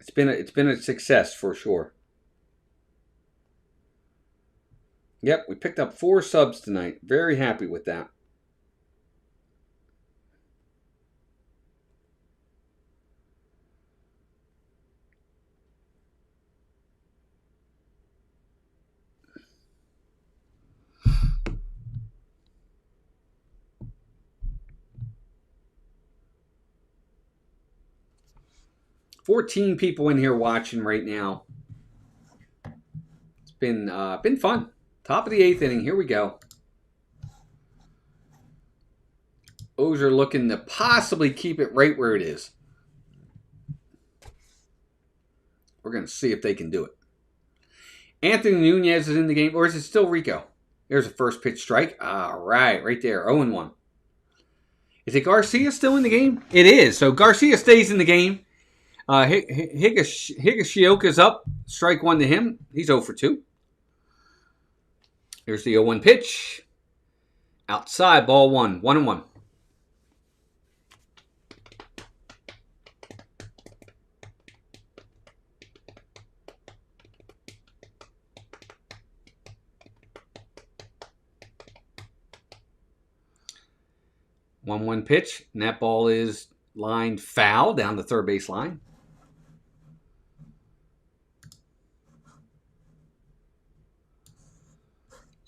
It's been a success for sure. Yep, we picked up 4 subs tonight. Very happy with that. $14 people in here watching right now. It's been fun. Top of the 8th inning. Here we go. O's are looking to possibly keep it right where it is. We're going to see if they can do it. Anthony Nunez is in the game, or is it still Rico? There's a first pitch strike. All right there. 0-1. Is it Garcia still in the game? It is. So Garcia stays in the game. Higashioka's up. Strike 1 to him. He's 0 for 2. Here's the 0-1 pitch. Outside, ball 1. 1-1. One pitch, and that ball is lined foul down the third base line.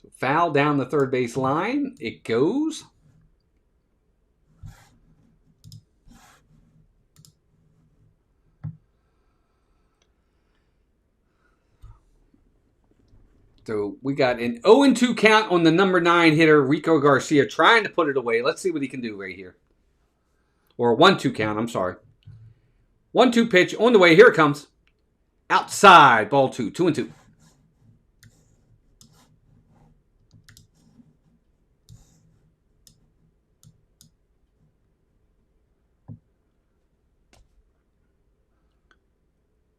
So foul down the third base line. It goes. So we got an 0-2 count on the number 9 hitter, Rico Garcia, trying to put it away. Let's see what he can do right here. Or a 1-2 count, I'm sorry. 1-2 pitch on the way. Here it comes. Outside, ball 2. 2-2.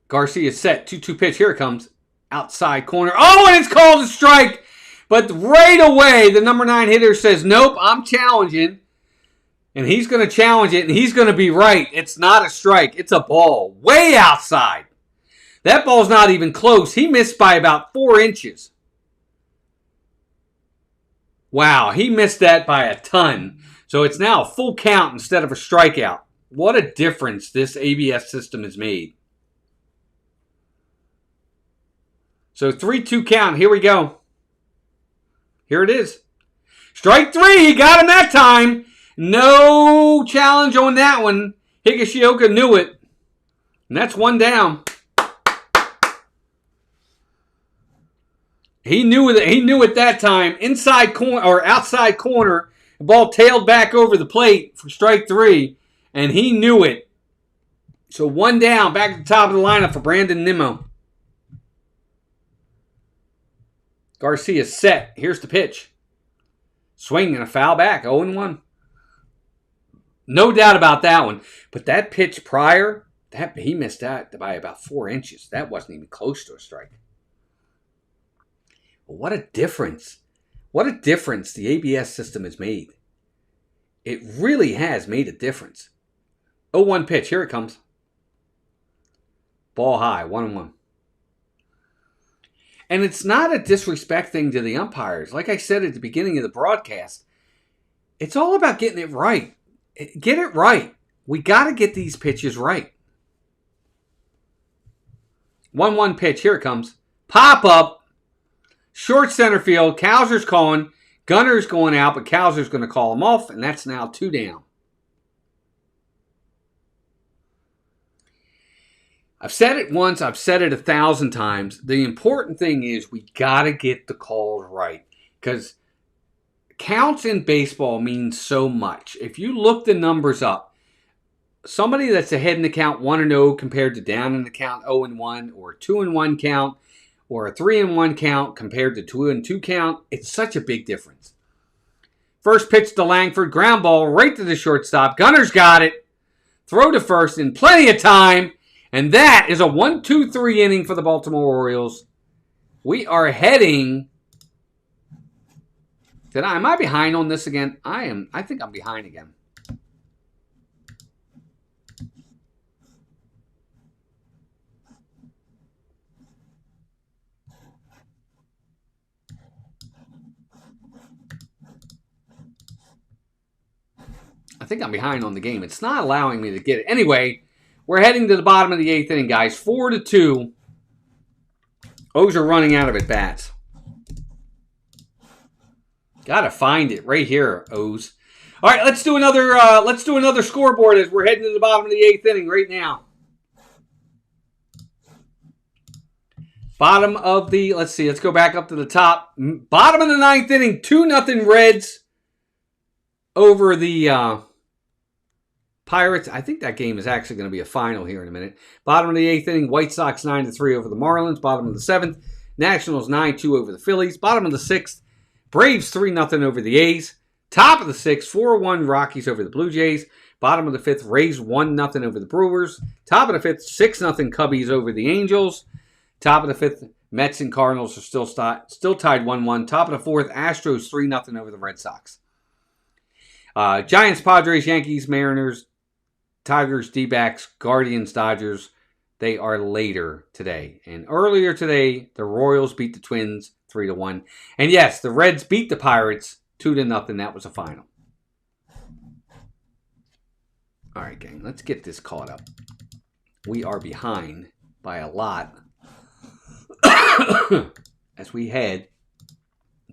Garcia set. 2-2 pitch. Here it comes. Outside corner. Oh, and it's called a strike. But right away, the number 9 hitter says, nope, I'm challenging. And he's going to challenge it, and he's going to be right. It's not a strike. It's a ball. Way outside. That ball's not even close. He missed by about 4 inches. Wow, he missed that by a ton. So it's now a full count instead of a strikeout. What a difference this ABS system has made. So 3-2 count. Here we go. Here it is. Strike 3. He got him that time. No challenge on that one. Higashioka knew it. And that's 1 down. He knew it that time. Inside corner or outside corner. The ball tailed back over the plate for strike 3. And he knew it. So 1 down. Back at the top of the lineup for Brandon Nimmo. Garcia set. Here's the pitch. Swing and a foul back. 0-1. No doubt about that one. But that pitch prior, he missed that by about 4 inches. That wasn't even close to a strike. What a difference. What a difference the ABS system has made. It really has made a difference. 0-1 pitch. Here it comes. Ball high. 1-1. And it's not a disrespect thing to the umpires. Like I said at the beginning of the broadcast, it's all about getting it right. Get it right. We got to get these pitches right. 1-1 pitch. Here it comes. Pop up. Short center field. Cowser's calling. Gunner's going out, but Cowser's going to call him off, and that's now 2 down. I've said it once. I've said it 1,000 times. The important thing is we got to get the calls right because counts in baseball mean so much. If you look the numbers up, somebody that's ahead in the count 1-0 compared to down in the count 0-1, or a 2-1 count, or a 3-1 count compared to 2-2 count, it's such a big difference. First pitch to Langford, ground ball right to the shortstop. Gunner's got it. Throw to first in plenty of time. And that is a 1-2-3 inning for the Baltimore Orioles. We are heading... Am I behind on this again? I am. I think I'm behind again. I think I'm behind on the game. It's not allowing me to get it. Anyway, we're heading to the bottom of the 8th inning, guys. 4-2. O's are running out of at-bats. Gotta find it right here, O's. All right, let's do another scoreboard as we're heading to the bottom of the 8th inning right now. Bottom of the, let's go back up to the top. Bottom of the 9th inning, 2-0 Reds over the Pirates. I think that game is actually going to be a final here in a minute. Bottom of the 8th inning, White Sox 9-3 over the Marlins. Bottom of the 7th, Nationals 9-2 over the Phillies. Bottom of the 6th, Braves 3-0 over the A's. Top of the 6th, 4-1 Rockies over the Blue Jays. Bottom of the 5th, Rays 1-0 over the Brewers. Top of the 5th, 6-0 Cubbies over the Angels. Top of the 5th, Mets and Cardinals are still tied 1-1. Top of the 4th, Astros 3-0 over the Red Sox. Giants, Padres, Yankees, Mariners, Tigers, D-backs, Guardians, Dodgers. They are later today. And earlier today, the Royals beat the Twins 3-1. And yes, the Reds beat the Pirates 2-0. That was a final. All right, gang, let's get this caught up. We are behind by a lot as we head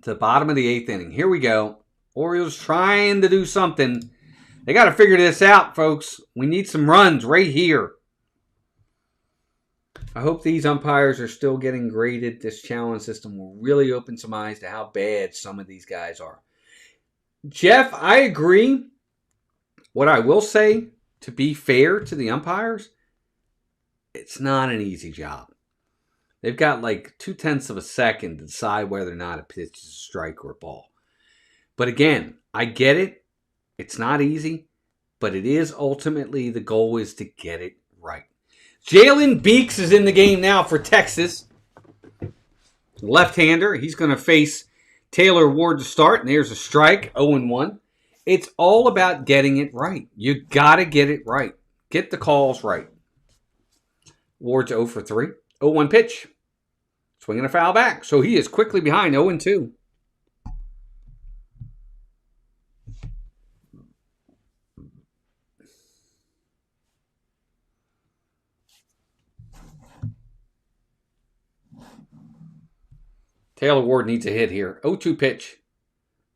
to the bottom of the 8th inning. Here we go. Orioles trying to do something. They got to figure this out, folks. We need some runs right here. I hope these umpires are still getting graded. This challenge system will really open some eyes to how bad some of these guys are. Jeff, I agree. What I will say, to be fair to the umpires, it's not an easy job. They've got like 0.2 of a second to decide whether or not a pitch is a strike or a ball. But again, I get it. It's not easy, but it is ultimately the goal is to get it right. Jalen Beeks is in the game now for Texas. Left-hander. He's going to face Taylor Ward to start, and there's a strike, 0-1. It's all about getting it right. You got to get it right. Get the calls right. Ward's 0 for 3. 0-1 pitch. Swinging a foul back. So he is quickly behind 0-2. Taylor Ward needs a hit here. 0-2 pitch.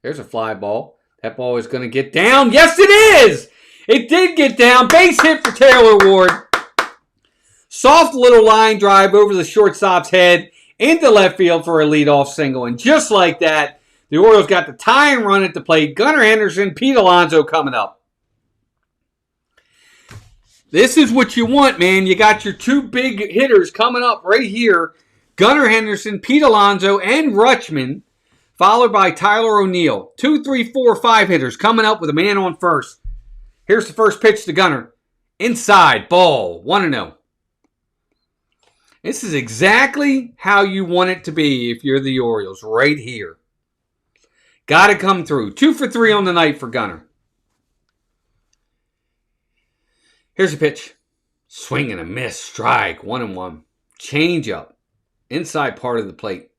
There's a fly ball. That ball is going to get down. Yes, it is! It did get down. Base hit for Taylor Ward. Soft little line drive over the shortstop's head into left field for a leadoff single. And just like that, the Orioles got the tying run at the plate. Gunnar Henderson, Pete Alonso coming up. This is what you want, man. You got your two big hitters coming up right here. Gunnar Henderson, Pete Alonso, and Rutschman, followed by Tyler O'Neill. 2, 3, 4, 5 hitters coming up with a man on first. Here's the first pitch to Gunnar. Inside, ball, 1-0. This is exactly how you want it to be if you're the Orioles, right here. Got to come through. 2 for 3 on the night for Gunnar. Here's a pitch. Swing and a miss, strike, 1-1. Change up. Inside part of the plate.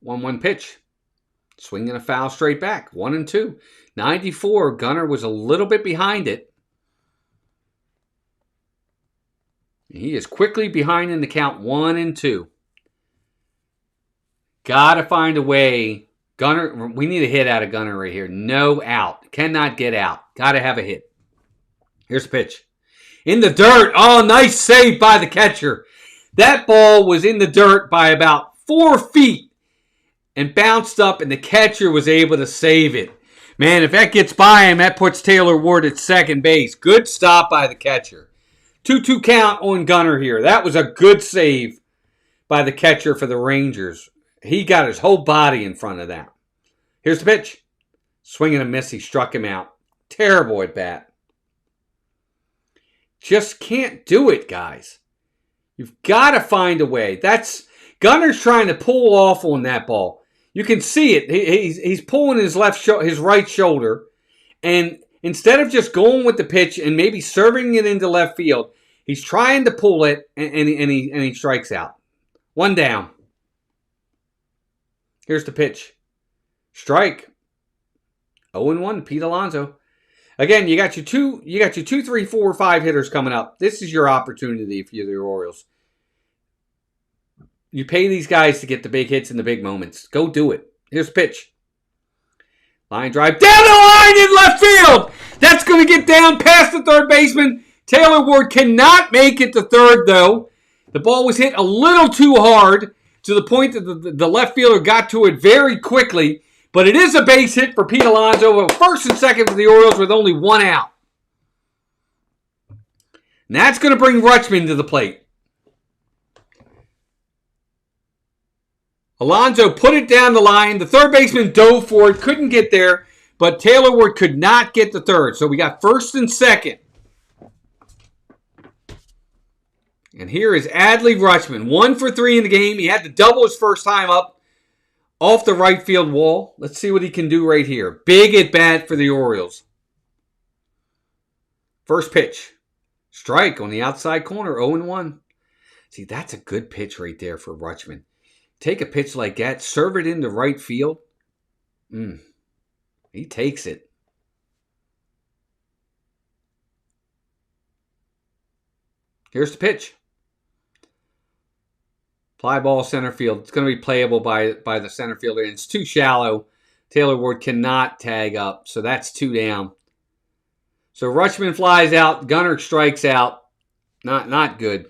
1-1 pitch. Swinging a foul straight back. 1-2. 94. Gunnar was a little bit behind it. He is quickly behind in the count. 1-2. Got to find a way. Gunnar, we need a hit out of Gunnar right here. No out. Cannot get out. Got to have a hit. Here's the pitch. In the dirt. Oh, nice save by the catcher. That ball was in the dirt by about 4 feet and bounced up, and the catcher was able to save it. Man, if that gets by him, that puts Taylor Ward at second base. Good stop by the catcher. 2-2 count on Gunnar here. That was a good save by the catcher for the Rangers. He got his whole body in front of that. Here's the pitch. Swing and a miss. He struck him out. Terrible at bat. Just can't do it, guys. You've got to find a way. Gunnar's trying to pull off on that ball. You can see it. He's pulling his right shoulder, and instead of just going with the pitch and maybe serving it into left field, he's trying to pull it, and he strikes out. 1 down. Here's the pitch. Strike. 0-1. Pete Alonso. Again, you got your 2, 3, 4, 5 hitters coming up. This is your opportunity if you're the Orioles. You pay these guys to get the big hits in the big moments. Go do it. Here's the pitch. Line drive down the line in left field. That's going to get down past the third baseman. Taylor Ward cannot make it to third, though. The ball was hit a little too hard to the point that the left fielder got to it very quickly. But it is a base hit for Pete Alonso. First and second for the Orioles with only 1 out. And that's going to bring Rutschman to the plate. Alonso put it down the line. The third baseman dove for it. Couldn't get there. But Taylor Ward could not get the third. So we got first and second. And here is Adley Rutschman. 1 for 3 in the game. He had to double his first time up off the right field wall. Let's see what he can do right here. Big at bat for the Orioles. First pitch. Strike on the outside corner. 0-1. See, that's a good pitch right there for Rutschman. Take a pitch like that, serve it into right field. He takes it. Here's the pitch. Fly ball center field. It's going to be playable by the center fielder. And it's too shallow. Taylor Ward cannot tag up. So that's 2 down. So Rutschman flies out. Gunnar strikes out. Not good.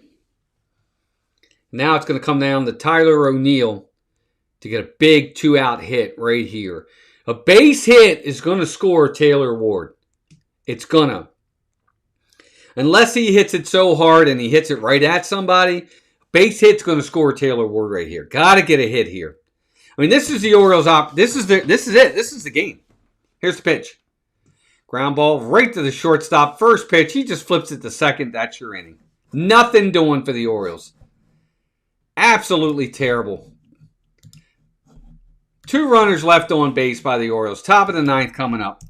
Now it's going to come down to Tyler O'Neill to get a big 2-out hit right here. A base hit is going to score Taylor Ward. It's going to. Unless he hits it so hard and he hits it right at somebody, base hit's going to score Taylor Ward right here. Got to get a hit here. I mean, this is the Orioles' This is it. This is the game. Here's the pitch. Ground ball right to the shortstop. First pitch, he just flips it to second. That's your inning. Nothing doing for the Orioles. Absolutely terrible. 2 runners left on base by the Orioles. Top of the 9th coming up.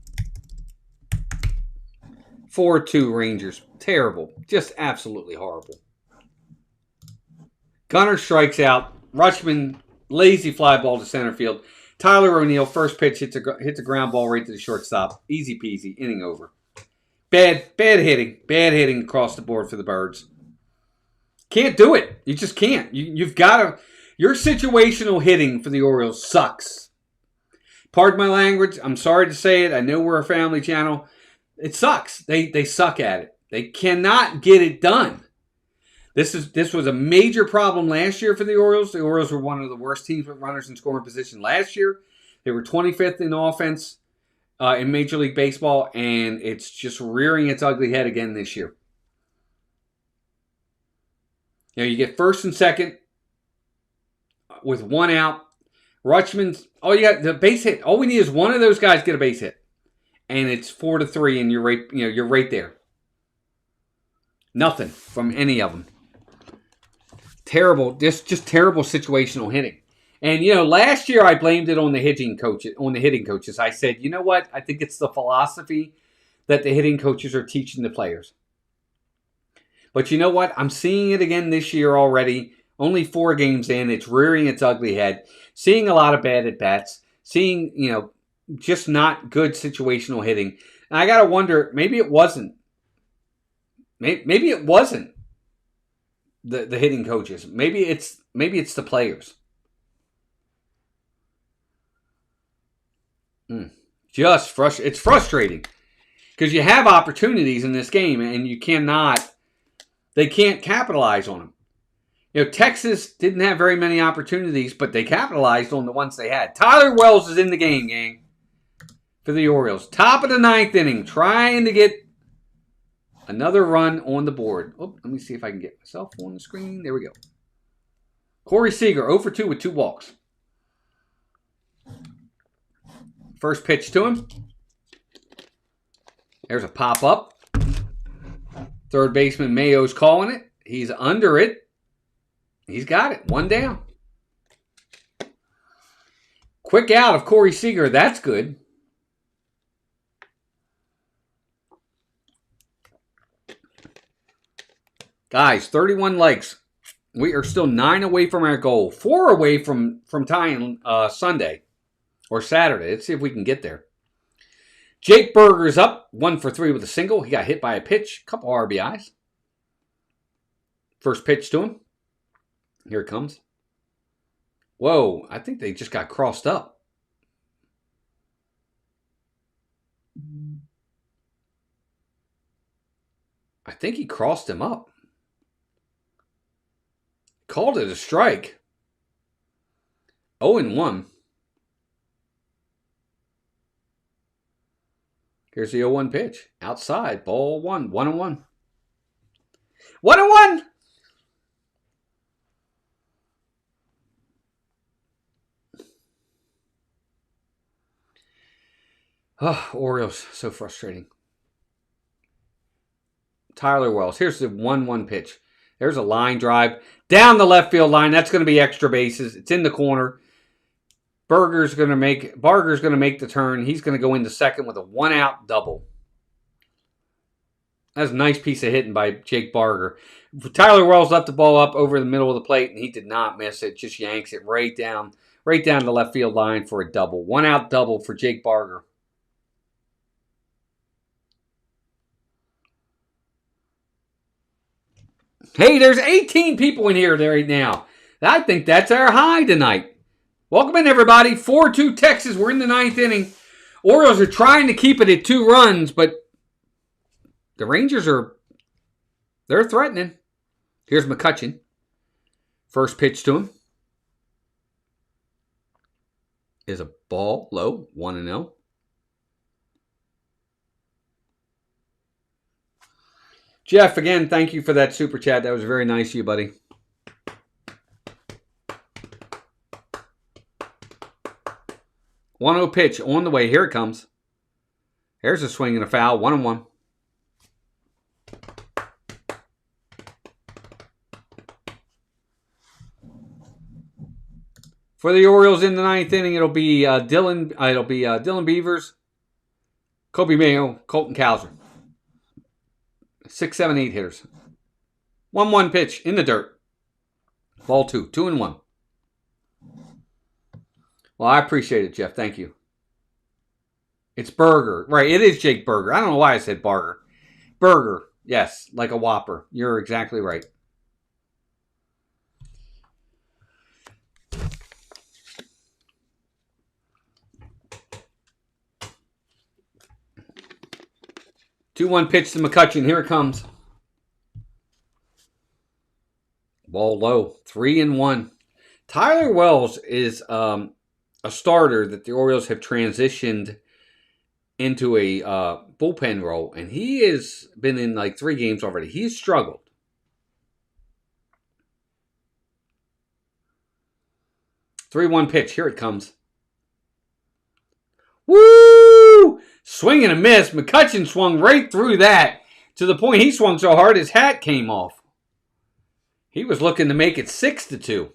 4-2 Rangers. Terrible. Just absolutely horrible. Gunnar strikes out. Rutschman, lazy fly ball to center field. Tyler O'Neill, first pitch, hits a ground ball right to the shortstop. Easy peasy. Inning over. Bad hitting. Bad hitting across the board for the Birds. Can't do it. You just can't. You've got to. Your situational hitting for the Orioles sucks. Pardon my language. I'm sorry to say it. I know we're a family channel. It sucks. They suck at it. They cannot get it done. This was a major problem last year for the Orioles. The Orioles were one of the worst teams with runners in scoring position last year. They were 25th in offense in Major League Baseball, and it's just rearing its ugly head again this year. You get first and second with 1 out. Rutschman's, you got the base hit. All we need is one of those guys get a base hit. And it's 4-3, and you're right there. Nothing from any of them. Terrible, just terrible situational hitting. And last year I blamed it on the hitting coaches. I said, you know what? I think it's the philosophy that the hitting coaches are teaching the players. But you know what? I'm seeing it again this year already. Only 4 games in. It's rearing its ugly head. Seeing a lot of bad at-bats. Seeing, just not good situational hitting. And I got to wonder, maybe it wasn't. Maybe it wasn't the hitting coaches. Maybe it's the players. It's frustrating because you have opportunities in this game and they can't capitalize on them. Texas didn't have very many opportunities, but they capitalized on the ones they had. Tyler Wells is in the game, gang, for the Orioles. Top of the 9th inning, trying to get another run on the board. Oh, let me see if I can get myself on the screen. There we go. Corey Seager, 0 for 2 with 2 walks. First pitch to him. There's a pop-up. Third baseman Mayo's calling it. He's under it. He's got it. 1 down. Quick out of Corey Seager. That's good. Guys, 31 likes. We are still 9 away from our goal. 4 away from tying Sunday or Saturday. Let's see if we can get there. Jake Berger's up 1 for 3 with a single. He got hit by a pitch. Couple RBIs. First pitch to him. Here it comes. Whoa, I think they just got crossed up. I think he crossed him up. Called it a strike. 0-1. Here's the 0-1 pitch. Outside. Ball 1. 1-1. 1-1! Oh, Orioles. So frustrating. Tyler Wells. Here's the 1-1 pitch. There's a line drive. Down the left field line. That's going to be extra bases. It's in the corner. Barger's going to make the turn. He's going to go into second with a 1-out double. That's a nice piece of hitting by Jake Barger. Tyler Wells left the ball up over the middle of the plate, and he did not miss it. Just yanks it right down the left field line for a double. 1-out double for Jake Barger. Hey, there's 18 people in here right now. I think that's our high tonight. Welcome in, everybody. 4-2 Texas. We're in the 9th inning. Orioles are trying to keep it at 2 runs, but the Rangers they're threatening. Here's McCutchen. First pitch to him is a ball low, 1-0. Jeff, again, thank you for that super chat. That was very nice of you, buddy. 1-0 pitch on the way. Here it comes. There's a swing and a foul. 1-1. For the Orioles in the 9th inning, it'll be Dylan Beavers, Kobe Mayo, Colton Cowser. 6, 7, 8 hitters. 1-1 pitch in the dirt. Ball 2. 2-1. Well, I appreciate it, Jeff. Thank you. It's Berger. Right, it is Jake Berger. I don't know why I said Barger. Berger. Yes, like a Whopper. You're exactly right. Two-one pitch to McCutchen. Here it comes. Ball low. 3-1. Tyler Wells is a starter that the Orioles have transitioned into a bullpen role, and he has been in like 3 games already. He's struggled. Three-one pitch. Here it comes. Woo! Swing and a miss. McCutchen swung right through that to the point he swung so hard his hat came off. He was looking to make it 6-2.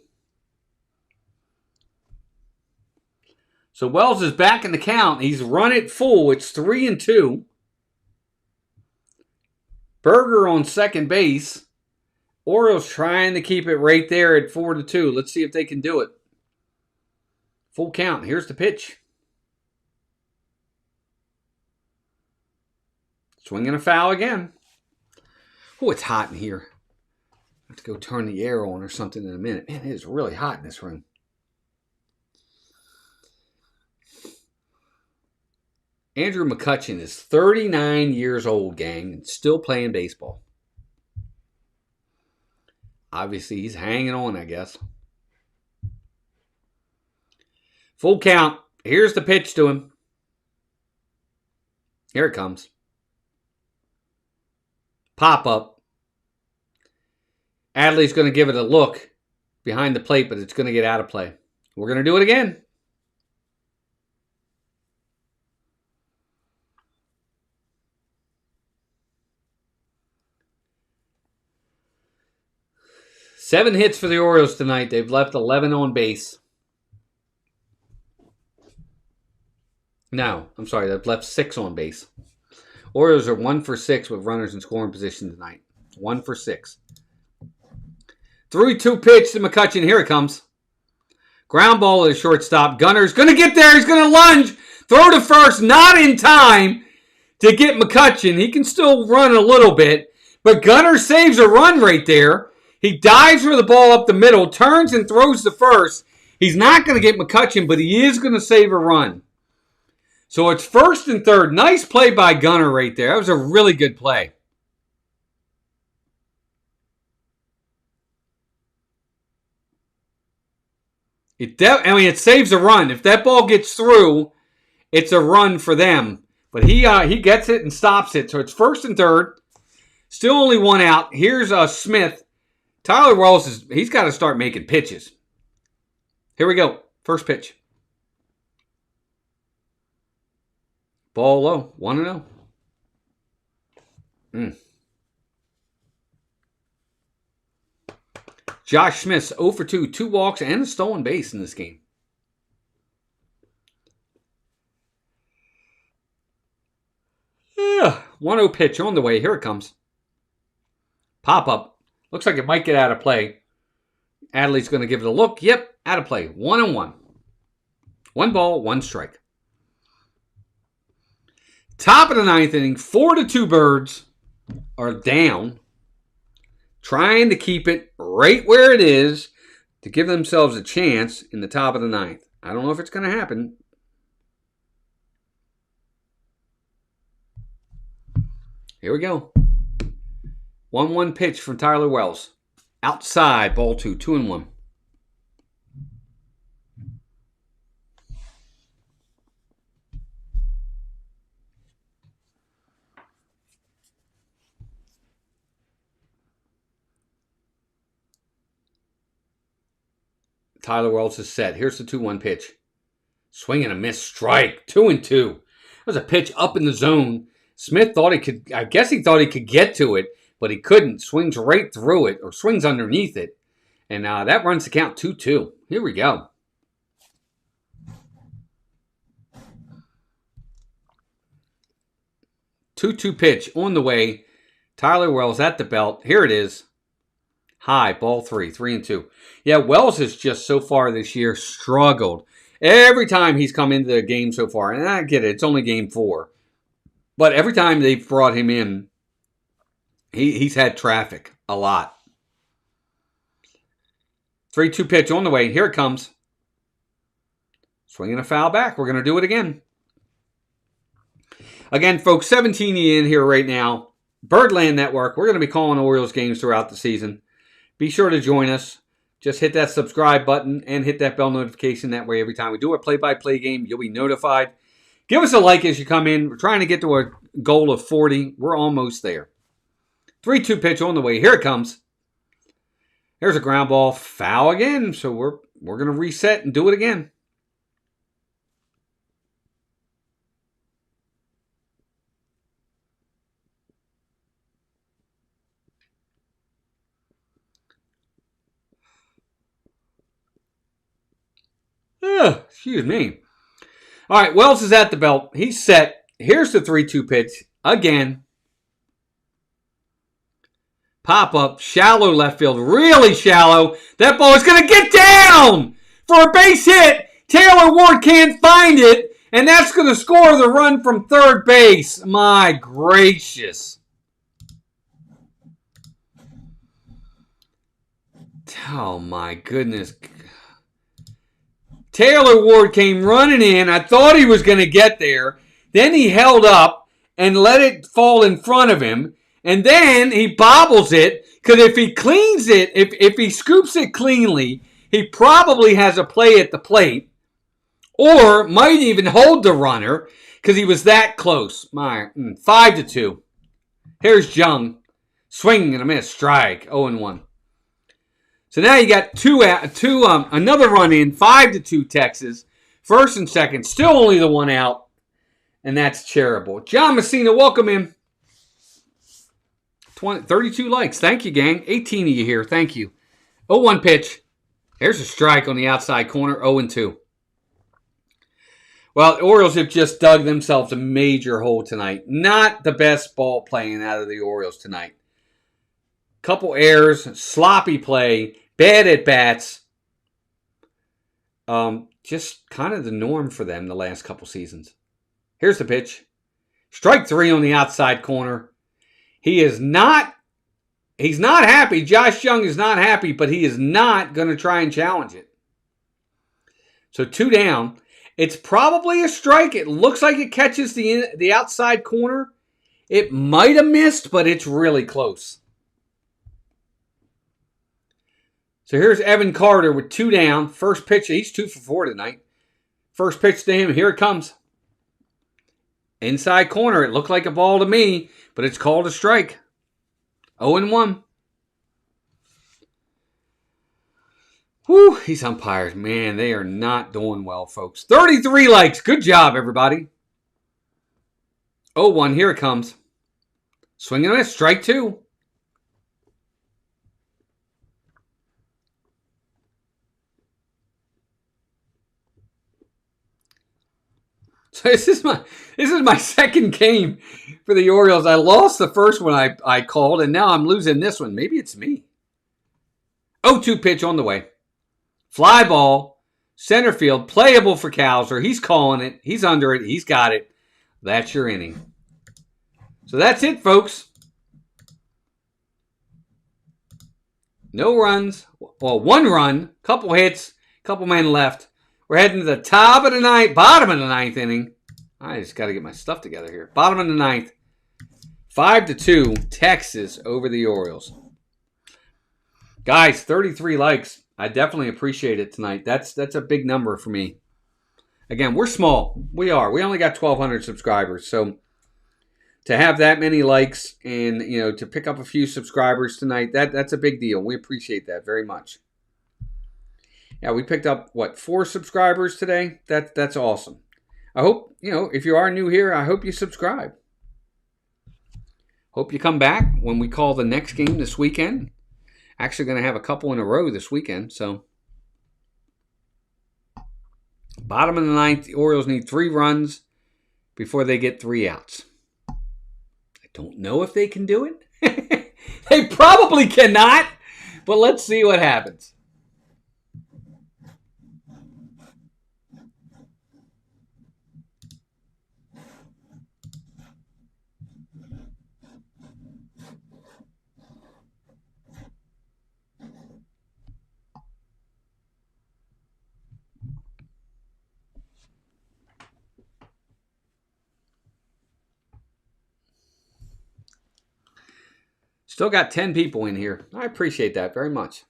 So Wells is back in the count. He's run it full. It's 3-2. Berger on second base. Orioles trying to keep it right there at 4-2. Let's see if they can do it. Full count. Here's the pitch. Swinging a foul again. Oh, it's hot in here. I have to go turn the air on or something in a minute. Man, it is really hot in this room. Andrew McCutchen is 39 years old, gang, and still playing baseball. Obviously, he's hanging on, I guess. Full count. Here's the pitch to him. Here it comes. Pop up. Adley's going to give it a look behind the plate, but it's going to get out of play. We're going to do it again. Seven hits for the Orioles tonight. They've left 11 on base. No, I'm sorry. They've left 6 on base. Orioles are 1 for 6 with runners in scoring position tonight. 1 for 6. 3-2 pitch to McCutchen. Here it comes. Ground ball to shortstop. Gunner's going to get there. He's going to lunge. Throw to first. Not in time to get McCutchen. He can still run a little bit. But Gunnar saves a run right there. He dives for the ball up the middle. Turns and throws to first. He's not going to get McCutchen, but he is going to save a run. So it's first and third. Nice play by Gunnar right there. That was a really good play. It saves a run. If that ball gets through, it's a run for them. But he gets it and stops it. So it's first and third. Still only one out. Here's Smith. Tyler Wells, he's got to start making pitches. Here we go. First pitch. Ball low. 1-0. Josh Smith, 0 for 2. 2 walks and a stolen base in this game. Yeah. 1-0 pitch on the way. Here it comes. Pop up. Looks like it might get out of play. Adley's going to give it a look. Yep, out of play. 1-1. 1 ball, 1 strike. Top of the 9th inning. 4-2 Birds are down. Trying to keep it right where it is to give themselves a chance in the top of the 9th. I don't know if it's going to happen. Here we go. 1-1 pitch from Tyler Wells. Outside, ball 2, 2-1. Tyler Wells is set. Here's the 2-1 pitch. Swing and a miss, strike. 2-2. That was a pitch up in the zone. Smith thought he could, I guess he thought he could get to it, but he couldn't. Swings right through it, or swings underneath it. And that runs the count 2-2. Here we go. Two pitch on the way. Tyler Wells at the belt. Here it is. High, ball 3, 3-2. Yeah, Wells has just so far this year struggled. Every time he's come into the game so far, and I get it, it's only game 4. But every time they've brought him in, he's had traffic a lot. 3-2 pitch on the way. Here it comes. Swinging a foul back. We're going to do it again. Again, folks, 17 in here right now. Birdland Network. We're going to be calling Orioles games throughout the season. Be sure to join us. Just hit that subscribe button and hit that bell notification. That way, every time we do a play-by-play game, you'll be notified. Give us a like as you come in. We're trying to get to a goal of 40. We're almost there. 3-2 pitch on the way. Here it comes. There's a ground ball. Foul again. So we're going to reset and do it again. Excuse me. All right, Wells is at the belt. He's set. Here's the 3-2 pitch again. Pop up, shallow left field, really shallow. That ball is going to get down for a base hit. Taylor Ward can't find it, and that's going to score the run from third base. My gracious. Oh, my goodness. Taylor Ward came running in. I thought he was going to get there. Then he held up and let it fall in front of him. And then he bobbles it, because if he cleans it, if he scoops it cleanly, he probably has a play at the plate, or might even hold the runner, because he was that close. 5-2. Here's Jung. Swing and a miss. Strike. 0-1. So now you got another run in. 5-2 Texas. First and second. Still only the one out. And that's terrible. John Messina, welcome in. 32 likes. Thank you, gang. 18 of you here. Thank you. 0-1 pitch. There's a strike on the outside corner. 0-2. Well, the Orioles have just dug themselves a major hole tonight. Not the best ball playing out of the Orioles tonight. Couple errors, sloppy play, bad at bats. Just kind of the norm for them the last couple seasons. Here's the pitch. Strike 3 on the outside corner. He's not happy. Josh Jung is not happy, but he is not going to try and challenge it. So 2 down. It's probably a strike. It looks like it catches the outside corner. It might have missed, but it's really close. So here's Evan Carter with 2 down. First pitch. He's 2 for 4 tonight. First pitch to him. Here it comes. Inside corner. It looked like a ball to me, but it's called a strike. 0-1. Whew, these umpires, man, they are not doing well, folks. 33 likes. Good job, everybody. 0-1. Here it comes. Swing and a miss. Strike 2. So this is my second game for the Orioles. I lost the first one I called, and now I'm losing this one. Maybe it's me. 0-2 pitch on the way. Fly ball, center field, playable for Cowser. He's calling it. He's under it. He's got it. That's your inning. So that's it, folks. No runs. Well, 1 run, couple hits, couple men left. We're heading to the top of the ninth, bottom of the ninth inning. I just got to get my stuff together here. Bottom of the ninth. 5-2, Texas over the Orioles. Guys, 33 likes. I definitely appreciate it tonight. That's a big number for me. Again, we're small. We are. We only got 1,200 subscribers. So to have that many likes and, to pick up a few subscribers tonight, that's a big deal. We appreciate that very much. Yeah, we picked up, 4 subscribers today? That's awesome. I hope, if you are new here, I hope you subscribe. Hope you come back when we call the next game this weekend. Actually going to have a couple in a row this weekend, so. Bottom of the ninth, the Orioles need 3 runs before they get 3 outs. I don't know if they can do it. They probably cannot, but let's see what happens. Still got 10 people in here. I appreciate that very much.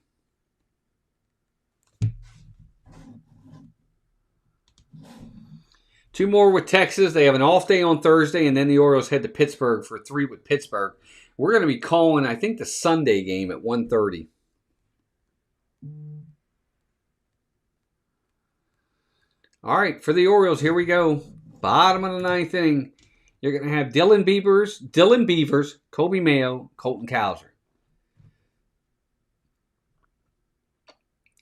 Two more with Texas. They have an off day on Thursday, and then the Orioles head to Pittsburgh for 3 with Pittsburgh. We're going to be calling, I think, the Sunday game at 1:30. All right, for the Orioles, here we go. Bottom of the ninth inning. You're going to have Dylan Beavers, Kobe Mayo, Colton Cowser.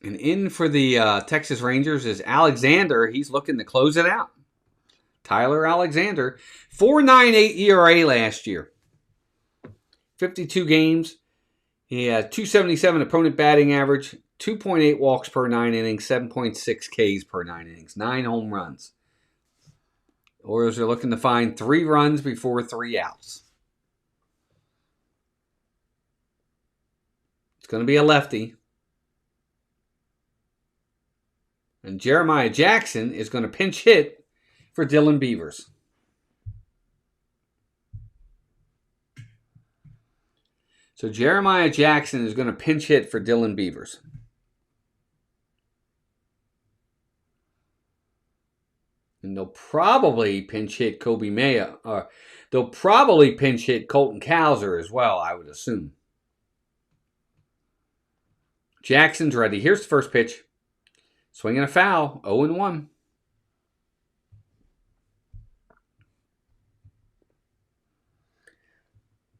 And in for the Texas Rangers is Alexander. He's looking to close it out. Tyler Alexander, 4.98 ERA last year. 52 games. He has 277 opponent batting average, 2.8 walks per 9 innings, 7.6 Ks per 9 innings, 9 home runs. Orioles are looking to find 3 runs before 3 outs. It's going to be a lefty. And Jeremiah Jackson is going to pinch hit for Dylan Beavers. So Jeremiah Jackson is going to pinch hit for Dylan Beavers. And they'll probably pinch hit Kobe Mayo. They'll probably pinch hit Colton Cowser as well, I would assume. Jackson's ready. Here's the first pitch. Swinging a foul, 0-1.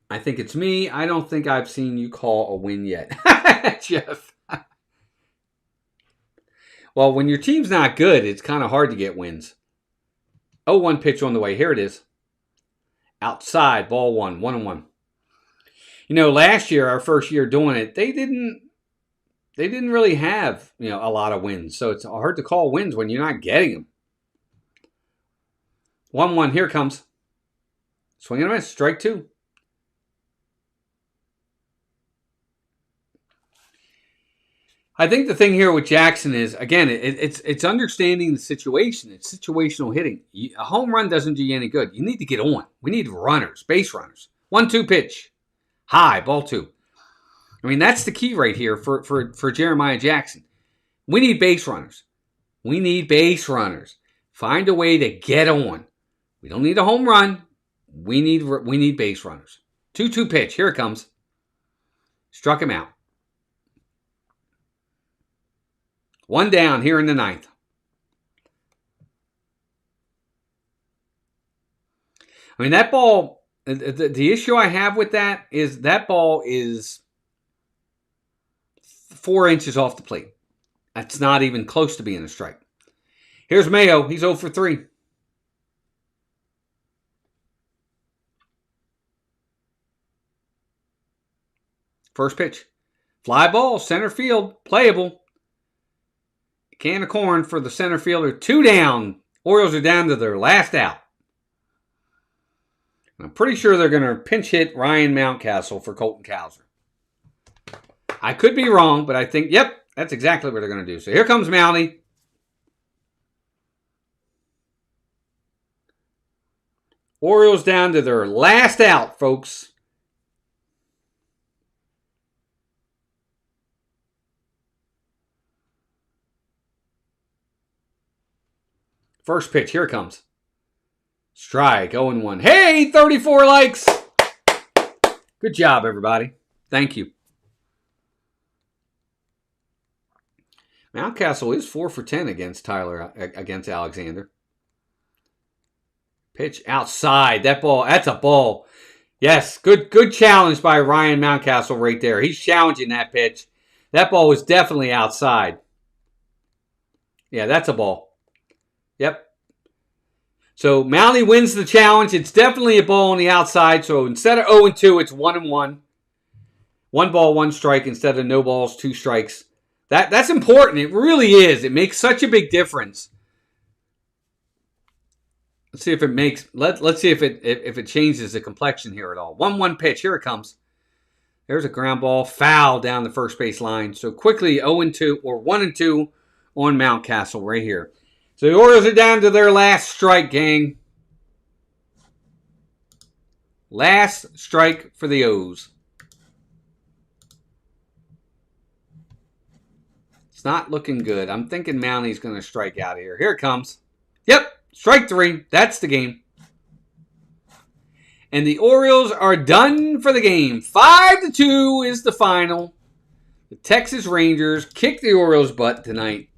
I think it's me. I don't think I've seen you call a win yet, Jeff. Well, when your team's not good, it's kind of hard to get wins. 0-1 pitch on the way. Here it is. Outside, ball 1, 1-1. You know, last year, our first year doing it, they didn't really have, a lot of wins. So it's hard to call wins when you're not getting them. 1-1, here it comes. Swing and a miss, strike 2. I think the thing here with Jackson is, again, it's understanding the situation. It's situational hitting. A home run doesn't do you any good. You need to get on. We need runners, base runners. 1-2 pitch. High, ball 2. I mean, that's the key right here for Jeremiah Jackson. We need base runners. We need base runners. Find a way to get on. We don't need a home run. We need base runners. 2-2 pitch. Here it comes. Struck him out. 1 down here in the 9th. I mean, that ball, the issue I have with that ball is 4 inches off the plate. That's not even close to being a strike. Here's Mayo. He's 0 for 3. First pitch. Fly ball, center field, playable. Can of corn for the center fielder. 2 down. Orioles are down to their last out. I'm pretty sure they're going to pinch hit Ryan Mountcastle for Colton Cowser. I could be wrong, but I think, yep, that's exactly what they're going to do. So here comes Mountie. Orioles down to their last out, folks. First pitch, here it comes. Strike, 0-1. Hey, 34 likes. Good job, everybody. Thank you. Mountcastle is 4 for 10 against Alexander. Pitch outside. That's a ball. Yes, good challenge by Ryan Mountcastle right there. He's challenging that pitch. That ball was definitely outside. Yeah, that's a ball. Yep. So Mountie wins the challenge. It's definitely a ball on the outside. So instead of 0-2, it's 1-1. 1 ball, 1 strike instead of no balls, 2 strikes. That's important. It really is. It makes such a big difference. Let's see if it makes. Let's see if it changes the complexion here at all. 1-1 pitch. Here it comes. There's a ground ball, foul down the first base line. So quickly 0-2 or 1-2 on Mountcastle right here. So the Orioles are down to their last strike, gang. Last strike for the O's. It's not looking good. I'm thinking Mountie's going to strike out here. Here it comes. Yep, strike 3. That's the game. And the Orioles are done for the game. 5-2 is the final. The Texas Rangers kick the Orioles' butt tonight.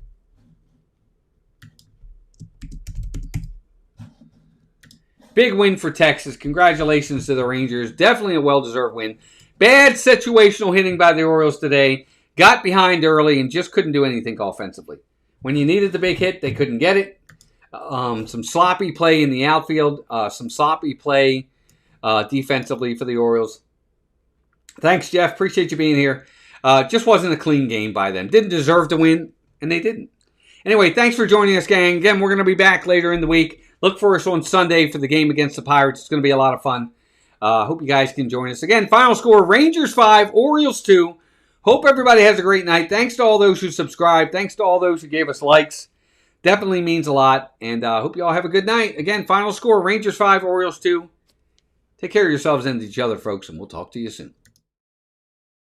Big win for Texas. Congratulations to the Rangers. Definitely a well-deserved win. Bad situational hitting by the Orioles today. Got behind early and just couldn't do anything offensively. When you needed the big hit, they couldn't get it. Some sloppy play in the outfield. Some sloppy play defensively for the Orioles. Thanks, Jeff. Appreciate you being here. Just wasn't a clean game by them. Didn't deserve to win, and they didn't. Anyway, thanks for joining us, gang. Again, we're going to be back later in the week. Look for us on Sunday for the game against the Pirates. It's going to be a lot of fun. Hope you guys can join us. Again, final score, Rangers 5, Orioles 2. Hope everybody has a great night. Thanks to all those who subscribed. Thanks to all those who gave us likes. Definitely means a lot. And hope you all have a good night. Again, final score, Rangers 5, Orioles 2. Take care of yourselves and each other, folks, and we'll talk to you soon.